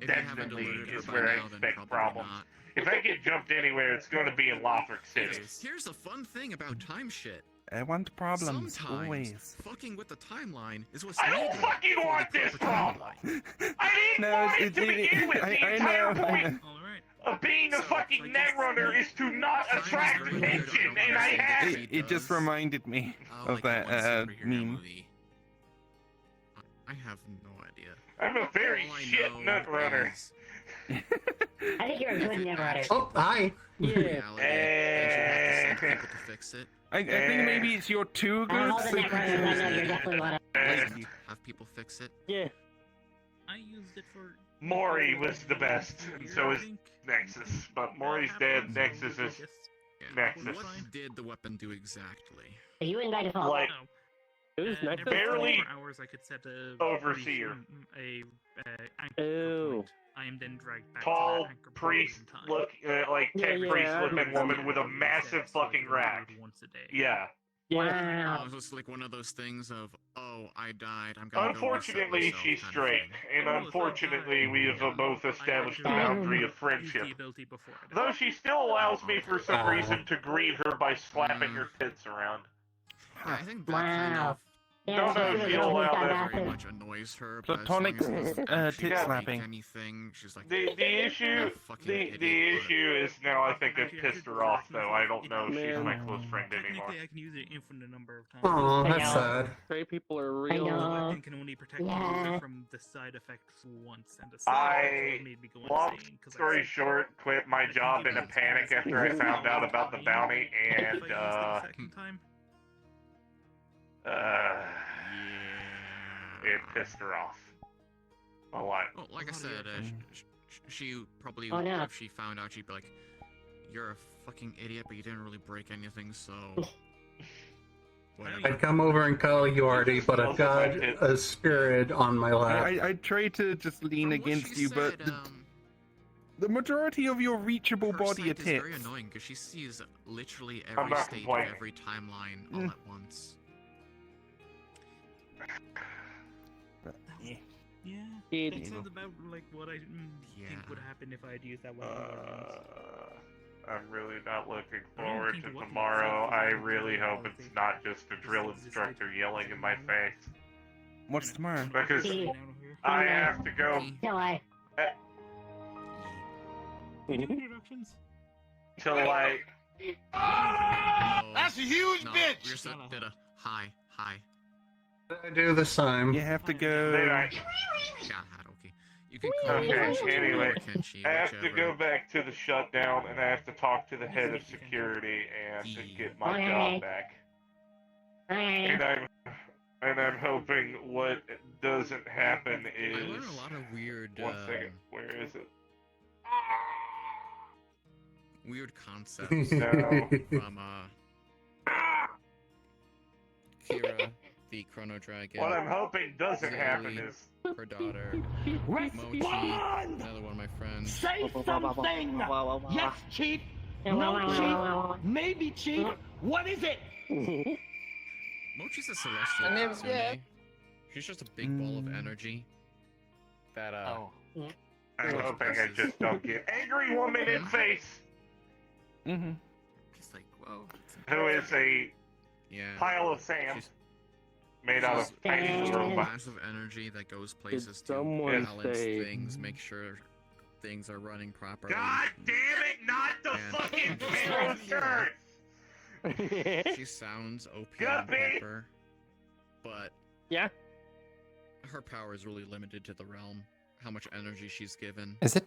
If you haven't definitely alerted her is by where I now, then expect probably problems. not. If I get jumped anywhere, it's going to be in Lothric City. Here's the fun thing about time shit. I want problems, Sometimes always. fucking with the timeline is what's I don't needed fucking for want the this proper problem. timeline. I didn't No, want it to begin with. The entire I point know. of being a So, fucking I guess netrunner is to not time is attract very weird. I attention, don't and I understand had it. it. It just reminded me Oh, of like that one superhero meme. movie. I have no idea. I'm a very All I shit know netrunner. is I think you're a good netrunner. Oh, hi. Yeah. reality, and you have to send people to fix it. I think maybe it's your two Out of all goods. the netrunners, I know you're definitely one of Thank you. Have people fix it. Yeah. I used it for. Mori was the best, and so is Nexus. But Mori's dead, Nexus is Nexus. What did the weapon do exactly? You win by default. Like, Who's Every Nexus? barely 24 hours I could set a overseer. anchor Ew. point. I am then dragged back Tall to that anchor point priest in time. look like Yeah, tech yeah, priest I looking remember woman that. with a massive fucking rack. Once a day. Yeah. It was like one of those things of, oh, I died. I'm gonna Unfortunately, go she's reset straight, and unfortunately, we have both established the boundary of friendship. Though she still allows me, for some reason, to greet her by slapping her tits around. I think that kind of No, she'll allow that. very much annoys her. Platonic but as long as it doesn't tit actually slapping. make anything, she's like, The issue, the issue is now I think I've pissed her off, though. I don't know if she's my close friend anymore. Technically, I can use it infinite number of times. Aw, that's sad. Straight people are The real. weapon can only protect the user from the side effects once, and the side I, effects made me go long insane. story short, quit my job in a panic after I found out about the bounty, and, it pissed her off. A lot. well, like I said, she probably, Oh, no. if she found out, she'd be like, you're a fucking idiot, but you didn't really break anything, so... whatever. I'd come over and call you, Artie, but I've got a spirit on my lap. I tried to just lean against you, but the majority of your reachable body are It's very tits. annoying, because she sees literally I'm every not stage of complaining. every timeline all at once. Yeah, It- that sounds about like what I think would happen if I had used that weapon more than once. I'm really not looking I don't forward think to the weapon tomorrow. itself I is really hope quality. it's not just a drill instructor yelling in my face. What's tomorrow? Because I have to go. No, Introductions? To like. That's a huge no, bitch! We just did a hi. I do this time. You have to go. God, okay. You can call me Okay, Kenshi anyway, or Kenshi, I have to whichever. go back to the shutdown and I have to talk to the head of security and to get my job back. And I'm hoping what doesn't happen is. I learned a lot of weird. One second, where is it? Weird concepts No. from Kira, the Chrono Dragon. What I'm hoping doesn't happen Zilly, is. her daughter, Mochi, another one of my friends. Say something! Yes, Chief! No, Chief! Maybe, Chief! What is it? Mochi's a celestial My name's Kitsune. Jeff. She's just a big ball of energy. That I'm hoping I just don't get angry woman in face. Mm-hmm. Just like, whoa. Who is a pile of sand made out of tiny little massive energy that goes places to someone balance say- things, make sure things are running properly. God damn it! Not the fucking Kira. character. She sounds OP on Guppy! paper, but yeah, her power is really limited to the realm. How much energy she's given. Is it?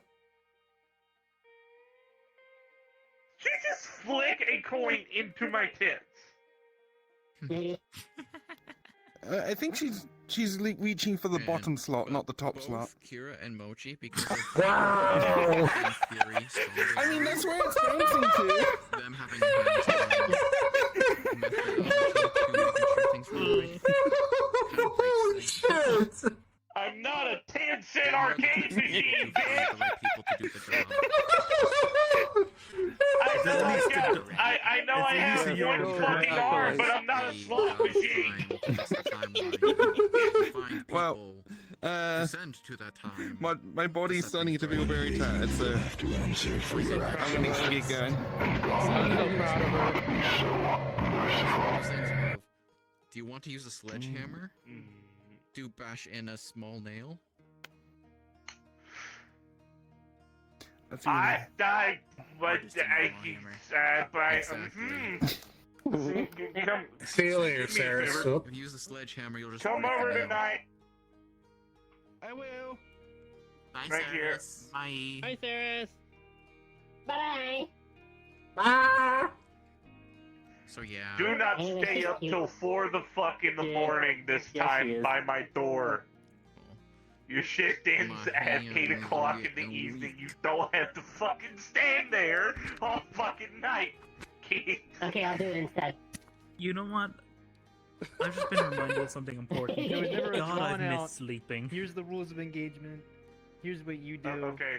She just flick a coin into my tits. I think she's reaching for the bottom slot, not the top slot. Kira and Mochi, because of Wow! in theory, stronger I mean, than that's where it's bouncing to. them having hands-on methodology to making sure things run right. Shit! I'm not a 10-cent arcade machine, bitch! I know I have one fucking arm, but I'm not a slot machine. Well, descend to that time. my body's starting to feel very tired, so I'm gonna need to get going. Do you want to use a sledgehammer? To bash in a small nail? I died, but See you later, Sarah. If you use a sledgehammer, you'll just Come break over a nail. tonight. I will. Bye, Right here. Cyrus. Bye. Hi, Sarah. Bye. Ah! So yeah. Do not stay up till 4 the fuck in the morning this time by my door. Your shift ends at 8 o'clock in the evening. You don't have to fucking stand there all fucking night, kid. Okay, I'll do it instead. You know what? I've just been reminded of something important. There was never a God, I've drawn out. missed sleeping. Here's the rules of engagement. Here's what you do. Okay.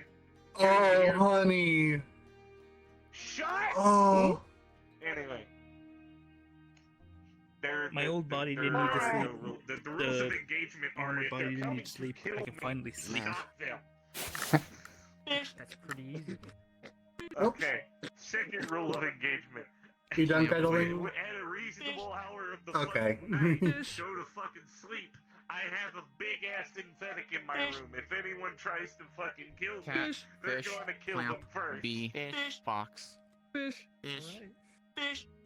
Oh, honey. Shut Oh. Anyway. My old body didn't need to sleep. The rules of engagement are My if body they're didn't coming need to to sleep. kill I can me, finally sleep. stop them. That's pretty easy. Okay. Second rule of engagement. You done pedaling? At a reasonable hour of the Okay. fucking night, go to fucking sleep. I have a big ass synthetic in my room. If anyone tries to fucking kill me, Cat, they're fish, going to kill clamp, them first. bee, fox. Fish. Fish.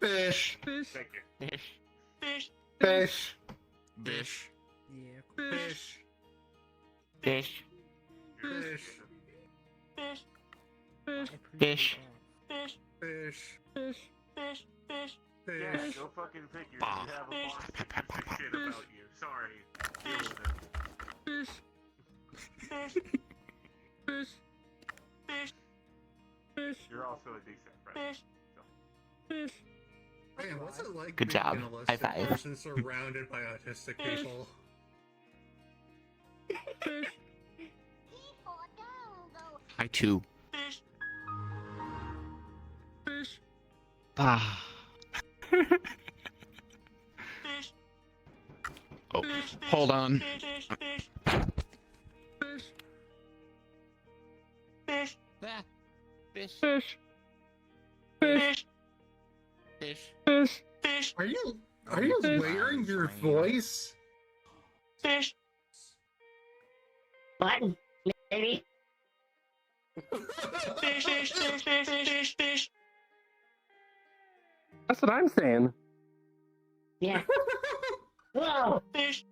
Fish. Fish. Thank you. Fish. Fish. Fish. Fish. Yeah. Fish. Fish. Fish. Fish. Fish. Fish. Fish. Fish. Fish. Fish. Fish. Yeah, go fucking figure. You have a boss that gives a shit about you. Sorry. Deal with it. Fish. Fish. Fish. Fish. Fish. You're also a decent friend. Fish. Fish. Man, what's it like Good being job. an High autistic five. person surrounded by autistic people? I too. Fish. Fish. Ah. Fish. Oh, hold on. Fish. Fish. Fish. Fish. Fish. Fish. Fish. Fish. Fish. Fish. Are you layering your voice? Fish. Button, maybe. Fish. Fish. Fish. Fish. Fish. Fish. That's what I'm saying. Yeah. Whoa. Fish.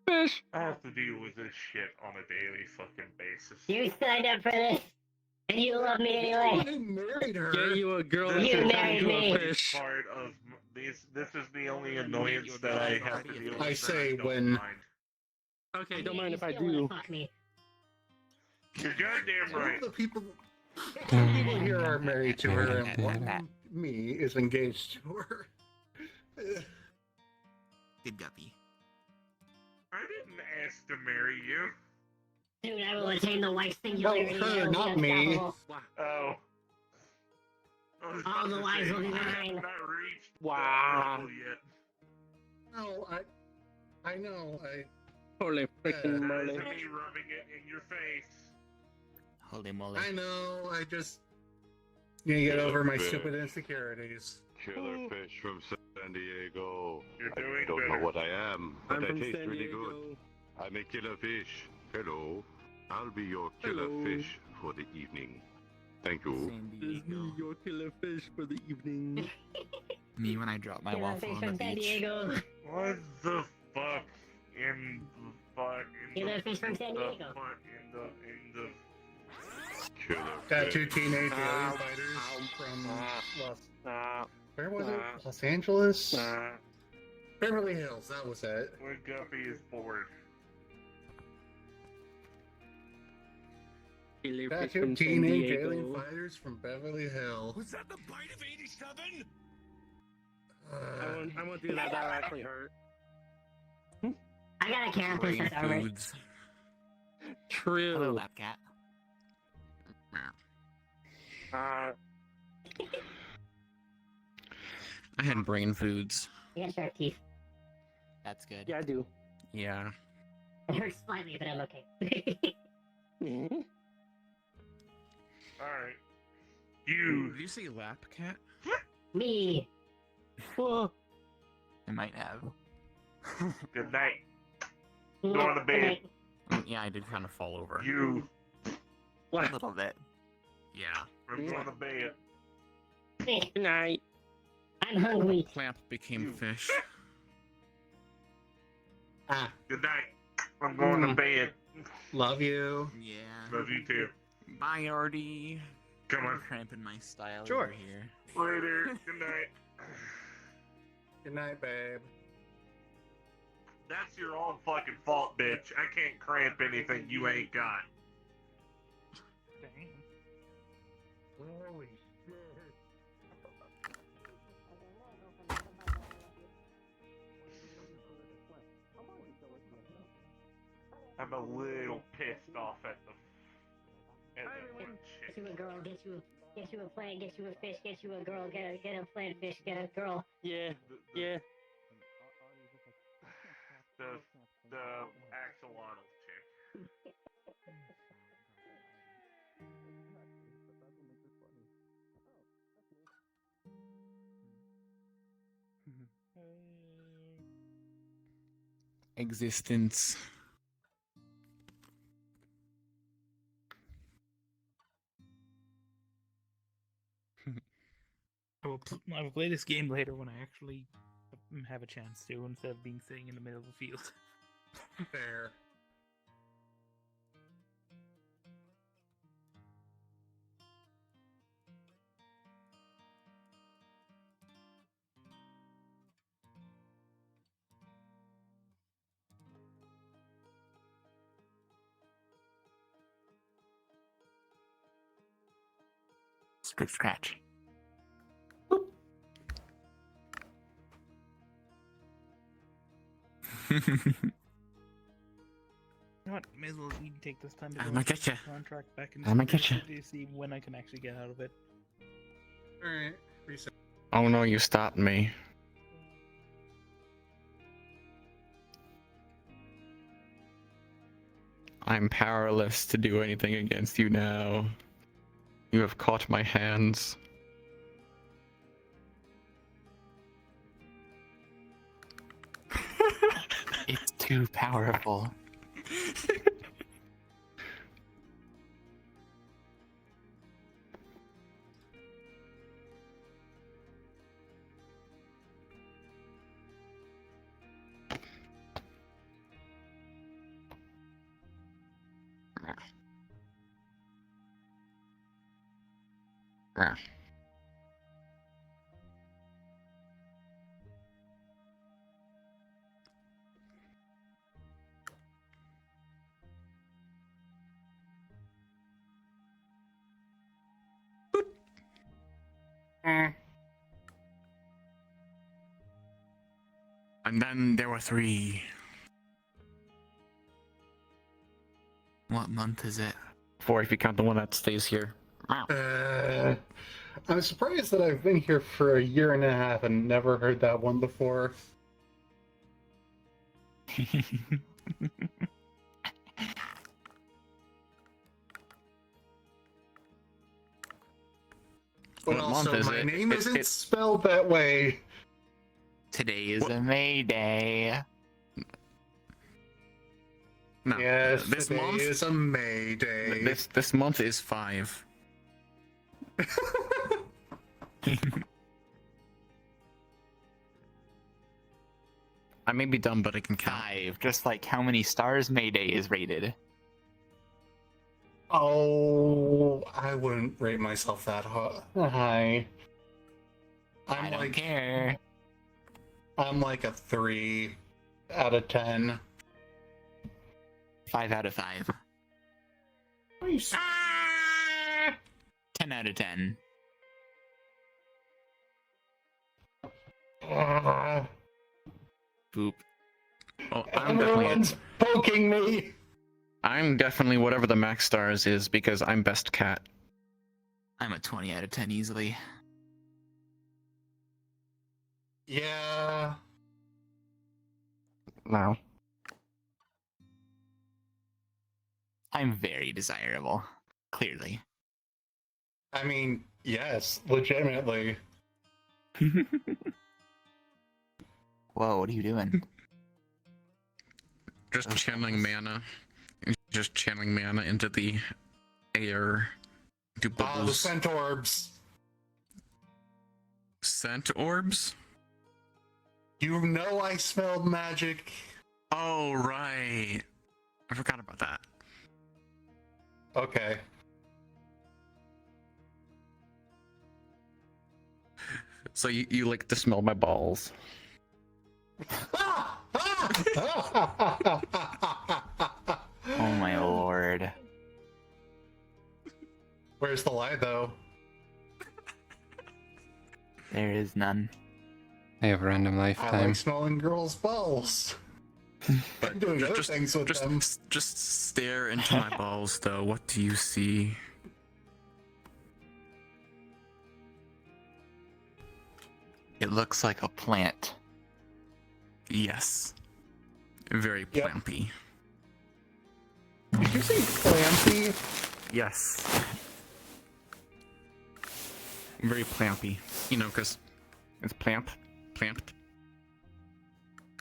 Fish. I have to deal with this shit on a daily fucking basis. You signed up for this, and you love me anyway. You married her. Yeah, you a girl. This You is married a me. big part of this is the only annoyance that I have to deal with. I that say don't when- mind. Okay, don't mind if I Still wanna do. Fuck me. You're goddamn Some right. of the people here are married to her, and one me is engaged to her. Good guppy. I didn't ask to marry you. Dude, I will attain the white singularity. No, her, I will be not me. unstoppable. Oh. All the lies will be I have mine. not reached Wow. that level yet. No, I know, Holy freaking That moly. isn't me rubbing it in your face. Holy moly. I know, I just need to get over my stupid insecurities. Killer fish from San Diego. You're I doing don't better. know what I am, but I'm I from taste San really Diego. good. I'm a killer fish. Hello. I'll be your killer Hello. fish for the evening. Thank you. This is me, your killer fish for the evening. Me when I drop my Killer waffle fish on the from San beach. Diego. What the fuck in the fuck in Killer the fish from San the Diego. fuck in the Killer Got fish. 2 teenage alien fighters from where was it? Los Angeles? Beverly Hills, that was it. when Guppy is bored. Killer Got fish 2 from San teenage alien Diego. fighters from Beverly Hills. Was that the bite of 87? I won't do that. That'll actually hurt. I got a Karen Brain princess armor. foods. True. Hello, lap cat. I had brain foods. You got sharp teeth. That's good. Yeah, I do. Yeah. It hurts slightly, but I'm okay. Mhm. Alright. Did you say lap cat? Me. Oh, I might have. Good night. No, Go to bed. Yeah, I did kind of fall over. You. A little bit. Yeah. I'm going to bed. good night. I'm hungry. Clamp became fish. Ah, Good night. I'm going to bed. love you. Yeah. Love you too. Bye, Artie. Come on. Cramping my style Sure. over here. Later. Good night. Good night, babe. That's your own fucking fault, bitch. I can't cramp anything you ain't got. Holy shit. I'm a little pissed off at the Get you a girl, get you a plant, get you a fish, get you a girl, get a plant, fish, get a girl. Yeah, yeah. the axolotl chick. Existence. I will play this game later when I actually have a chance to, instead of being sitting in the middle of the field. Fair. Good scratch. You know what? May as well even take this time to I'ma go get ya. contract back in I'ma get ya. to see when I can actually get out of it. Alright, reset. Oh no, you stopped me. I'm powerless to do anything against you now. You have caught my hands. It's too powerful. And then there were 3. What month is it? 4 if you count the one that stays here. I'm surprised that I've been here for a year and a half and never heard that one before. But What also, month is my it? name isn't spelled that way. Today is a May Day. No, Yes, this today month is a May Day. This month is 5. I may be dumb, but I can count. 5, just like how many stars May Day is rated. Oh, I wouldn't rate myself that high. I don't care. I'm like a 3 out of 10. 5 out of 5. Nice. 10 out of 10. Boop. Oh, I'm definitely. Everyone's poking me. I'm definitely whatever the max stars is because I'm best cat. I'm a 20 out of 10 easily. Yeah. No. I'm very desirable. Clearly. I mean, yes, legitimately. Whoa, what are you doing? Just channeling mana. Just channeling mana into the air. Do The bubbles. scent orbs. Scent orbs? You know I smelled magic. Oh, right. I forgot about that. Okay. So you like to smell my balls. Oh my lord. Where's the lie, though? There is none. I have random I lifetime. like smelling girls' balls. I'm doing other things with them. Just stare into my balls, though. What do you see? It looks like a plant. Yes. Very plampy. Did you say plampy? Yes. Very plampy. You know, because it's plamped.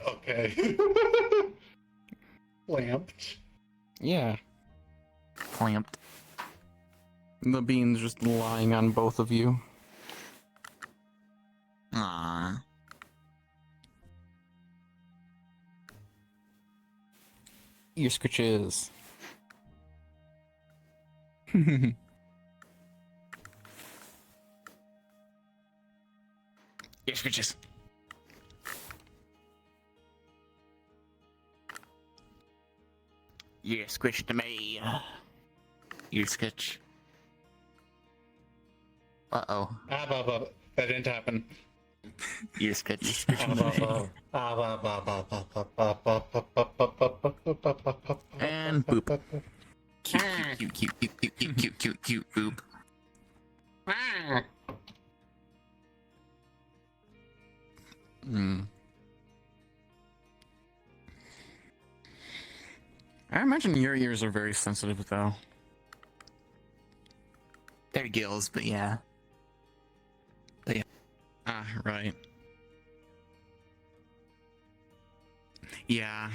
Okay. Clamped. Yeah. Clamped. The bean's just lying on both of you. Aww. Your scritches. Your scritches. You squished me. You scritch. Uh-oh. That didn't happen. You scritch. And boop. Cute, boop. I imagine your ears are very sensitive, though. They're gills, but yeah. Ah, right. Yeah.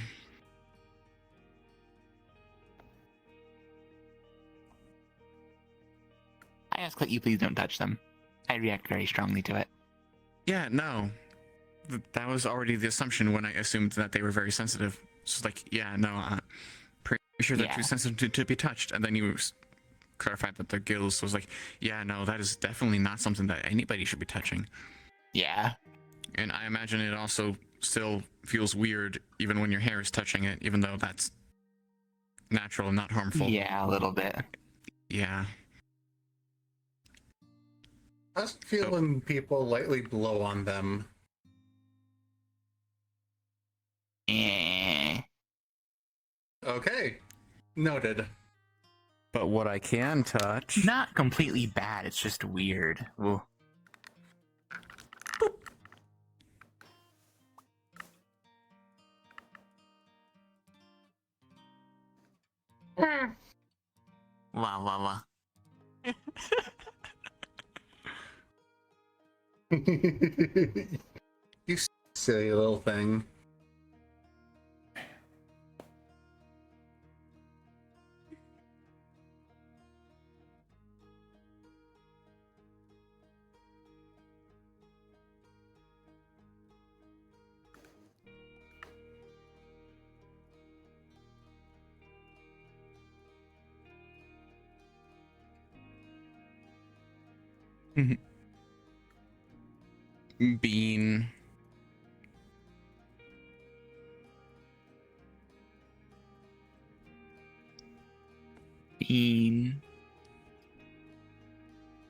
I ask that you please don't touch them. I react very strongly to it. Yeah, no. That was already the assumption when I assumed that they were very sensitive. It's just like, yeah, no, I'm pretty sure they're too sensitive to be touched. And then you clarified that their gills was like, yeah, no, that is definitely not something that anybody should be touching. Yeah. And I imagine it also still feels weird even when your hair is touching it, even though that's natural and not harmful. Yeah, a little bit. Yeah. How's it feel when people lightly blow on them? Okay. Noted. But what I can touch... Not completely bad, it's just weird. Ooh. Wah. You silly little thing. Bean.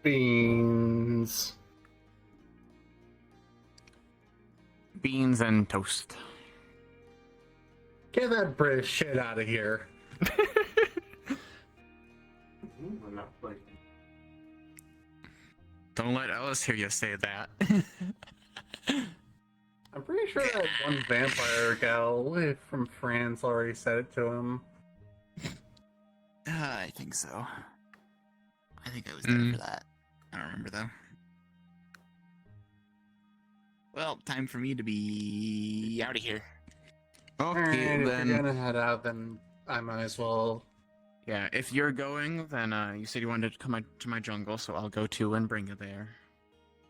Beans. Beans and toast. Get that British shit out of here. Don't let Ellis hear you say that. I'm pretty sure that one vampire gal from France already said it to him. I think so. I think I was there for that. I don't remember though. Well, time for me to be out of here. Okay, Alright, then. if you're gonna head out, then I might as well. Yeah, if you're going, then you said you wanted to come to my jungle, so I'll go too and bring you there.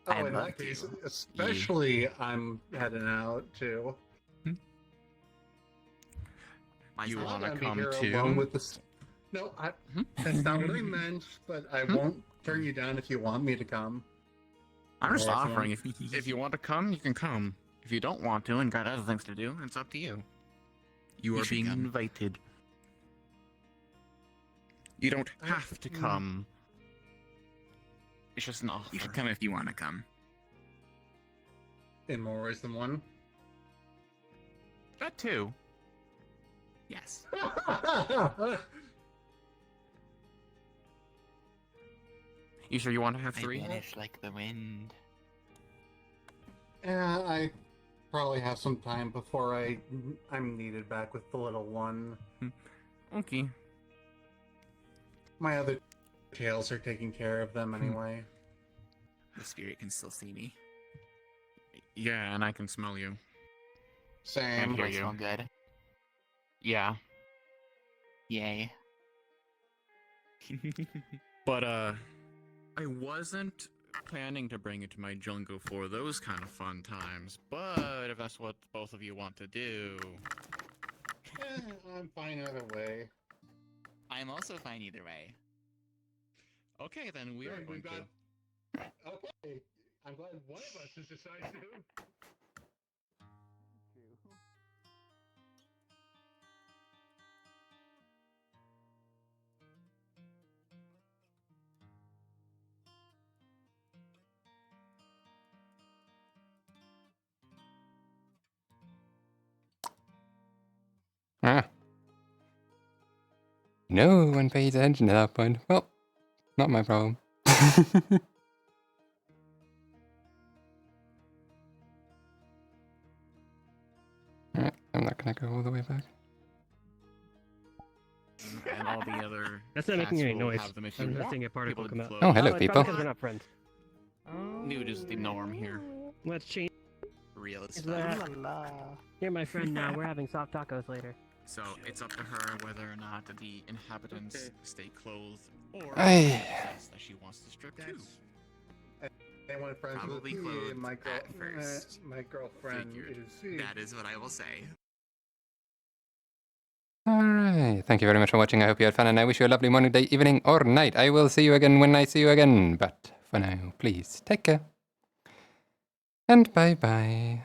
Oh, in that case, especially I'm heading out too. You I'm want gonna to be come here too? alone with this. No, that's not what I meant. But I won't turn you down if you want me to come. I'm just Or offering. If you want to come, you can come. If you don't want to and got other things to do, it's up to you. You are being invited. You don't have to come. It's just an offer. You should come if you want to come. In more ways than one. That too. Yes. You sure you want to have 3? I vanish like the wind. Yeah, probably have some time before I'm needed back with the little one. Okay. My other tails are taking care of them anyway. The spirit can still see me. Yeah, and I can smell you. Same. And hear I you. smell good. Yeah. Yay. But, I wasn't planning to bring you to my jungle for those kind of fun times, but if that's what both of you want to do... I'm fine either way. I'm also fine either way. Okay, then we are Good, going we've to... got- Okay, I'm glad one of us is decisive. Ah. No one pays attention to that point. Well, not my problem. Alright, I'm not gonna go all the way back. And all the other That's not making cats any will noise. have them if you I'm just want seeing a particle people to come out. float. Oh, hello, it's people. probably because we're not friends. Nude is the norm here. Let's change. Real as Is fuck. that- You're my friend now. We're having soft tacos later. So it's up to her whether or not the inhabitants stay clothed or Aye. that she wants to strip too. Anyone friends Probably with me? clothed My at first. my girlfriend Figured. is. That is what I will say. Alright, thank you very much for watching. I hope you had fun, and I wish you a lovely morning, day, evening, or night. I will see you again when I see you again. But for now, please take care. And bye-bye.